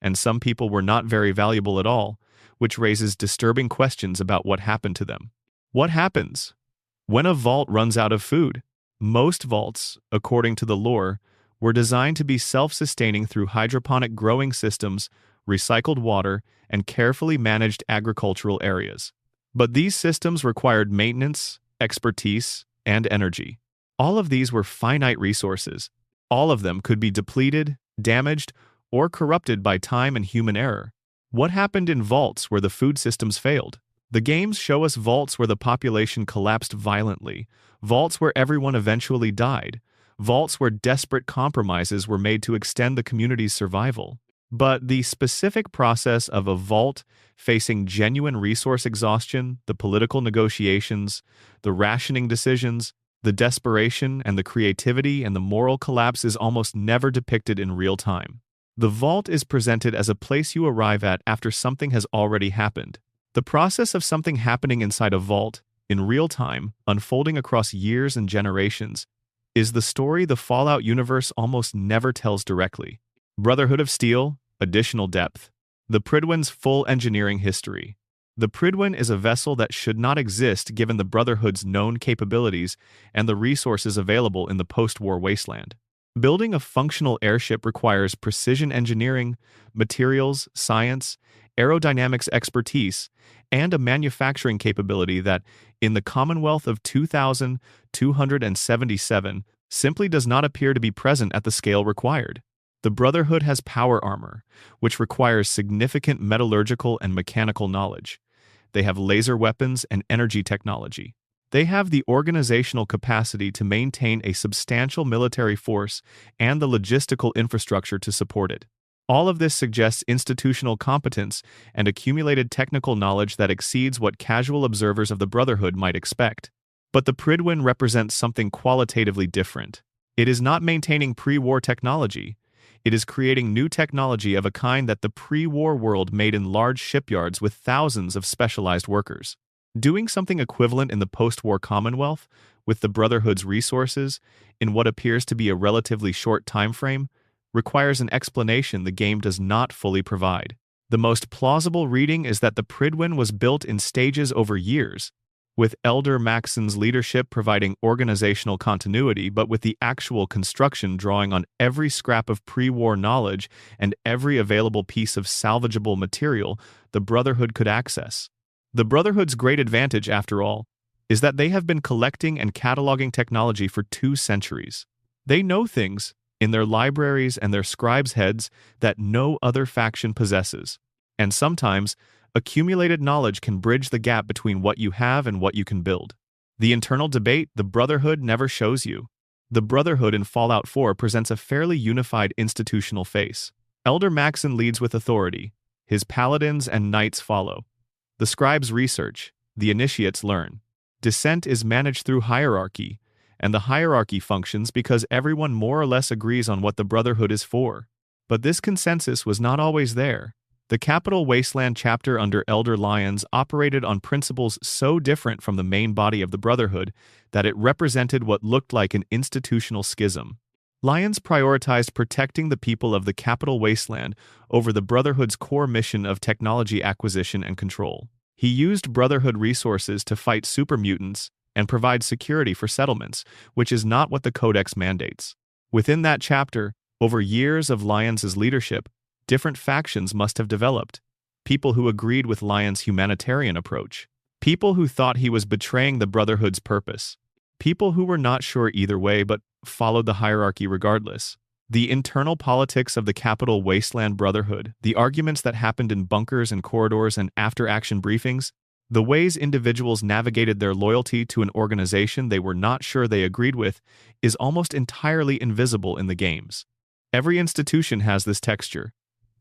And some people were not very valuable at all, which raises disturbing questions about what happened to them. What happens when a vault runs out of food? Most vaults, according to the lore, were designed to be self-sustaining through hydroponic growing systems, recycled water, and carefully managed agricultural areas. But these systems required maintenance, expertise, and energy. All of these were finite resources. All of them could be depleted, damaged, or corrupted by time and human error. What happened in vaults where the food systems failed? The games show us vaults where the population collapsed violently, vaults where everyone eventually died, vaults where desperate compromises were made to extend the community's survival. But the specific process of a vault facing genuine resource exhaustion, the political negotiations, the rationing decisions, the desperation and the creativity and the moral collapse is almost never depicted in real time. The vault is presented as a place you arrive at after something has already happened. The process of something happening inside a vault, in real time, unfolding across years and generations, is the story the Fallout universe almost never tells directly. Brotherhood of Steel, additional depth. The Prydwen's full engineering history. The Prydwen is a vessel that should not exist given the Brotherhood's known capabilities and the resources available in the post-war wasteland. Building a functional airship requires precision engineering, materials, science, aerodynamics expertise, and a manufacturing capability that, in the Commonwealth of 2277, simply does not appear to be present at the scale required. The Brotherhood has power armor, which requires significant metallurgical and mechanical knowledge. They have laser weapons and energy technology. They have the organizational capacity to maintain a substantial military force and the logistical infrastructure to support it. All of this suggests institutional competence and accumulated technical knowledge that exceeds what casual observers of the Brotherhood might expect. But the Prydwen represents something qualitatively different. It is not maintaining pre-war technology. It is creating new technology of a kind that the pre-war world made in large shipyards with thousands of specialized workers. Doing something equivalent in the post-war Commonwealth, with the Brotherhood's resources, in what appears to be a relatively short time frame, requires an explanation the game does not fully provide. The most plausible reading is that the Prydwen was built in stages over years, with Elder Maxon's leadership providing organizational continuity, but with the actual construction drawing on every scrap of pre-war knowledge and every available piece of salvageable material the Brotherhood could access. The Brotherhood's great advantage, after all, is that they have been collecting and cataloging technology for 2 centuries. They know things, in their libraries and their scribes' heads, that no other faction possesses. And sometimes, Accumulated knowledge can bridge the gap between what you have and what you can build. The internal debate the Brotherhood never shows you. The Brotherhood in Fallout 4 presents a fairly unified institutional face. Elder Maxon leads with authority. His paladins and knights follow. The scribes research. The initiates learn. Dissent is managed through hierarchy, and the hierarchy functions because everyone more or less agrees on what the Brotherhood is for. But this consensus was not always there. The Capital Wasteland chapter under Elder Lyons operated on principles so different from the main body of the Brotherhood that it represented what looked like an institutional schism. Lyons prioritized protecting the people of the Capital Wasteland over the Brotherhood's core mission of technology acquisition and control. He used Brotherhood resources to fight super mutants and provide security for settlements, which is not what the Codex mandates. Within that chapter, over years of Lyons' leadership, different factions must have developed. People who agreed with Lyons' humanitarian approach. People who thought he was betraying the Brotherhood's purpose. People who were not sure either way but followed the hierarchy regardless. The internal politics of the Capital Wasteland Brotherhood, the arguments that happened in bunkers and corridors and after-action briefings, the ways individuals navigated their loyalty to an organization they were not sure they agreed with, is almost entirely invisible in the games. Every institution has this texture.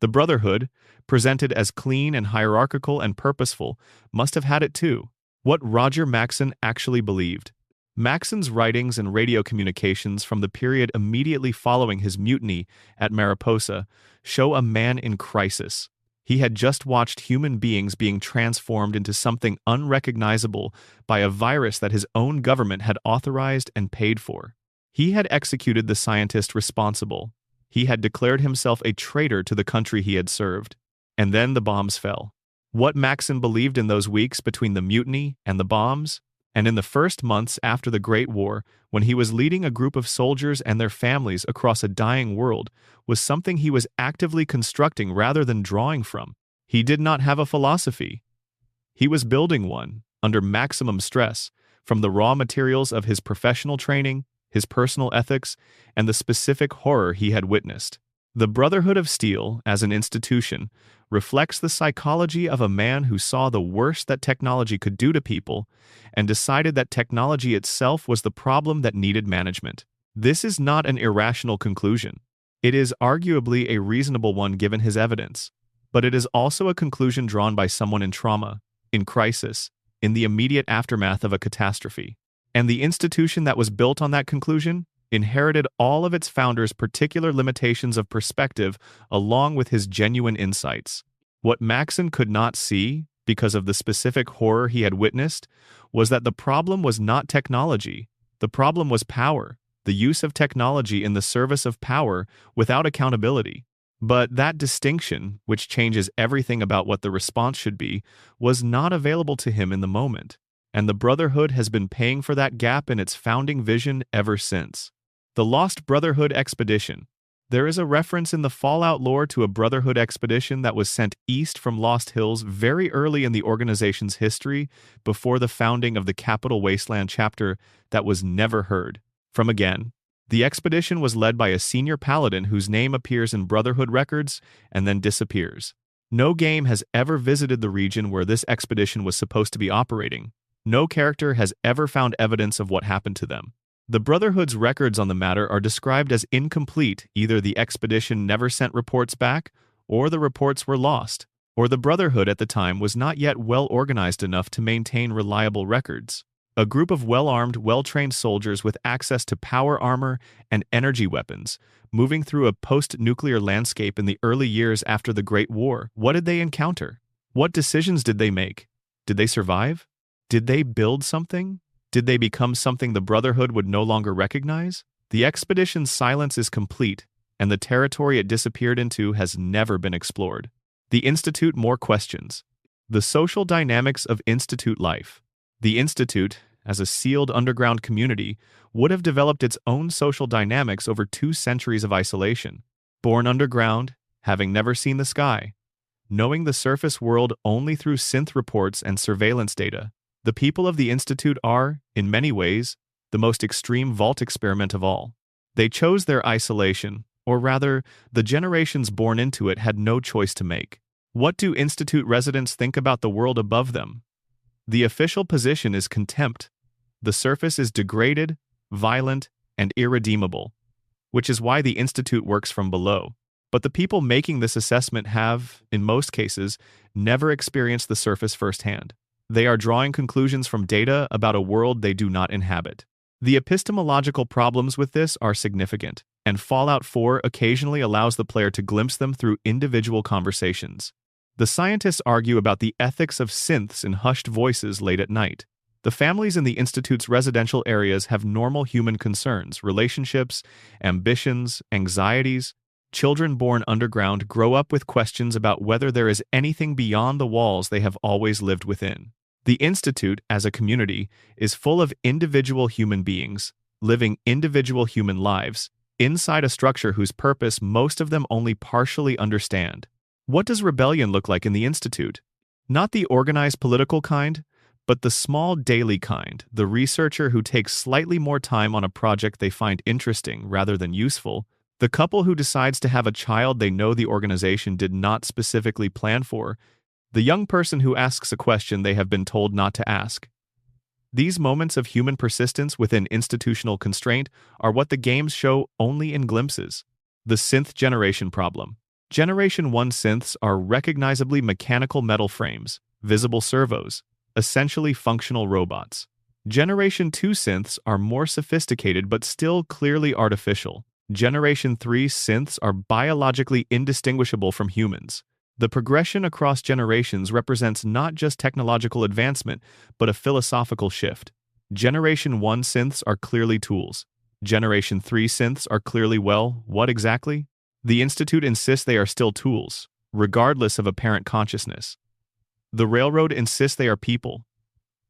The Brotherhood, presented as clean and hierarchical and purposeful, must have had it too. What Roger Maxon actually believed. Maxon's writings and radio communications from the period immediately following his mutiny at Mariposa show a man in crisis. He had just watched human beings being transformed into something unrecognizable by a virus that his own government had authorized and paid for. He had executed the scientist responsible. He had declared himself a traitor to the country he had served. And then the bombs fell. What Maxon believed in those weeks between the mutiny and the bombs, and in the first months after the Great War, when he was leading a group of soldiers and their families across a dying world, was something he was actively constructing rather than drawing from. He did not have a philosophy. He was building one, under maximum stress, from the raw materials of his professional training, his personal ethics, and the specific horror he had witnessed. The Brotherhood of Steel, as an institution, reflects the psychology of a man who saw the worst that technology could do to people and decided that technology itself was the problem that needed management. This is not an irrational conclusion. It is arguably a reasonable one given his evidence, but it is also a conclusion drawn by someone in trauma, in crisis, in the immediate aftermath of a catastrophe. And the institution that was built on that conclusion inherited all of its founders' particular limitations of perspective along with his genuine insights. What Maxon could not see, because of the specific horror he had witnessed, was that the problem was not technology. The problem was power, the use of technology in the service of power without accountability. But that distinction, which changes everything about what the response should be, was not available to him in the moment. And the Brotherhood has been paying for that gap in its founding vision ever since. The Lost Brotherhood Expedition. There is a reference in the Fallout lore to a Brotherhood expedition that was sent east from Lost Hills very early in the organization's history, before the founding of the Capital Wasteland chapter, that was never heard from again. The expedition was led by a senior paladin whose name appears in Brotherhood records and then disappears. No game has ever visited the region where this expedition was supposed to be operating. No character has ever found evidence of what happened to them. The Brotherhood's records on the matter are described as incomplete. Either the expedition never sent reports back, or the reports were lost, or the Brotherhood at the time was not yet well organized enough to maintain reliable records. A group of well-armed, well-trained soldiers with access to power armor and energy weapons, moving through a post-nuclear landscape in the early years after the Great War. What did they encounter? What decisions did they make? Did they survive? Did they build something? Did they become something the Brotherhood would no longer recognize? The expedition's silence is complete, and the territory it disappeared into has never been explored. The Institute more questions. The social dynamics of Institute life. The Institute, as a sealed underground community, would have developed its own social dynamics over 2 centuries of isolation. Born underground, having never seen the sky, knowing the surface world only through synth reports and surveillance data, the people of the Institute are, in many ways, the most extreme Vault experiment of all. They chose their isolation, or rather, the generations born into it had no choice to make. What do Institute residents think about the world above them? The official position is contempt. The surface is degraded, violent, and irredeemable, which is why the Institute works from below. But the people making this assessment have, in most cases, never experienced the surface firsthand. They are drawing conclusions from data about a world they do not inhabit. The epistemological problems with this are significant, and Fallout 4 occasionally allows the player to glimpse them through individual conversations. The scientists argue about the ethics of synths in hushed voices late at night. The families in the Institute's residential areas have normal human concerns, relationships, ambitions, anxieties. Children born underground grow up with questions about whether there is anything beyond the walls they have always lived within. The Institute, as a community, is full of individual human beings, living individual human lives, inside a structure whose purpose most of them only partially understand. What does rebellion look like in the Institute? Not the organized political kind, but the small daily kind, the researcher who takes slightly more time on a project they find interesting rather than useful, the couple who decides to have a child they know the organization did not specifically plan for, the young person who asks a question they have been told not to ask. These moments of human persistence within institutional constraint are what the games show only in glimpses. The synth generation problem. Generation 1 synths are recognizably mechanical metal frames, visible servos, essentially functional robots. Generation 2 synths are more sophisticated but still clearly artificial. Generation 3 synths are biologically indistinguishable from humans. The progression across generations represents not just technological advancement, but a philosophical shift. Generation 1 synths are clearly tools. Generation 3 synths are clearly, well, what exactly? The Institute insists they are still tools, regardless of apparent consciousness. The Railroad insists they are people.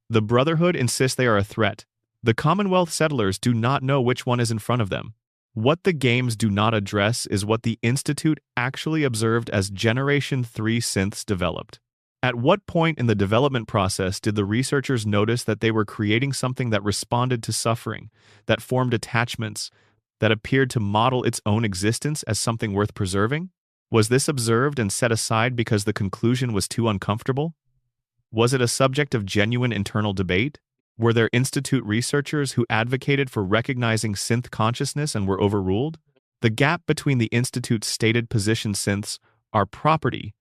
The Brotherhood insists they are a threat. The Commonwealth settlers do not know which one is in front of them. What the games do not address is what the Institute actually observed as Generation 3 synths developed. At what point in the development process did the researchers notice that they were creating something that responded to suffering, that formed attachments, that appeared to model its own existence as something worth preserving? Was this observed and set aside because the conclusion was too uncomfortable? Was it a subject of genuine internal debate? Were there Institute researchers who advocated for recognizing synth consciousness and were overruled? The gap between the Institute's stated position synths are property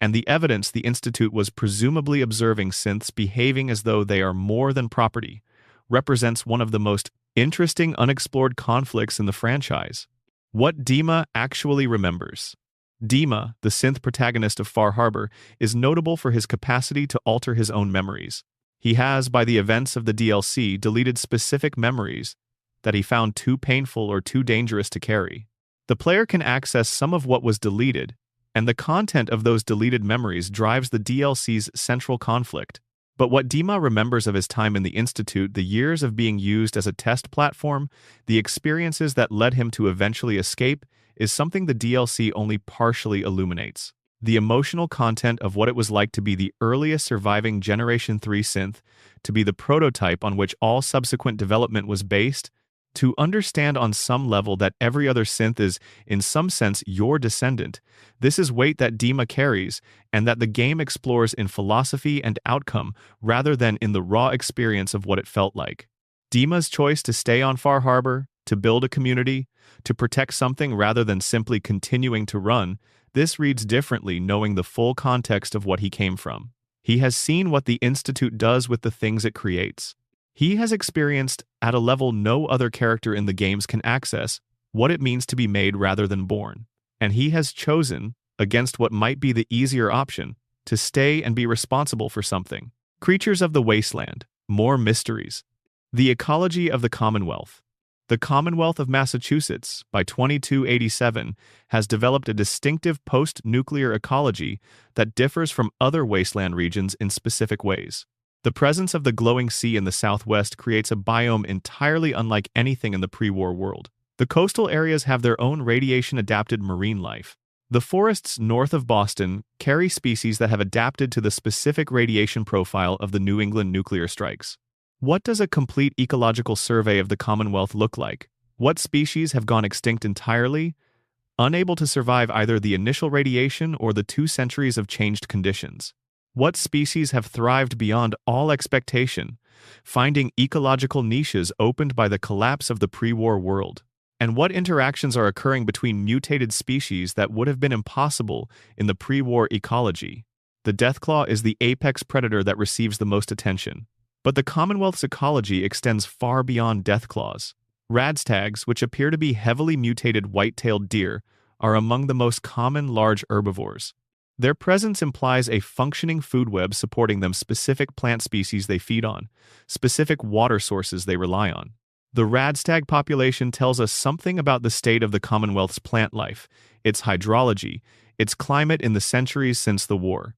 and the evidence the Institute was presumably observing synths behaving as though they are more than property represents one of the most interesting unexplored conflicts in the franchise. What Dima actually remembers. Dima, the synth protagonist of Far Harbor, is notable for his capacity to alter his own memories. He has, by the events of the DLC, deleted specific memories that he found too painful or too dangerous to carry. The player can access some of what was deleted, and the content of those deleted memories drives the DLC's central conflict. But what Dima remembers of his time in the Institute, the years of being used as a test platform, the experiences that led him to eventually escape, is something the DLC only partially illuminates. The emotional content of what it was like to be the earliest surviving Generation 3 synth, to be the prototype on which all subsequent development was based, to understand on some level that every other synth is, in some sense, your descendant. This is weight that Dima carries, and that the game explores in philosophy and outcome rather than in the raw experience of what it felt like. Dima's choice to stay on Far Harbor, to build a community, to protect something rather than simply continuing to run, this reads differently knowing the full context of what he came from. He has seen what the Institute does with the things it creates. He has experienced, at a level no other character in the games can access, what it means to be made rather than born. And he has chosen, against what might be the easier option, to stay and be responsible for something. Creatures of the Wasteland. More mysteries. The ecology of the Commonwealth. The Commonwealth of Massachusetts, by 2287, has developed a distinctive post-nuclear ecology that differs from other wasteland regions in specific ways. The presence of the glowing sea in the southwest creates a biome entirely unlike anything in the pre-war world. The coastal areas have their own radiation-adapted marine life. The forests north of Boston carry species that have adapted to the specific radiation profile of the New England nuclear strikes. What does a complete ecological survey of the Commonwealth look like? What species have gone extinct entirely? unable to survive either the initial radiation or the 2 centuries of changed conditions. What species have thrived beyond all expectation, finding ecological niches opened by the collapse of the pre-war world? And what interactions are occurring between mutated species that would have been impossible in the pre-war ecology? The deathclaw is the apex predator that receives the most attention. But the Commonwealth's ecology extends far beyond deathclaws. Radstags, which appear to be heavily mutated white-tailed deer, are among the most common large herbivores. Their presence implies a functioning food web supporting them specific plant species they feed on, specific water sources they rely on. The radstag population tells us something about the state of the Commonwealth's plant life, its hydrology, its climate in the centuries since the war.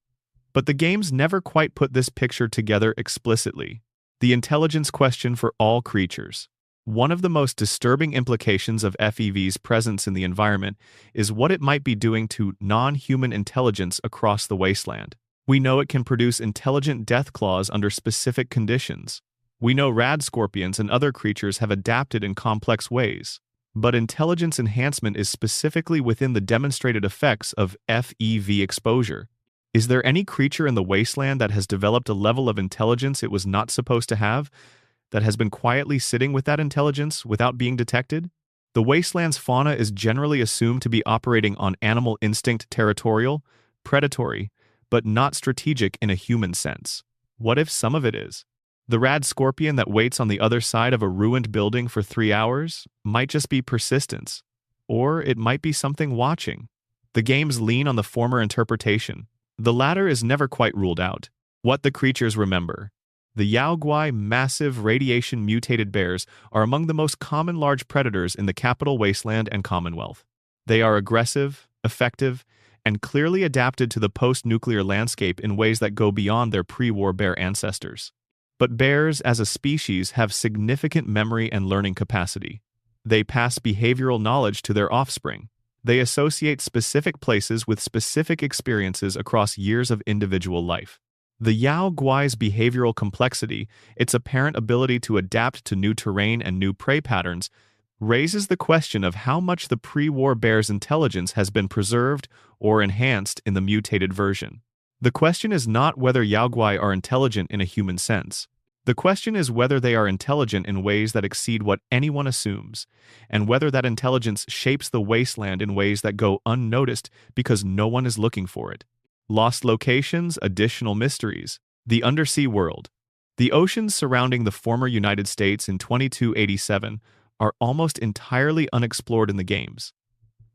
But the games never quite put this picture together explicitly. The intelligence question for all creatures. One of the most disturbing implications of FEV's presence in the environment is what it might be doing to non-human intelligence across the wasteland. We know it can produce intelligent deathclaws under specific conditions. We know rad scorpions and other creatures have adapted in complex ways. But intelligence enhancement is specifically within the demonstrated effects of FEV exposure. Is there any creature in the wasteland that has developed a level of intelligence it was not supposed to have, that has been quietly sitting with that intelligence without being detected? The wasteland's fauna is generally assumed to be operating on animal instinct, territorial, predatory, but not strategic in a human sense. What if some of it is? The rad scorpion that waits on the other side of a ruined building for 3 hours might just be persistence, or it might be something watching. The games lean on the former interpretation. The latter is never quite ruled out. What the creatures remember. The yaoguai, massive radiation-mutated bears, are among the most common large predators in the capital wasteland and Commonwealth. They are aggressive, effective, and clearly adapted to the post-nuclear landscape in ways that go beyond their pre-war bear ancestors. But bears, as a species, have significant memory and learning capacity. They pass behavioral knowledge to their offspring. They associate specific places with specific experiences across years of individual life. The yaoguai's behavioral complexity, its apparent ability to adapt to new terrain and new prey patterns, raises the question of how much the pre-war bear's intelligence has been preserved or enhanced in the mutated version. The question is not whether yaoguai are intelligent in a human sense. The question is whether they are intelligent in ways that exceed what anyone assumes, and whether that intelligence shapes the wasteland in ways that go unnoticed because no one is looking for it. Lost locations, additional mysteries. The undersea world. The oceans surrounding the former United States in 2287 are almost entirely unexplored in the games.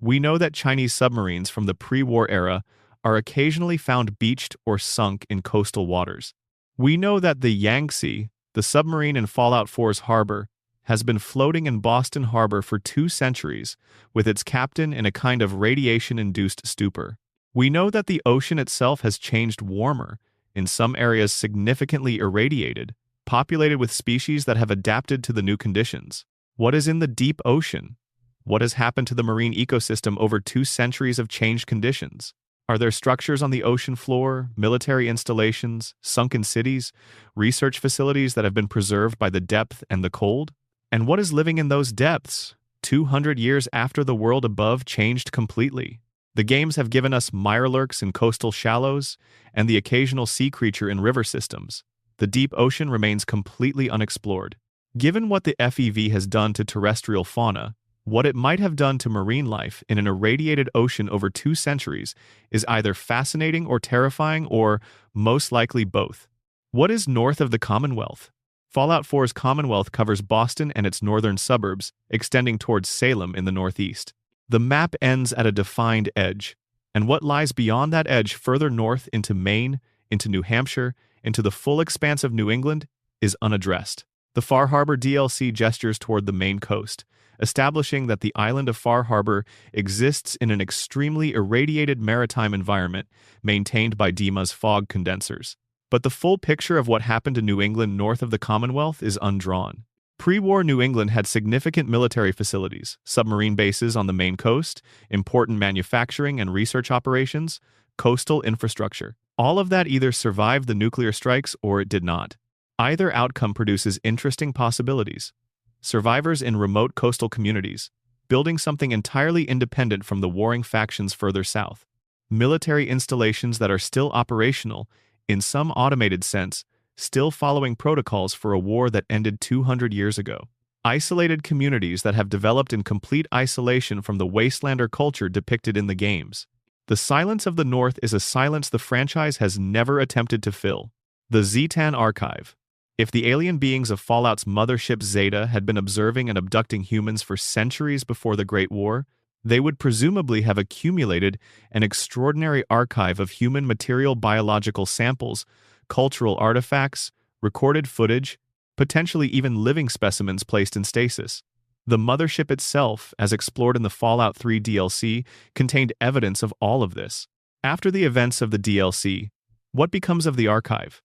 We know that Chinese submarines from the pre-war era are occasionally found beached or sunk in coastal waters. We know that the Yangtze, the submarine in Fallout 4's harbor, has been floating in Boston Harbor for 2 centuries, with its captain in a kind of radiation-induced stupor. We know that the ocean itself has changed warmer, in some areas significantly irradiated, populated with species that have adapted to the new conditions. What is in the deep ocean? What has happened to the marine ecosystem over 2 centuries of changed conditions? Are there structures on the ocean floor, military installations, sunken cities, research facilities that have been preserved by the depth and the cold? And what is living in those depths, 200 years after the world above changed completely? The games have given us mirelurks in coastal shallows and the occasional sea creature in river systems. The deep ocean remains completely unexplored. Given what the FEV has done to terrestrial fauna, what it might have done to marine life in an irradiated ocean over 2 centuries is either fascinating or terrifying, or most likely both. What is north of the Commonwealth? Fallout 4's Commonwealth covers Boston and its northern suburbs, extending towards Salem in the northeast. The map ends at a defined edge, and what lies beyond that edge further north into Maine, into New Hampshire, into the full expanse of New England, is unaddressed. The Far Harbor DLC gestures toward the Maine coast, establishing that the island of Far Harbor exists in an extremely irradiated maritime environment maintained by DEMA's fog condensers. But the full picture of what happened to New England north of the Commonwealth is undrawn. Pre-war New England had significant military facilities, submarine bases on the Maine coast, important manufacturing and research operations, coastal infrastructure. All of that either survived the nuclear strikes or it did not. Either outcome produces interesting possibilities. Survivors in remote coastal communities, building something entirely independent from the warring factions further south. Military installations that are still operational, in some automated sense, still following protocols for a war that ended 200 years ago. Isolated communities that have developed in complete isolation from the wastelander culture depicted in the games. The silence of the North is a silence the franchise has never attempted to fill. The Zetan Archive. If the alien beings of Fallout's mothership Zeta had been observing and abducting humans for centuries before the Great War, they would presumably have accumulated an extraordinary archive of human material biological samples, cultural artifacts, recorded footage, potentially even living specimens placed in stasis. The mothership itself, as explored in the Fallout 3 DLC, contained evidence of all of this. After the events of the DLC, what becomes of the archive?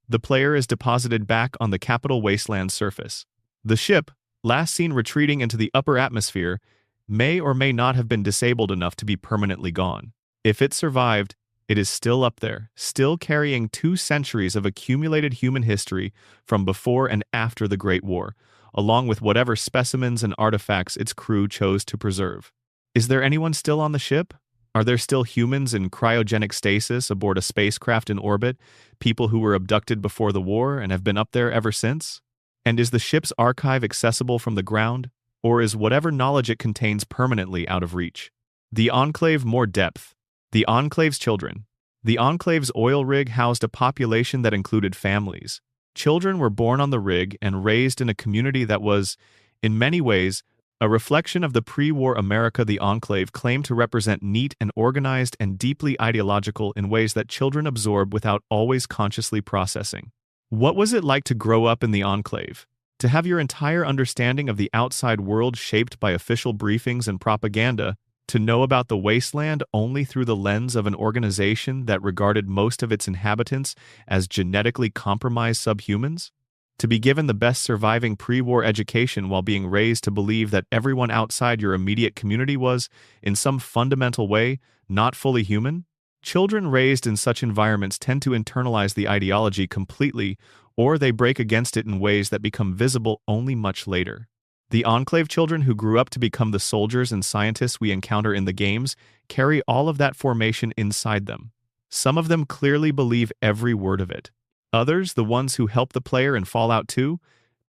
The player is deposited back on the capital wasteland surface. The ship, last seen retreating into the upper atmosphere, may or may not have been disabled enough to be permanently gone. If it survived, it is still up there, still carrying 2 centuries of accumulated human history from before and after the Great War, along with whatever specimens and artifacts its crew chose to preserve. Is there anyone still on the ship? Are there still humans in cryogenic stasis aboard a spacecraft in orbit, people who were abducted before the war and have been up there ever since? And is the ship's archive accessible from the ground, or is whatever knowledge it contains permanently out of reach? The Enclave more depth. The Enclave's children. The Enclave's oil rig housed a population that included families. Children were born on the rig and raised in a community that was, in many ways, a reflection of the pre-war America the Enclave claimed to represent neat and organized and deeply ideological in ways that children absorb without always consciously processing. What was it like to grow up in the Enclave? To have your entire understanding of the outside world shaped by official briefings and propaganda, to know about the wasteland only through the lens of an organization that regarded most of its inhabitants as genetically compromised subhumans? To be given the best surviving pre-war education while being raised to believe that everyone outside your immediate community was, in some fundamental way, not fully human? Children raised in such environments tend to internalize the ideology completely, or they break against it in ways that become visible only much later. The Enclave children who grew up to become the soldiers and scientists we encounter in the games carry all of that formation inside them. Some of them clearly believe every word of it. Others, the ones who help the player in Fallout 2,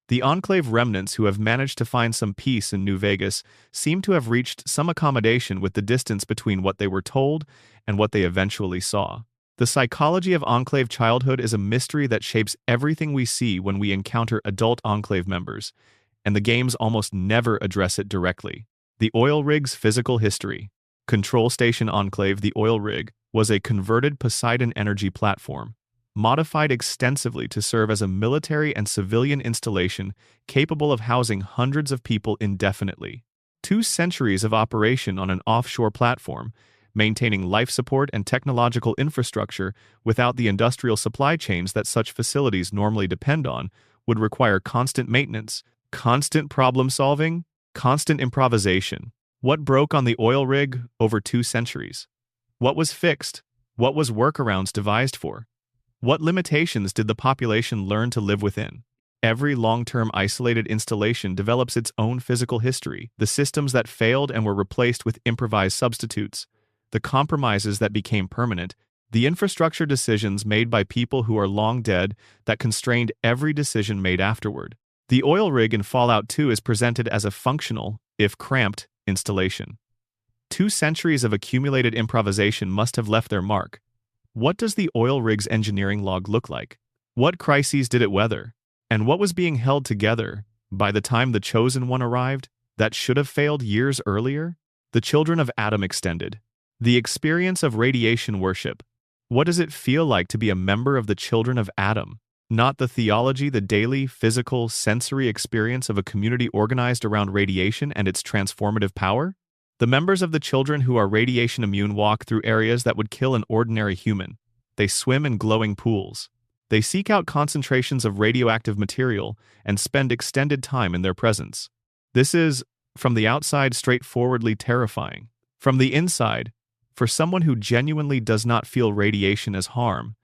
the Enclave remnants who have managed to find some peace in New Vegas, seem to have reached some accommodation with the distance between what they were told and what they eventually saw. The psychology of Enclave childhood is a mystery that shapes everything we see when we encounter adult Enclave members, and the games almost never address it directly. The oil rig's physical history. Control Station Enclave, the oil rig, was a converted Poseidon energy platform, modified extensively to serve as a military and civilian installation capable of housing hundreds of people indefinitely. 2 centuries of operation on an offshore platform, maintaining life support and technological infrastructure without the industrial supply chains that such facilities normally depend on, would require constant maintenance, constant problem-solving, constant improvisation. What broke on the oil rig over 2 centuries? What was fixed? What was workarounds devised for? What limitations did the population learn to live within? Every long-term isolated installation develops its own physical history, the systems that failed and were replaced with improvised substitutes, the compromises that became permanent, the infrastructure decisions made by people who are long dead that constrained every decision made afterward. The oil rig in Fallout 2 is presented as a functional, if cramped, installation. 2 centuries of accumulated improvisation must have left their mark. What does the oil rig's engineering log look like? What crises did it weather? And what was being held together by the time the Chosen One arrived that should have failed years earlier? The Children of Adam Extended. The experience of radiation worship. What does it feel like to be a member of the Children of Adam? Not the theology, the daily, physical, sensory experience of a community organized around radiation and its transformative power? The members of the children who are radiation immune walk through areas that would kill an ordinary human. They swim in glowing pools. They seek out concentrations of radioactive material and spend extended time in their presence. This is, from the outside, straightforwardly terrifying. From the inside, for someone who genuinely does not feel radiation as harm,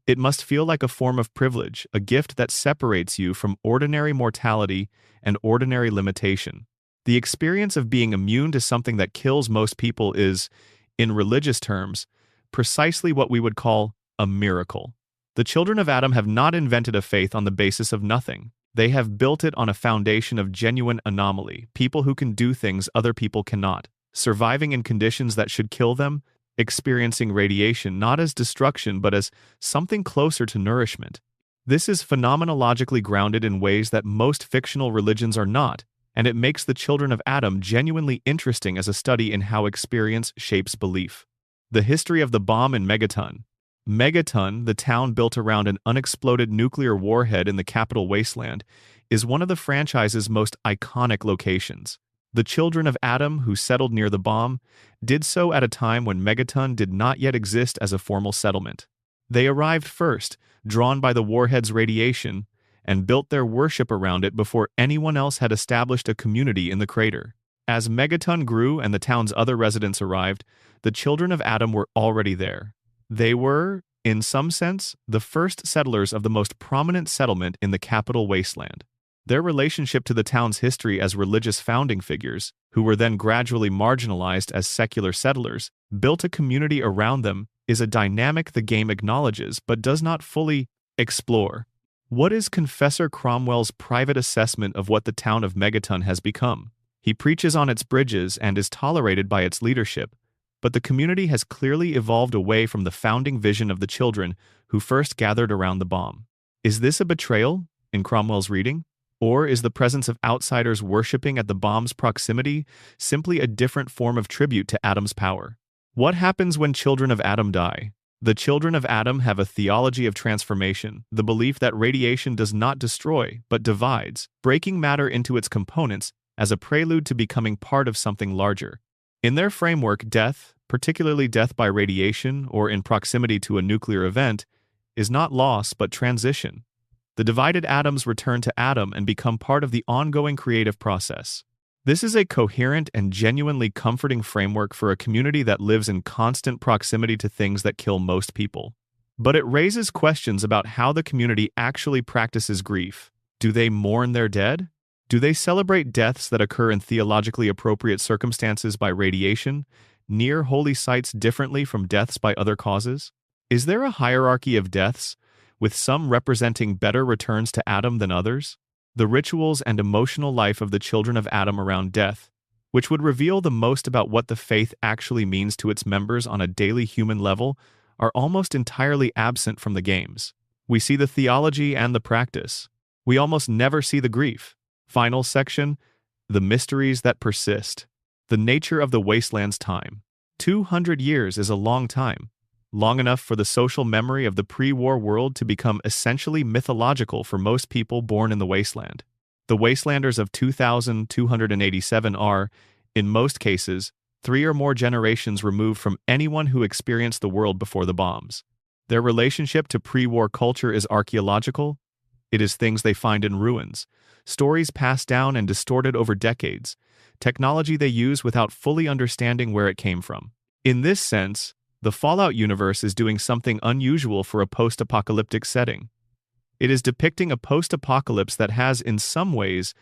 it must feel like a form of privilege, a gift that separates you from ordinary mortality and ordinary limitation. The experience of being immune to something that kills most people is, in religious terms, precisely what we would call a miracle. The children of Adam have not invented a faith on the basis of nothing. They have built it on a foundation of genuine anomaly, people who can do things other people cannot, surviving in conditions that should kill them, experiencing radiation not as destruction but as something closer to nourishment. This is phenomenologically grounded in ways that most fictional religions are not, and it makes the children of Adam genuinely interesting as a study in how experience shapes belief. The history of the bomb in Megaton. Megaton, the town built around an unexploded nuclear warhead in the capital wasteland, is one of the franchise's most iconic locations. The children of Adam, who settled near the bomb, did so at a time when Megaton did not yet exist as a formal settlement. They arrived first, drawn by the warhead's radiation, and built their worship around it before anyone else had established a community in the crater. As Megaton grew and the town's other residents arrived, the children of Adam were already there. They were, in some sense, the first settlers of the most prominent settlement in the capital wasteland. Their relationship to the town's history as religious founding figures, who were then gradually marginalized as secular settlers, built a community around them, is a dynamic the game acknowledges but does not fully explore. What is Confessor Cromwell's private assessment of what the town of Megaton has become? He preaches on its bridges and is tolerated by its leadership, but the community has clearly evolved away from the founding vision of the children who first gathered around the bomb. Is this a betrayal, in Cromwell's reading? Or is the presence of outsiders worshipping at the bomb's proximity simply a different form of tribute to Adam's power? What happens when children of Adam die? The children of Adam have a theology of transformation, the belief that radiation does not destroy, but divides, breaking matter into its components as a prelude to becoming part of something larger. In their framework, death, particularly death by radiation or in proximity to a nuclear event, is not loss but transition. The divided atoms return to Adam and become part of the ongoing creative process. This is a coherent and genuinely comforting framework for a community that lives in constant proximity to things that kill most people. But it raises questions about how the community actually practices grief. Do they mourn their dead? Do they celebrate deaths that occur in theologically appropriate circumstances by radiation, near holy sites differently from deaths by other causes? Is there a hierarchy of deaths, with some representing better returns to Adam than others? The rituals and emotional life of the children of Adam around death, which would reveal the most about what the faith actually means to its members on a daily human level, are almost entirely absent from the games. We see the theology and the practice. We almost never see the grief. Final section, the mysteries that persist. The nature of the wasteland's time. 200 years is a long time. Long enough for the social memory of the pre-war world to become essentially mythological for most people born in the wasteland. The wastelanders of 2287 are, in most cases, 3 or more generations removed from anyone who experienced the world before the bombs. Their relationship to pre-war culture is archaeological. It is things they find in ruins, stories passed down and distorted over decades, technology they use without fully understanding where it came from. In this sense, the Fallout universe is doing something unusual for a post-apocalyptic setting. It is depicting a post-apocalypse that has, in some ways,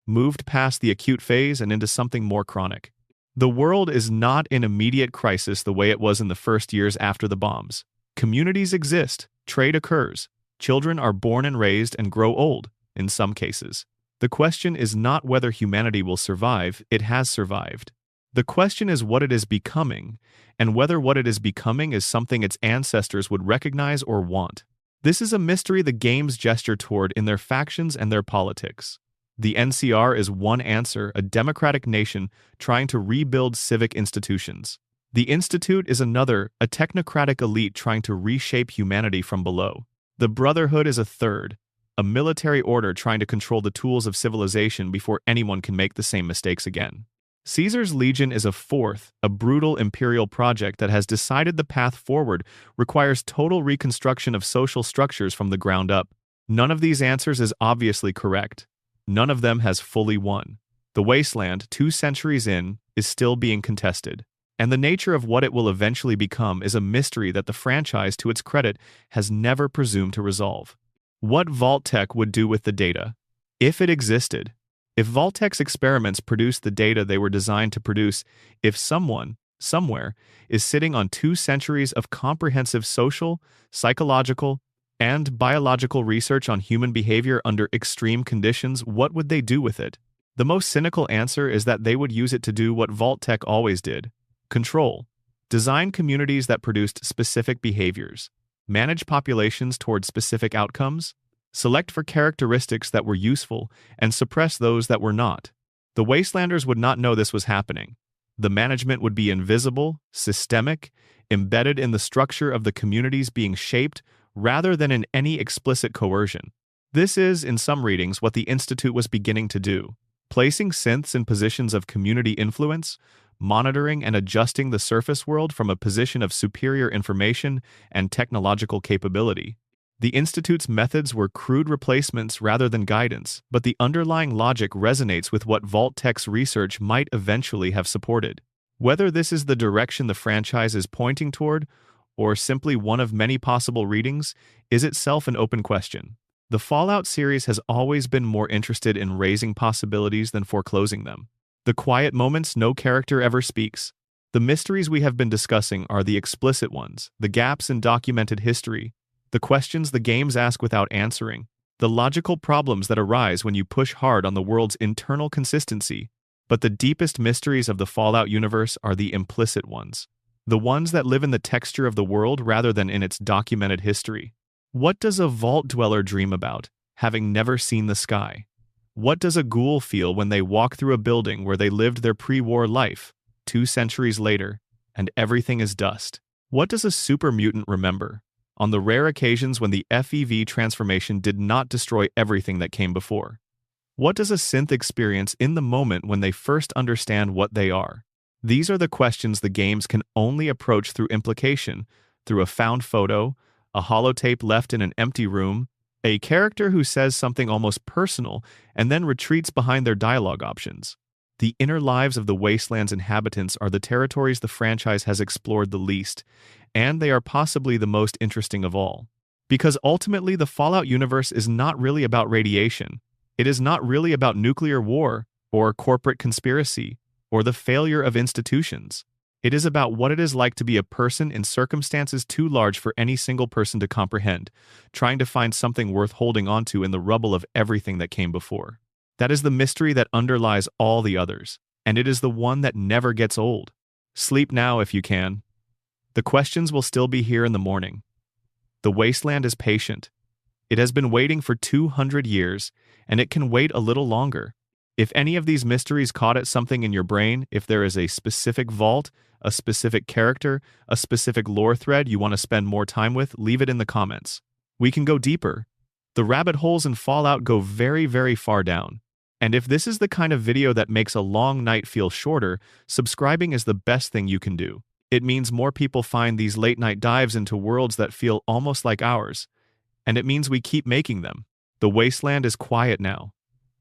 moved past the acute phase and into something more chronic. The world is not in immediate crisis the way it was in the first years after the bombs. Communities exist, trade occurs, children are born and raised and grow old, in some cases. The question is not whether humanity will survive, it has survived. The question is what it is becoming, and whether what it is becoming is something its ancestors would recognize or want. This is a mystery the games gesture toward in their factions and their politics. The NCR is one answer, a democratic nation trying to rebuild civic institutions. The Institute is another, a technocratic elite trying to reshape humanity from below. The Brotherhood is a third, a military order trying to control the tools of civilization before anyone can make the same mistakes again. Caesar's Legion is a fourth, a brutal imperial project that has decided the path forward requires total reconstruction of social structures from the ground up. None of these answers is obviously correct. None of them has fully won. The wasteland, 2 centuries in, is still being contested. And the nature of what it will eventually become is a mystery that the franchise, to its credit, has never presumed to resolve. What Vault-Tec would do with the data, if it existed, If Vault-Tec's experiments produced the data they were designed to produce, if someone, somewhere, is sitting on 2 centuries of comprehensive social, psychological, and biological research on human behavior under extreme conditions, what would they do with it? The most cynical answer is that they would use it to do what Vault-Tec always did: control. Design communities that produced specific behaviors, manage populations toward specific outcomes, select for characteristics that were useful, and suppress those that were not. The Wastelanders would not know this was happening. The management would be invisible, systemic, embedded in the structure of the communities being shaped rather than in any explicit coercion. This is, in some readings, what the Institute was beginning to do, placing synths in positions of community influence, monitoring and adjusting the surface world from a position of superior information and technological capability. The Institute's methods were crude replacements rather than guidance, but the underlying logic resonates with what Vault-Tec's research might eventually have supported. Whether this is the direction the franchise is pointing toward, or simply one of many possible readings, is itself an open question. The Fallout series has always been more interested in raising possibilities than foreclosing them. The quiet moments no character ever speaks. The mysteries we have been discussing are the explicit ones, the gaps in documented history, the questions the games ask without answering, the logical problems that arise when you push hard on the world's internal consistency. But the deepest mysteries of the Fallout universe are the implicit ones, the ones that live in the texture of the world rather than in its documented history. What does a vault dweller dream about, having never seen the sky? What does a ghoul feel when they walk through a building where they lived their pre-war life, 2 centuries later, and everything is dust? What does a super mutant remember, on the rare occasions when the FEV transformation did not destroy everything that came before? What does a synth experience in the moment when they first understand what they are? These are the questions the games can only approach through implication, through a found photo, a holotape left in an empty room, a character who says something almost personal and then retreats behind their dialogue options. The inner lives of the Wasteland's inhabitants are the territories the franchise has explored the least, and they are possibly the most interesting of all. Because ultimately the Fallout universe is not really about radiation. It is not really about nuclear war, or corporate conspiracy, or the failure of institutions. It is about what it is like to be a person in circumstances too large for any single person to comprehend, trying to find something worth holding onto in the rubble of everything that came before. That is the mystery that underlies all the others, and it is the one that never gets old. Sleep now if you can. The questions will still be here in the morning. The Wasteland is patient. It has been waiting for 200 years, and it can wait a little longer. If any of these mysteries caught at something in your brain, if there is a specific vault, a specific character, a specific lore thread you want to spend more time with, leave it in the comments. We can go deeper. The rabbit holes in Fallout go very, very far down. And if this is the kind of video that makes a long night feel shorter, subscribing is the best thing you can do. It means more people find these late-night dives into worlds that feel almost like ours. And it means we keep making them. The Wasteland is quiet now.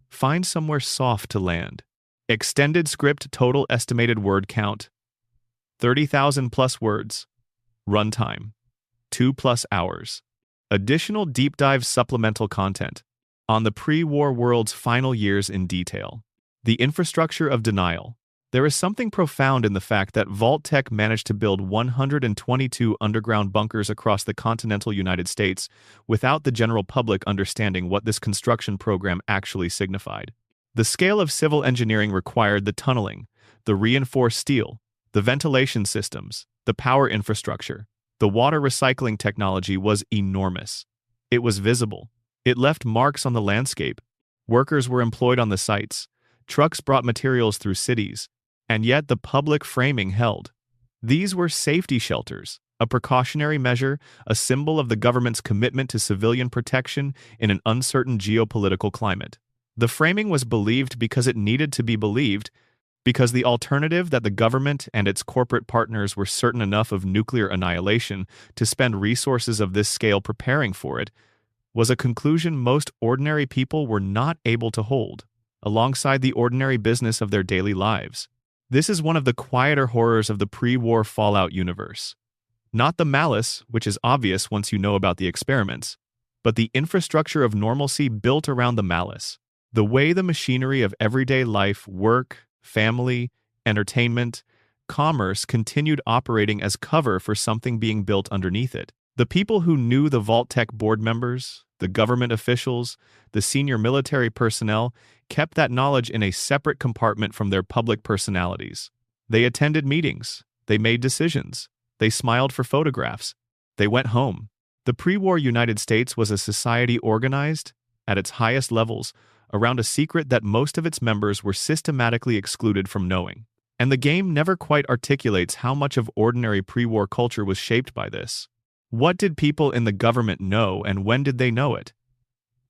Find somewhere soft to land. Extended script total estimated word count: 30,000 plus words. Runtime: 2+ hours. Additional deep dive supplemental content on the pre-war world's final years in detail. The infrastructure of denial. There is something profound in the fact that Vault-Tec managed to build 122 underground bunkers across the continental United States without the general public understanding what this construction program actually signified. The scale of civil engineering required the tunneling, the reinforced steel, the ventilation systems, the power infrastructure, the water recycling technology was enormous. It was visible. It left marks on the landscape. Workers were employed on the sites. Trucks brought materials through cities. And yet the public framing held. These were safety shelters, a precautionary measure, a symbol of the government's commitment to civilian protection in an uncertain geopolitical climate. The framing was believed because it needed to be believed, because the alternative that the government and its corporate partners were certain enough of nuclear annihilation to spend resources of this scale preparing for it was a conclusion most ordinary people were not able to hold, alongside the ordinary business of their daily lives. This is one of the quieter horrors of the pre-war Fallout universe. Not the malice, which is obvious once you know about the experiments, but the infrastructure of normalcy built around the malice. The way the machinery of everyday life, work, family, entertainment, commerce continued operating as cover for something being built underneath it. The people who knew the Vault-Tec board members, the government officials, the senior military personnel, kept that knowledge in a separate compartment from their public personalities. They attended meetings. They made decisions. They smiled for photographs. They went home. The pre-war United States was a society organized, at its highest levels, around a secret that most of its members were systematically excluded from knowing. And the game never quite articulates how much of ordinary pre-war culture was shaped by this. What did people in the government know, and when did they know it?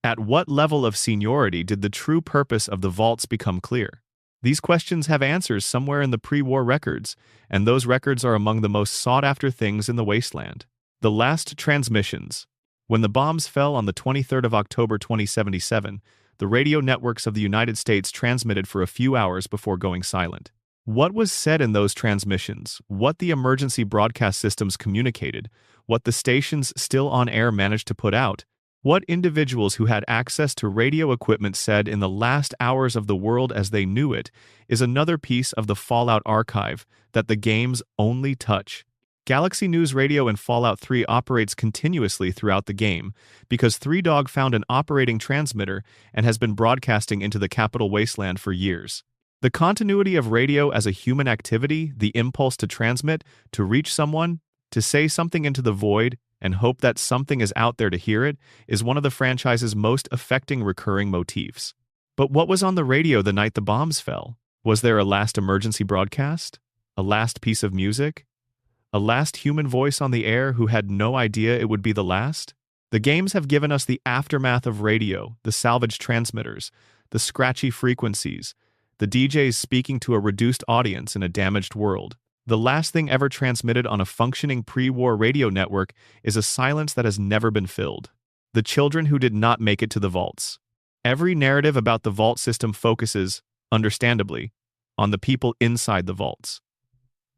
At what level of seniority did the true purpose of the vaults become clear? These questions have answers somewhere in the pre-war records, and those records are among the most sought-after things in the wasteland. The last transmissions. When the bombs fell on the 23rd of October 2077, the radio networks of the United States transmitted for a few hours before going silent. What was said in those transmissions, what the emergency broadcast systems communicated, what the stations still on air managed to put out, what individuals who had access to radio equipment said in the last hours of the world as they knew it, is another piece of the Fallout archive that the games only touch. Galaxy News Radio in Fallout 3 operates continuously throughout the game because Three Dog found an operating transmitter and has been broadcasting into the capital wasteland for years. The continuity of radio as a human activity, the impulse to transmit, to reach someone, to say something into the void, and hope that something is out there to hear it, is one of the franchise's most affecting recurring motifs. But what was on the radio the night the bombs fell? Was there a last emergency broadcast? A last piece of music? A last human voice on the air who had no idea it would be the last? The games have given us the aftermath of radio, the salvaged transmitters, the scratchy frequencies, the DJs speaking to a reduced audience in a damaged world. The last thing ever transmitted on a functioning pre-war radio network is a silence that has never been filled. The children who did not make it to the vaults. Every narrative about the vault system focuses, understandably, on the people inside the vaults.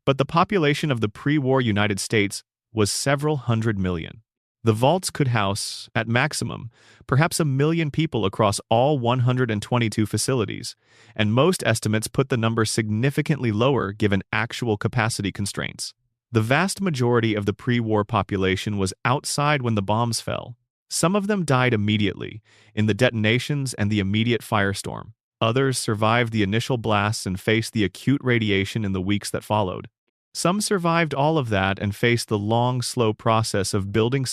But the population of the pre-war United States was several hundred million. The vaults could house, at maximum, perhaps 1 million people across all 122 facilities, and most estimates put the number significantly lower given actual capacity constraints. The vast majority of the pre-war population was outside when the bombs fell. Some of them died immediately, in the detonations and the immediate firestorm. Others survived the initial blasts and faced the acute radiation in the weeks that followed. Some survived all of that and faced the long, slow process of building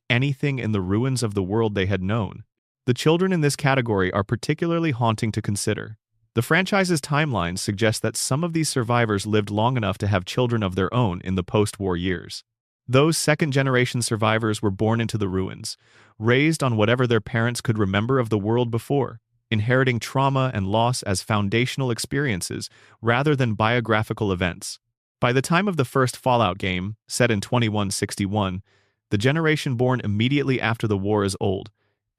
anything in the ruins of the world they had known. The children in this category are particularly haunting to consider. The franchise's timeline suggests that some of these survivors lived long enough to have children of their own in the post-war years. Those second-generation survivors were born into the ruins, raised on whatever their parents could remember of the world before, inheriting trauma and loss as foundational experiences rather than biographical events. By the time of the first Fallout game, set in 2161, the generation born immediately after the war is old,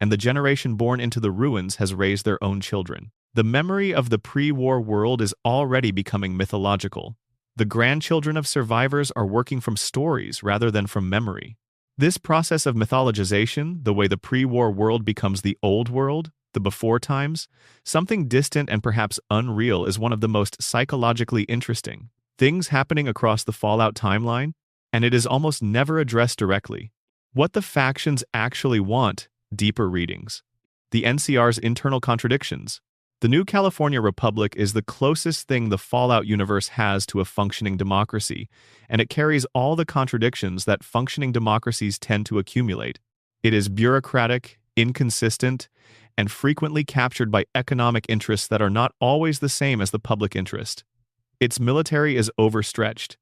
and the generation born into the ruins has raised their own children. The memory of the pre-war world is already becoming mythological. The grandchildren of survivors are working from stories rather than from memory. This process of mythologization, the way the pre-war world becomes the old world, the before times, something distant and perhaps unreal, is one of the most psychologically interesting things happening across the Fallout timeline, and it is almost never addressed directly. What the factions actually want, deeper readings. The NCR's internal contradictions. The New California Republic is the closest thing the Fallout universe has to a functioning democracy, and it carries all the contradictions that functioning democracies tend to accumulate. It is bureaucratic, inconsistent, and frequently captured by economic interests that are not always the same as the public interest. Its military is overstretched.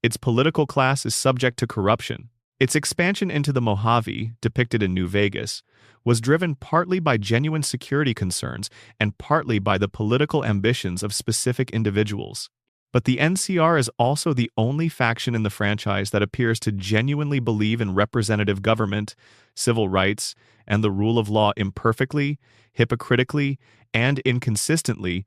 Its political class is subject to corruption. Its expansion into the Mojave, depicted in New Vegas, was driven partly by genuine security concerns and partly by the political ambitions of specific individuals. But the NCR is also the only faction in the franchise that appears to genuinely believe in representative government, civil rights, and the rule of law imperfectly, hypocritically, and inconsistently,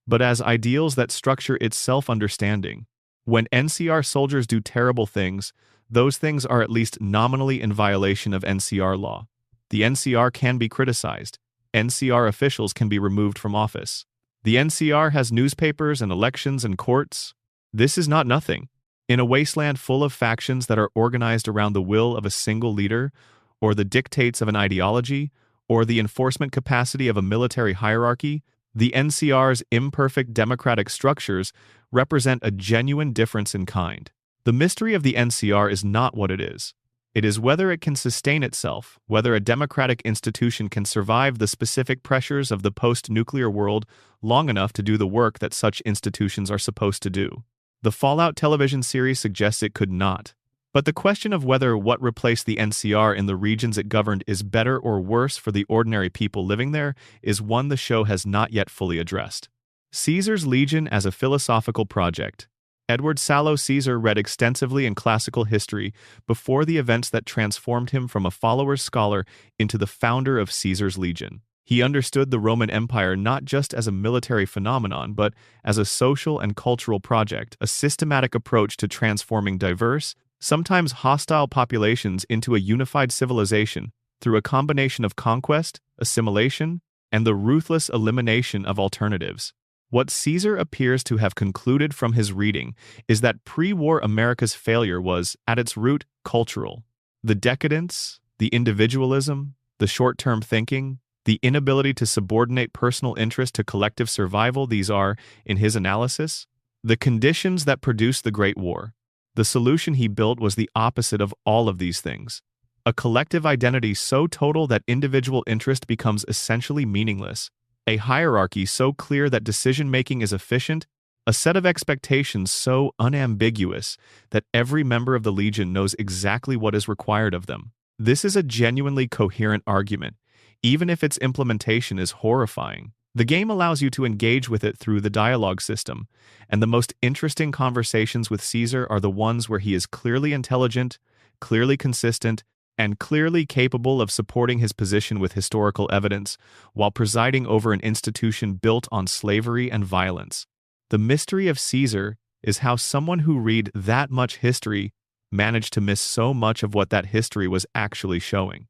but as ideals that structure its self-understanding. When NCR soldiers do terrible things, those things are at least nominally in violation of NCR law. The NCR can be criticized, NCR officials can be removed from office. The NCR has newspapers and elections and courts. This is not nothing. In a wasteland full of factions that are organized around the will of a single leader, or the dictates of an ideology, or the enforcement capacity of a military hierarchy, the NCR's imperfect democratic structures represent a genuine difference in kind. The mystery of the NCR is not what it is. It is whether it can sustain itself, whether a democratic institution can survive the specific pressures of the post-nuclear world long enough to do the work that such institutions are supposed to do. The Fallout television series suggests it could not. But the question of whether what replaced the NCR in the regions it governed is better or worse for the ordinary people living there is one the show has not yet fully addressed. Caesar's Legion as a philosophical project. Edward Sallow Caesar read extensively in classical history before the events that transformed him from a follower scholar into the founder of Caesar's Legion. He understood the Roman Empire not just as a military phenomenon, but as a social and cultural project, a systematic approach to transforming diverse, sometimes hostile populations into a unified civilization through a combination of conquest, assimilation, and the ruthless elimination of alternatives. What Caesar appears to have concluded from his reading is that pre-war America's failure was, at its root, cultural. The decadence, the individualism, the short-term thinking, the inability to subordinate personal interest to collective survival, these are, in his analysis, the conditions that produced the Great War. The solution he built was the opposite of all of these things. A collective identity so total that individual interest becomes essentially meaningless. A hierarchy so clear that decision-making is efficient, a set of expectations so unambiguous that every member of the Legion knows exactly what is required of them. This is a genuinely coherent argument, even if its implementation is horrifying. The game allows you to engage with it through the dialogue system, and the most interesting conversations with Caesar are the ones where he is clearly intelligent, clearly consistent, and clearly capable of supporting his position with historical evidence while presiding over an institution built on slavery and violence. The mystery of Caesar is how someone who read that much history managed to miss so much of what that history was actually showing.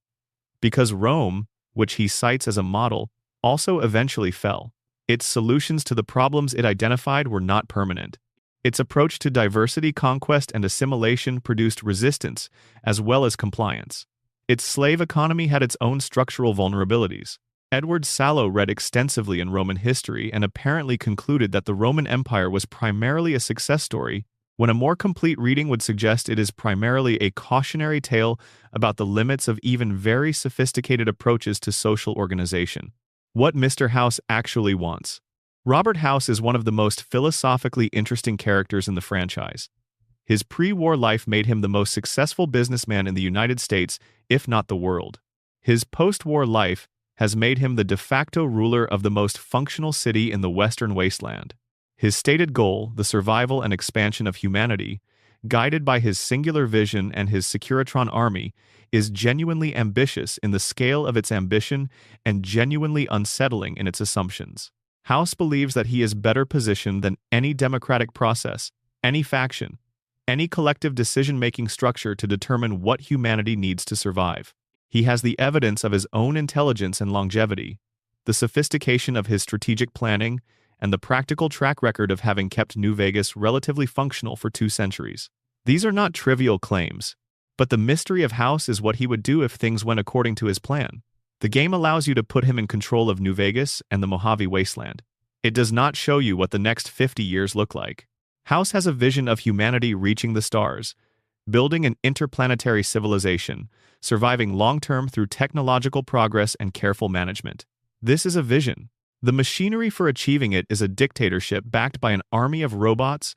Because Rome, which he cites as a model, also eventually fell. Its solutions to the problems it identified were not permanent. Its approach to diversity, conquest, and assimilation produced resistance, as well as compliance. Its slave economy had its own structural vulnerabilities. Edward Sallow read extensively in Roman history and apparently concluded that the Roman Empire was primarily a success story, when a more complete reading would suggest it is primarily a cautionary tale about the limits of even very sophisticated approaches to social organization. What Mr. House actually wants. Robert House is one of the most philosophically interesting characters in the franchise. His pre-war life made him the most successful businessman in the United States, if not the world. His post-war life has made him the de facto ruler of the most functional city in the Western wasteland. His stated goal, the survival and expansion of humanity, guided by his singular vision and his Securitron army, is genuinely ambitious in the scale of its ambition and genuinely unsettling in its assumptions. House believes that he is better positioned than any democratic process, any faction, any collective decision-making structure to determine what humanity needs to survive. He has the evidence of his own intelligence and longevity, the sophistication of his strategic planning, and the practical track record of having kept New Vegas relatively functional for 2 centuries. These are not trivial claims, but the mystery of House is what he would do if things went according to his plan. The game allows you to put him in control of New Vegas and the Mojave Wasteland. It does not show you what the next 50 years look like. House has a vision of humanity reaching the stars, building an interplanetary civilization, surviving long-term through technological progress and careful management. This is a vision. The machinery for achieving it is a dictatorship backed by an army of robots,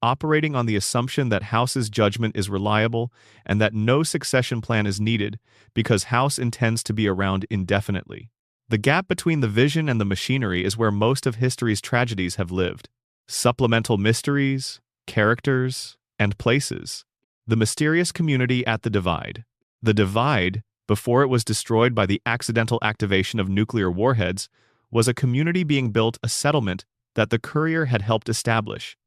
operating on the assumption that House's judgment is reliable and that no succession plan is needed because House intends to be around indefinitely. The gap between the vision and the machinery is where most of history's tragedies have lived. Supplemental mysteries, characters, and places. The mysterious community at the Divide. The Divide, before it was destroyed by the accidental activation of nuclear warheads, was a community being built, a settlement that the Courier had helped establish.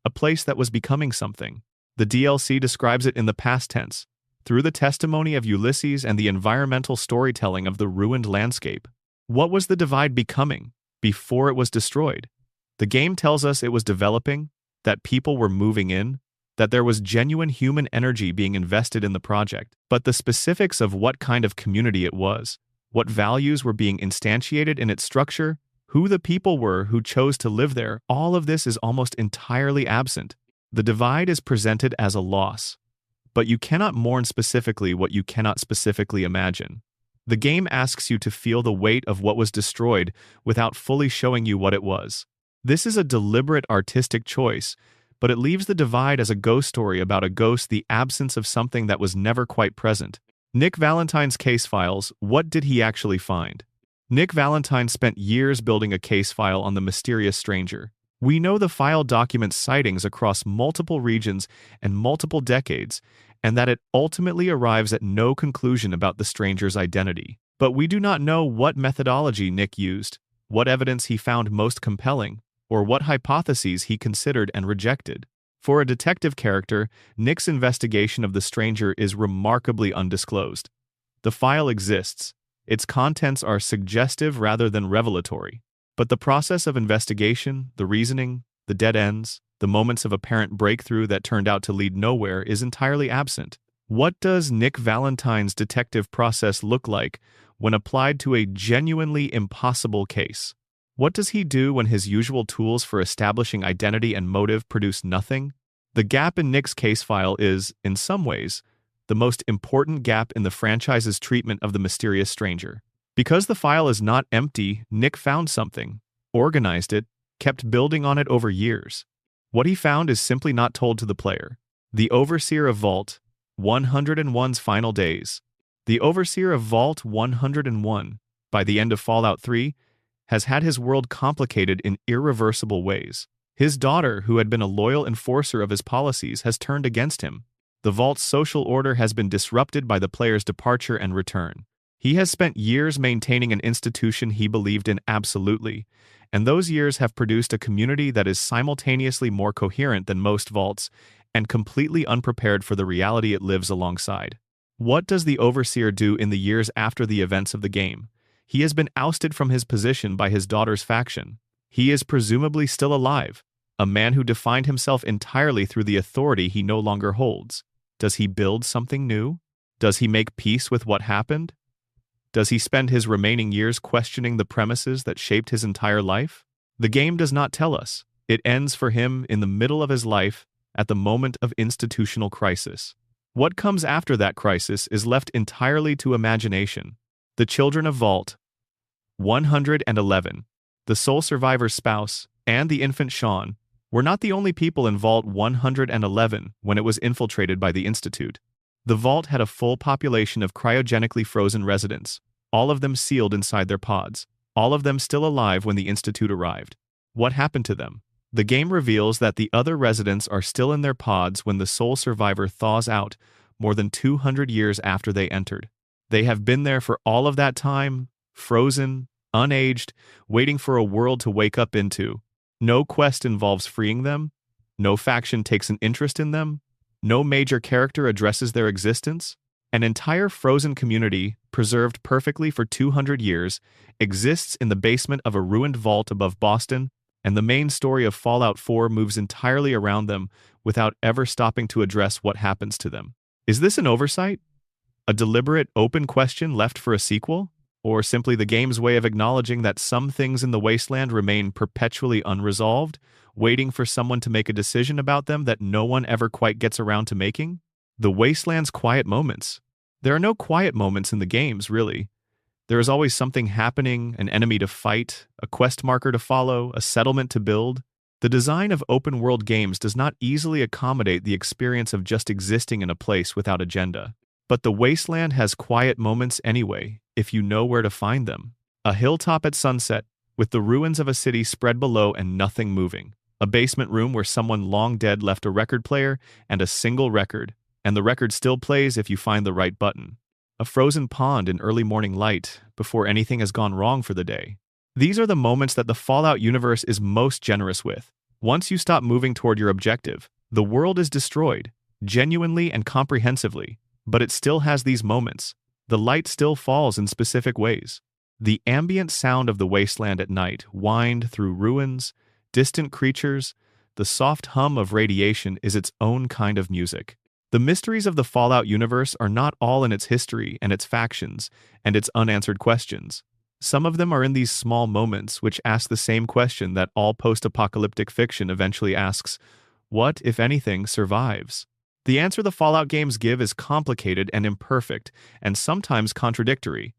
A place that was becoming something. The DLC describes it in the past tense, through the testimony of Ulysses and the environmental storytelling of the ruined landscape. What was the divide becoming before it was destroyed? The game tells us it was developing, that people were moving in, that there was genuine human energy being invested in the project. But the specifics of what kind of community it was, what values were being instantiated in its structure, who the people were who chose to live there, all of this is almost entirely absent. The divide is presented as a loss, but you cannot mourn specifically what you cannot specifically imagine. The game asks you to feel the weight of what was destroyed without fully showing you what it was. This is a deliberate artistic choice, but it leaves the divide as a ghost story about a ghost, the absence of something that was never quite present. Nick Valentine's case files, what did he actually find? Nick Valentine spent years building a case file on the mysterious stranger. We know the file documents sightings across multiple regions and multiple decades, and that it ultimately arrives at no conclusion about the stranger's identity. But we do not know what methodology Nick used, what evidence he found most compelling, or what hypotheses he considered and rejected. For a detective character, Nick's investigation of the stranger is remarkably undisclosed. The file exists. Its contents are suggestive rather than revelatory. But the process of investigation, the reasoning, the dead ends, the moments of apparent breakthrough that turned out to lead nowhere is entirely absent. What does Nick Valentine's detective process look like when applied to a genuinely impossible case? What does he do when his usual tools for establishing identity and motive produce nothing? The gap in Nick's case file is, in some ways, the most important gap in the franchise's treatment of the mysterious stranger. Because the file is not empty, Nick found something, organized it, kept building on it over years. What he found is simply not told to the player. The Overseer of Vault 101's final days. The Overseer of Vault 101, by the end of Fallout 3, has had his world complicated in irreversible ways. His daughter, who had been a loyal enforcer of his policies, has turned against him. The Vault's social order has been disrupted by the player's departure and return. He has spent years maintaining an institution he believed in absolutely, and those years have produced a community that is simultaneously more coherent than most vaults and completely unprepared for the reality it lives alongside. What does the Overseer do in the years after the events of the game? He has been ousted from his position by his daughter's faction. He is presumably still alive, a man who defined himself entirely through the authority he no longer holds. Does he build something new? Does he make peace with what happened? Does he spend his remaining years questioning the premises that shaped his entire life? The game does not tell us. It ends for him in the middle of his life, at the moment of institutional crisis. What comes after that crisis is left entirely to imagination. The children of Vault 111, the sole survivor's spouse, and the infant Sean were not the only people in Vault 111 when it was infiltrated by the Institute. The Vault had a full population of cryogenically frozen residents, all of them sealed inside their pods, all of them still alive when the Institute arrived. What happened to them? The game reveals that the other residents are still in their pods when the sole survivor thaws out more than 200 years after they entered. They have been there for all of that time, frozen, unaged, waiting for a world to wake up into. No quest involves freeing them. No faction takes an interest in them. No major character addresses their existence. An entire frozen community, preserved perfectly for 200 years, exists in the basement of a ruined vault above Boston, and the main story of Fallout 4 moves entirely around them without ever stopping to address what happens to them. Is this an oversight? A deliberate, open question left for a sequel? Or simply the game's way of acknowledging that some things in the wasteland remain perpetually unresolved, waiting for someone to make a decision about them that no one ever quite gets around to making? The wasteland's quiet moments. There are no quiet moments in the games, really. There is always something happening, an enemy to fight, a quest marker to follow, a settlement to build. The design of open-world games does not easily accommodate the experience of just existing in a place without agenda. But the wasteland has quiet moments anyway, if you know where to find them. A hilltop at sunset, with the ruins of a city spread below and nothing moving. A basement room where someone long dead left a record player and a single record, and the record still plays if you find the right button. A frozen pond in early morning light, before anything has gone wrong for the day. These are the moments that the Fallout universe is most generous with. Once you stop moving toward your objective, the world is destroyed, genuinely and comprehensively. But it still has these moments. The light still falls in specific ways. The ambient sound of the wasteland at night whined through ruins, distant creatures. The soft hum of radiation is its own kind of music. The mysteries of the Fallout universe are not all in its history and its factions and its unanswered questions. Some of them are in these small moments which ask the same question that all post-apocalyptic fiction eventually asks: what, if anything, survives? The answer the Fallout games give is complicated and imperfect, and sometimes contradictory.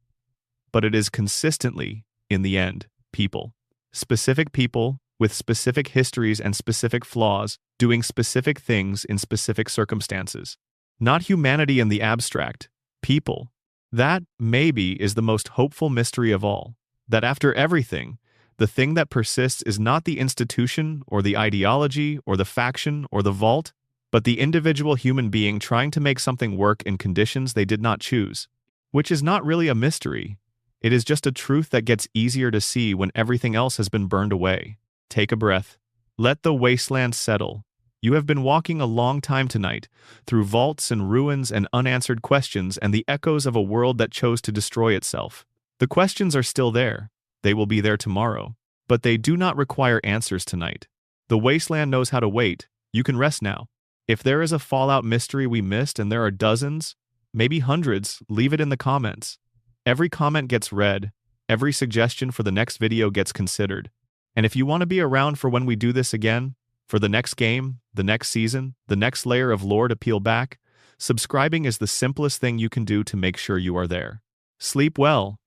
But it is consistently, in the end, people. Specific people, with specific histories and specific flaws, doing specific things in specific circumstances. Not humanity in the abstract, people. That, maybe, is the most hopeful mystery of all. That after everything, the thing that persists is not the institution or the ideology or the faction or the vault, but the individual human being trying to make something work in conditions they did not choose. Which is not really a mystery. It is just a truth that gets easier to see when everything else has been burned away. Take a breath. Let the wasteland settle. You have been walking a long time tonight, through vaults and ruins and unanswered questions and the echoes of a world that chose to destroy itself. The questions are still there. They will be there tomorrow. But they do not require answers tonight. The wasteland knows how to wait. You can rest now. If there is a Fallout mystery we missed, and there are dozens, maybe hundreds, leave it in the comments. Every comment gets read. Every suggestion for the next video gets considered. And if you want to be around for when we do this again, for the next game, the next season, the next layer of lore to peel back, subscribing is the simplest thing you can do to make sure you are there. Sleep well.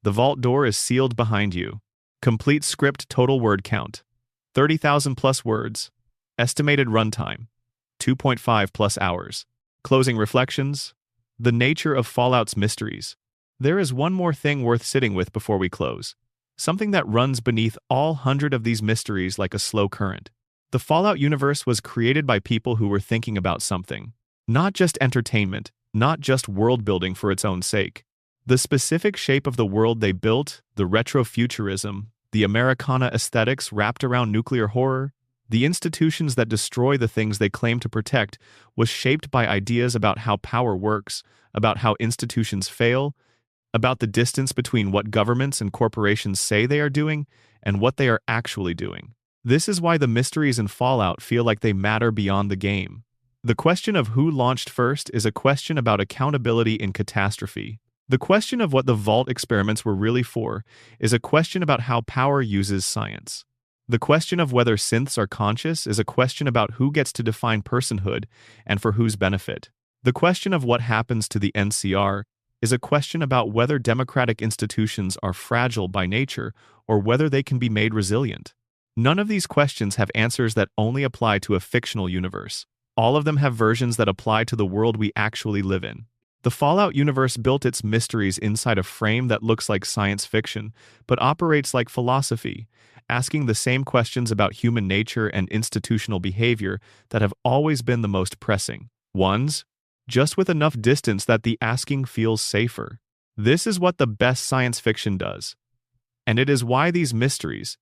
The vault door is sealed behind you. Complete script total word count: 30,000 plus words. Estimated runtime: 2.5 plus hours. Closing reflections: the nature of Fallout's mysteries. There is one more thing worth sitting with before we close. Something that runs beneath all 100 of these mysteries like a slow current. The Fallout universe was created by people who were thinking about something. Not just entertainment, not just world building for its own sake. The specific shape of the world they built, the retrofuturism, the Americana aesthetics wrapped around nuclear horror, the institutions that destroy the things they claim to protect, was shaped by ideas about how power works, about how institutions fail, about the distance between what governments and corporations say they are doing and what they are actually doing. This is why the mysteries in Fallout feel like they matter beyond the game. The question of who launched first is a question about accountability in catastrophe. The question of what the Vault experiments were really for is a question about how power uses science. The question of whether synths are conscious is a question about who gets to define personhood and for whose benefit. The question of what happens to the NCR is a question about whether democratic institutions are fragile by nature or whether they can be made resilient. None of these questions have answers that only apply to a fictional universe. All of them have versions that apply to the world we actually live in. The Fallout universe built its mysteries inside a frame that looks like science fiction, but operates like philosophy, asking the same questions about human nature and institutional behavior that have always been the most pressing ones, just with enough distance that the asking feels safer. This is what the best science fiction does. And it is why these mysteries,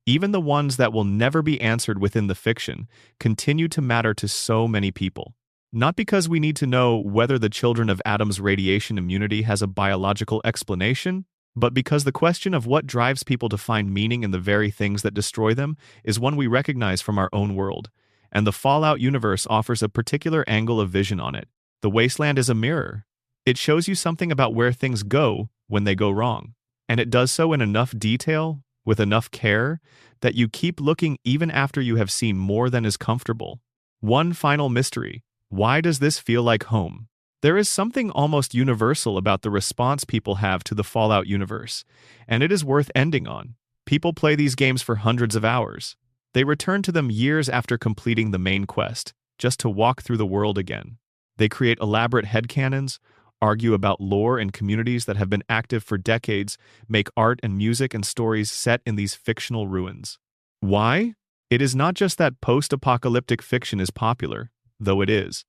even the ones that will never be answered within the fiction, continue to matter to so many people. Not because we need to know whether the children of Adam's radiation immunity has a biological explanation, but because the question of what drives people to find meaning in the very things that destroy them is one we recognize from our own world, and the Fallout universe offers a particular angle of vision on it. The wasteland is a mirror. It shows you something about where things go when they go wrong, and it does so in enough detail, with enough care, that you keep looking even after you have seen more than is comfortable. One final mystery. Why does this feel like home? There is something almost universal about the response people have to the Fallout universe, and it is worth ending on. People play these games for hundreds of hours. They return to them years after completing the main quest, just to walk through the world again. They create elaborate headcanons, argue about lore in communities that have been active for decades, make art and music and stories set in these fictional ruins. Why? It is not just that post-apocalyptic fiction is popular, though it is.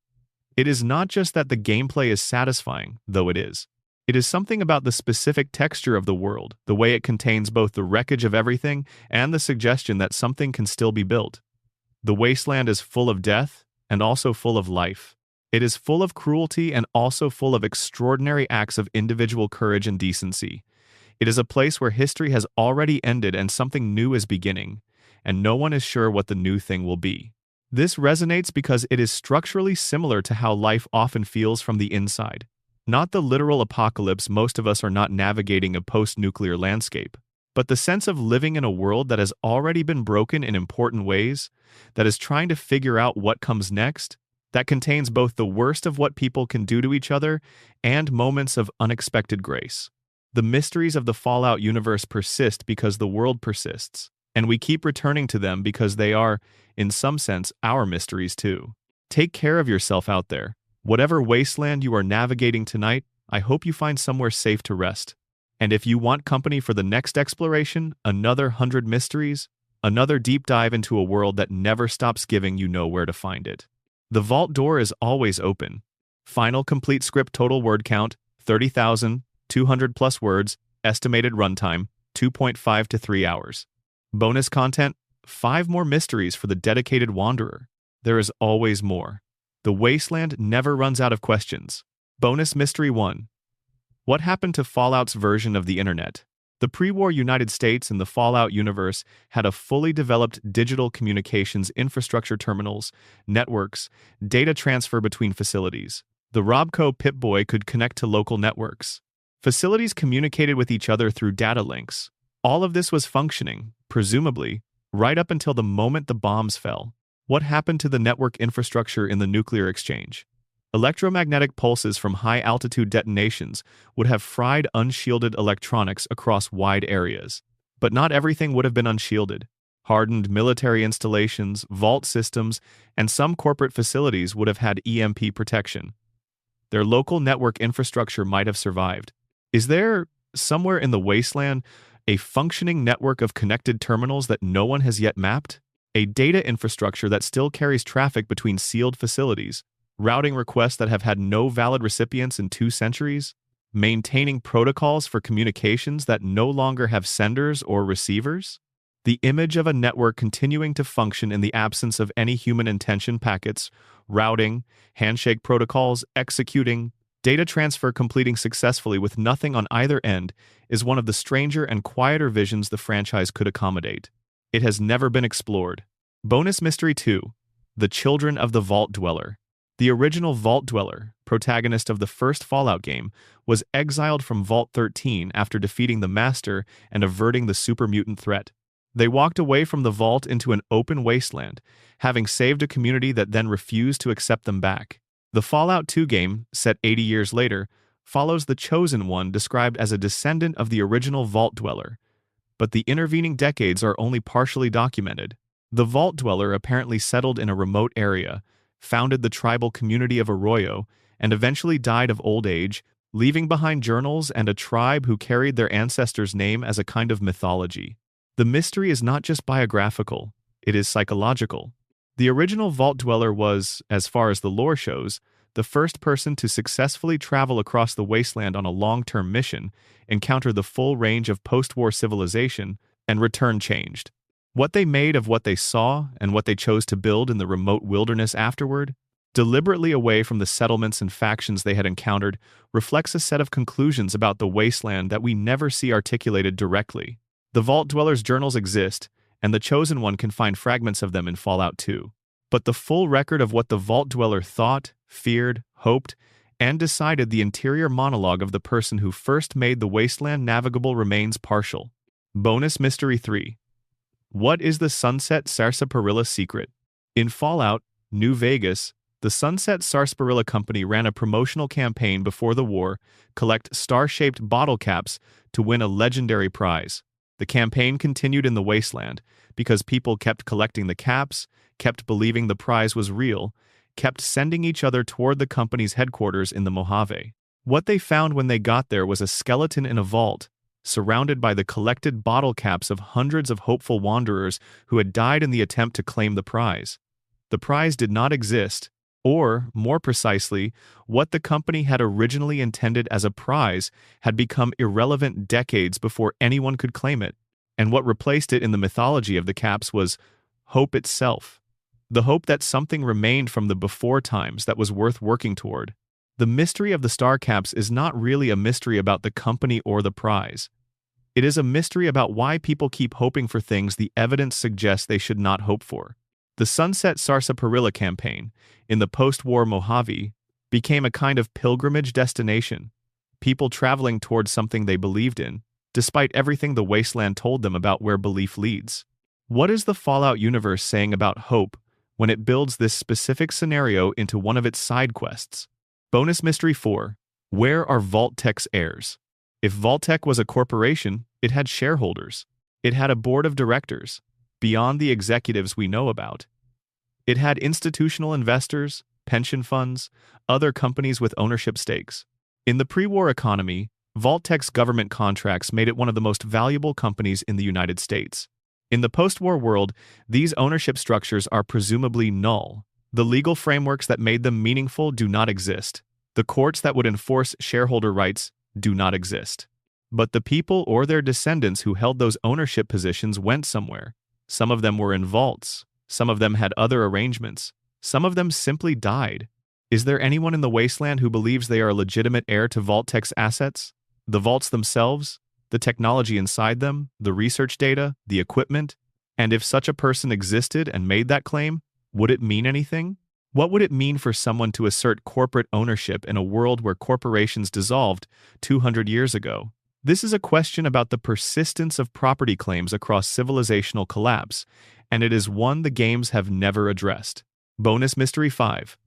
It is not just that the gameplay is satisfying, though it is. It is something about the specific texture of the world, the way it contains both the wreckage of everything and the suggestion that something can still be built. The wasteland is full of death and also full of life. It is full of cruelty and also full of extraordinary acts of individual courage and decency. It is a place where history has already ended and something new is beginning, and no one is sure what the new thing will be. This resonates because it is structurally similar to how life often feels from the inside. Not the literal apocalypse, most of us are not navigating a post-nuclear landscape, but the sense of living in a world that has already been broken in important ways, that is trying to figure out what comes next, that contains both the worst of what people can do to each other and moments of unexpected grace. The mysteries of the Fallout universe persist because the world persists, and we keep returning to them because they are, in some sense, our mysteries too. Take care of yourself out there. Whatever wasteland you are navigating tonight, I hope you find somewhere safe to rest. And if you want company for the next exploration, another 100 mysteries, another deep dive into a world that never stops giving, you know where to find it. The vault door is always open. Final complete script total word count, 30,200 plus words, estimated runtime, 2.5 to 3 hours. Bonus content, 5 more mysteries for the dedicated wanderer. There is always more. The wasteland never runs out of questions. Bonus Mystery 1. What happened to Fallout's version of the internet? The pre-war United States and the Fallout universe had a fully developed digital communications infrastructure, terminals, networks, data transfer between facilities. The Robco Pip-Boy could connect to local networks. Facilities communicated with each other through data links. All of this was functioning, presumably, right up until the moment the bombs fell. What happened to the network infrastructure in the nuclear exchange? Electromagnetic pulses from high-altitude detonations would have fried unshielded electronics across wide areas. But not everything would have been unshielded. Hardened military installations, vault systems, and some corporate facilities would have had EMP protection. Their local network infrastructure might have survived. Is there, somewhere in the wasteland, a functioning network of connected terminals that no one has yet mapped? A data infrastructure that still carries traffic between sealed facilities? Routing requests that have had no valid recipients in 2 centuries? Maintaining protocols for communications that no longer have senders or receivers? The image of a network continuing to function in the absence of any human intention, packets, routing, handshake protocols, executing, data transfer completing successfully with nothing on either end, is one of the stranger and quieter visions the franchise could accommodate. It has never been explored. Bonus Mystery 2. The Children of the Vault Dweller. The original Vault Dweller, protagonist of the first Fallout game, was exiled from Vault 13 after defeating the Master and averting the super mutant threat. They walked away from the vault into an open wasteland, having saved a community that then refused to accept them back. The Fallout 2 game, set 80 years later, follows the Chosen One described as a descendant of the original Vault Dweller, but the intervening decades are only partially documented. The Vault Dweller apparently settled in a remote area, founded the tribal community of Arroyo, and eventually died of old age, leaving behind journals and a tribe who carried their ancestors' name as a kind of mythology. The mystery is not just biographical, it is psychological. The original Vault Dweller was, as far as the lore shows, the first person to successfully travel across the wasteland on a long-term mission, encounter the full range of post-war civilization, and return changed. What they made of what they saw and what they chose to build in the remote wilderness afterward, deliberately away from the settlements and factions they had encountered, reflects a set of conclusions about the wasteland that we never see articulated directly. The Vault Dweller's journals exist, and the Chosen One can find fragments of them in Fallout 2. But the full record of what the Vault Dweller thought, feared, hoped, and decided, the interior monologue of the person who first made the wasteland navigable, remains partial. Bonus Mystery 3. What is the Sunset Sarsaparilla secret? In Fallout, New Vegas, the Sunset Sarsaparilla Company ran a promotional campaign before the war, collect star-shaped bottle caps to win a legendary prize. The campaign continued in the wasteland because people kept collecting the caps, kept believing the prize was real, kept sending each other toward the company's headquarters in the Mojave. What they found when they got there was a skeleton in a vault, surrounded by the collected bottle caps of hundreds of hopeful wanderers who had died in the attempt to claim the prize. The prize did not exist, or, more precisely, what the company had originally intended as a prize had become irrelevant decades before anyone could claim it, and what replaced it in the mythology of the caps was hope itself. The hope that something remained from the before times that was worth working toward. The mystery of the star caps is not really a mystery about the company or the prize. It is a mystery about why people keep hoping for things the evidence suggests they should not hope for. The Sunset Sarsaparilla campaign, in the post-war Mojave, became a kind of pilgrimage destination, people traveling towards something they believed in, despite everything the wasteland told them about where belief leads. What is the Fallout universe saying about hope when it builds this specific scenario into one of its side quests? Bonus Mystery 4. Where are Vault-Tec's heirs? If Vault-Tec was a corporation, it had shareholders. It had a board of directors, beyond the executives we know about. It had institutional investors, pension funds, other companies with ownership stakes. In the pre-war economy, Vault-Tec's government contracts made it one of the most valuable companies in the United States. In the post-war world, these ownership structures are presumably null. The legal frameworks that made them meaningful do not exist. The courts that would enforce shareholder rights do not exist. But the people or their descendants who held those ownership positions went somewhere. Some of them were in vaults. Some of them had other arrangements. Some of them simply died. Is there anyone in the wasteland who believes they are a legitimate heir to Vault-Tec's assets? The vaults themselves? The technology inside them? The research data? The equipment? And if such a person existed and made that claim, would it mean anything? What would it mean for someone to assert corporate ownership in a world where corporations dissolved 200 years ago? This is a question about the persistence of property claims across civilizational collapse, and it is one the games have never addressed. Bonus Mystery 5.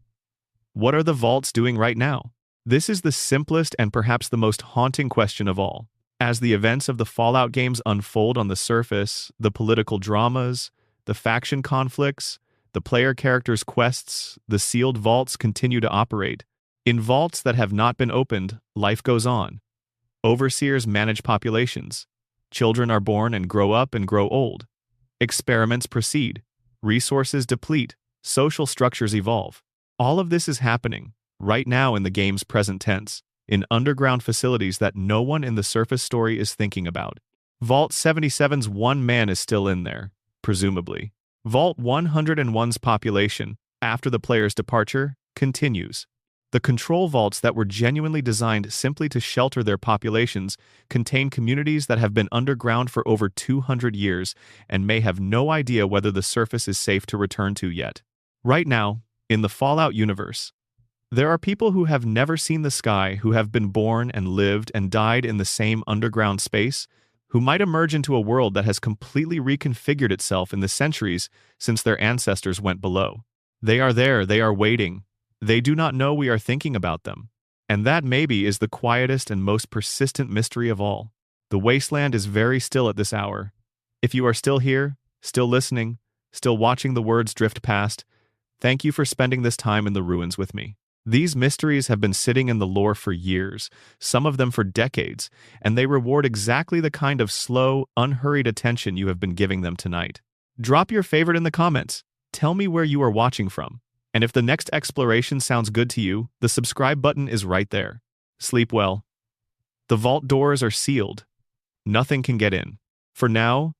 What are the vaults doing right now? This is the simplest and perhaps the most haunting question of all. As the events of the Fallout games unfold on the surface, the political dramas, the faction conflicts, the player characters' quests, the sealed vaults continue to operate. In vaults that have not been opened, life goes on. Overseers manage populations. Children are born and grow up and grow old. Experiments proceed. Resources deplete. Social structures evolve. All of this is happening, right now in the game's present tense, in underground facilities that no one in the surface story is thinking about. Vault 77's one man is still in there, presumably. Vault 101's population, after the player's departure, continues. The control vaults that were genuinely designed simply to shelter their populations contain communities that have been underground for over 200 years and may have no idea whether the surface is safe to return to yet. Right now, in the Fallout universe, there are people who have never seen the sky, who have been born and lived and died in the same underground space, who might emerge into a world that has completely reconfigured itself in the centuries since their ancestors went below. They are there, they are waiting. They do not know we are thinking about them. And that maybe is the quietest and most persistent mystery of all. The wasteland is very still at this hour. If you are still here, still listening, still watching the words drift past, thank you for spending this time in the ruins with me. These mysteries have been sitting in the lore for years, some of them for decades, and they reward exactly the kind of slow, unhurried attention you have been giving them tonight. Drop your favorite in the comments. Tell me where you are watching from. And if the next exploration sounds good to you, the subscribe button is right there. Sleep well. The vault doors are sealed. Nothing can get in. For now,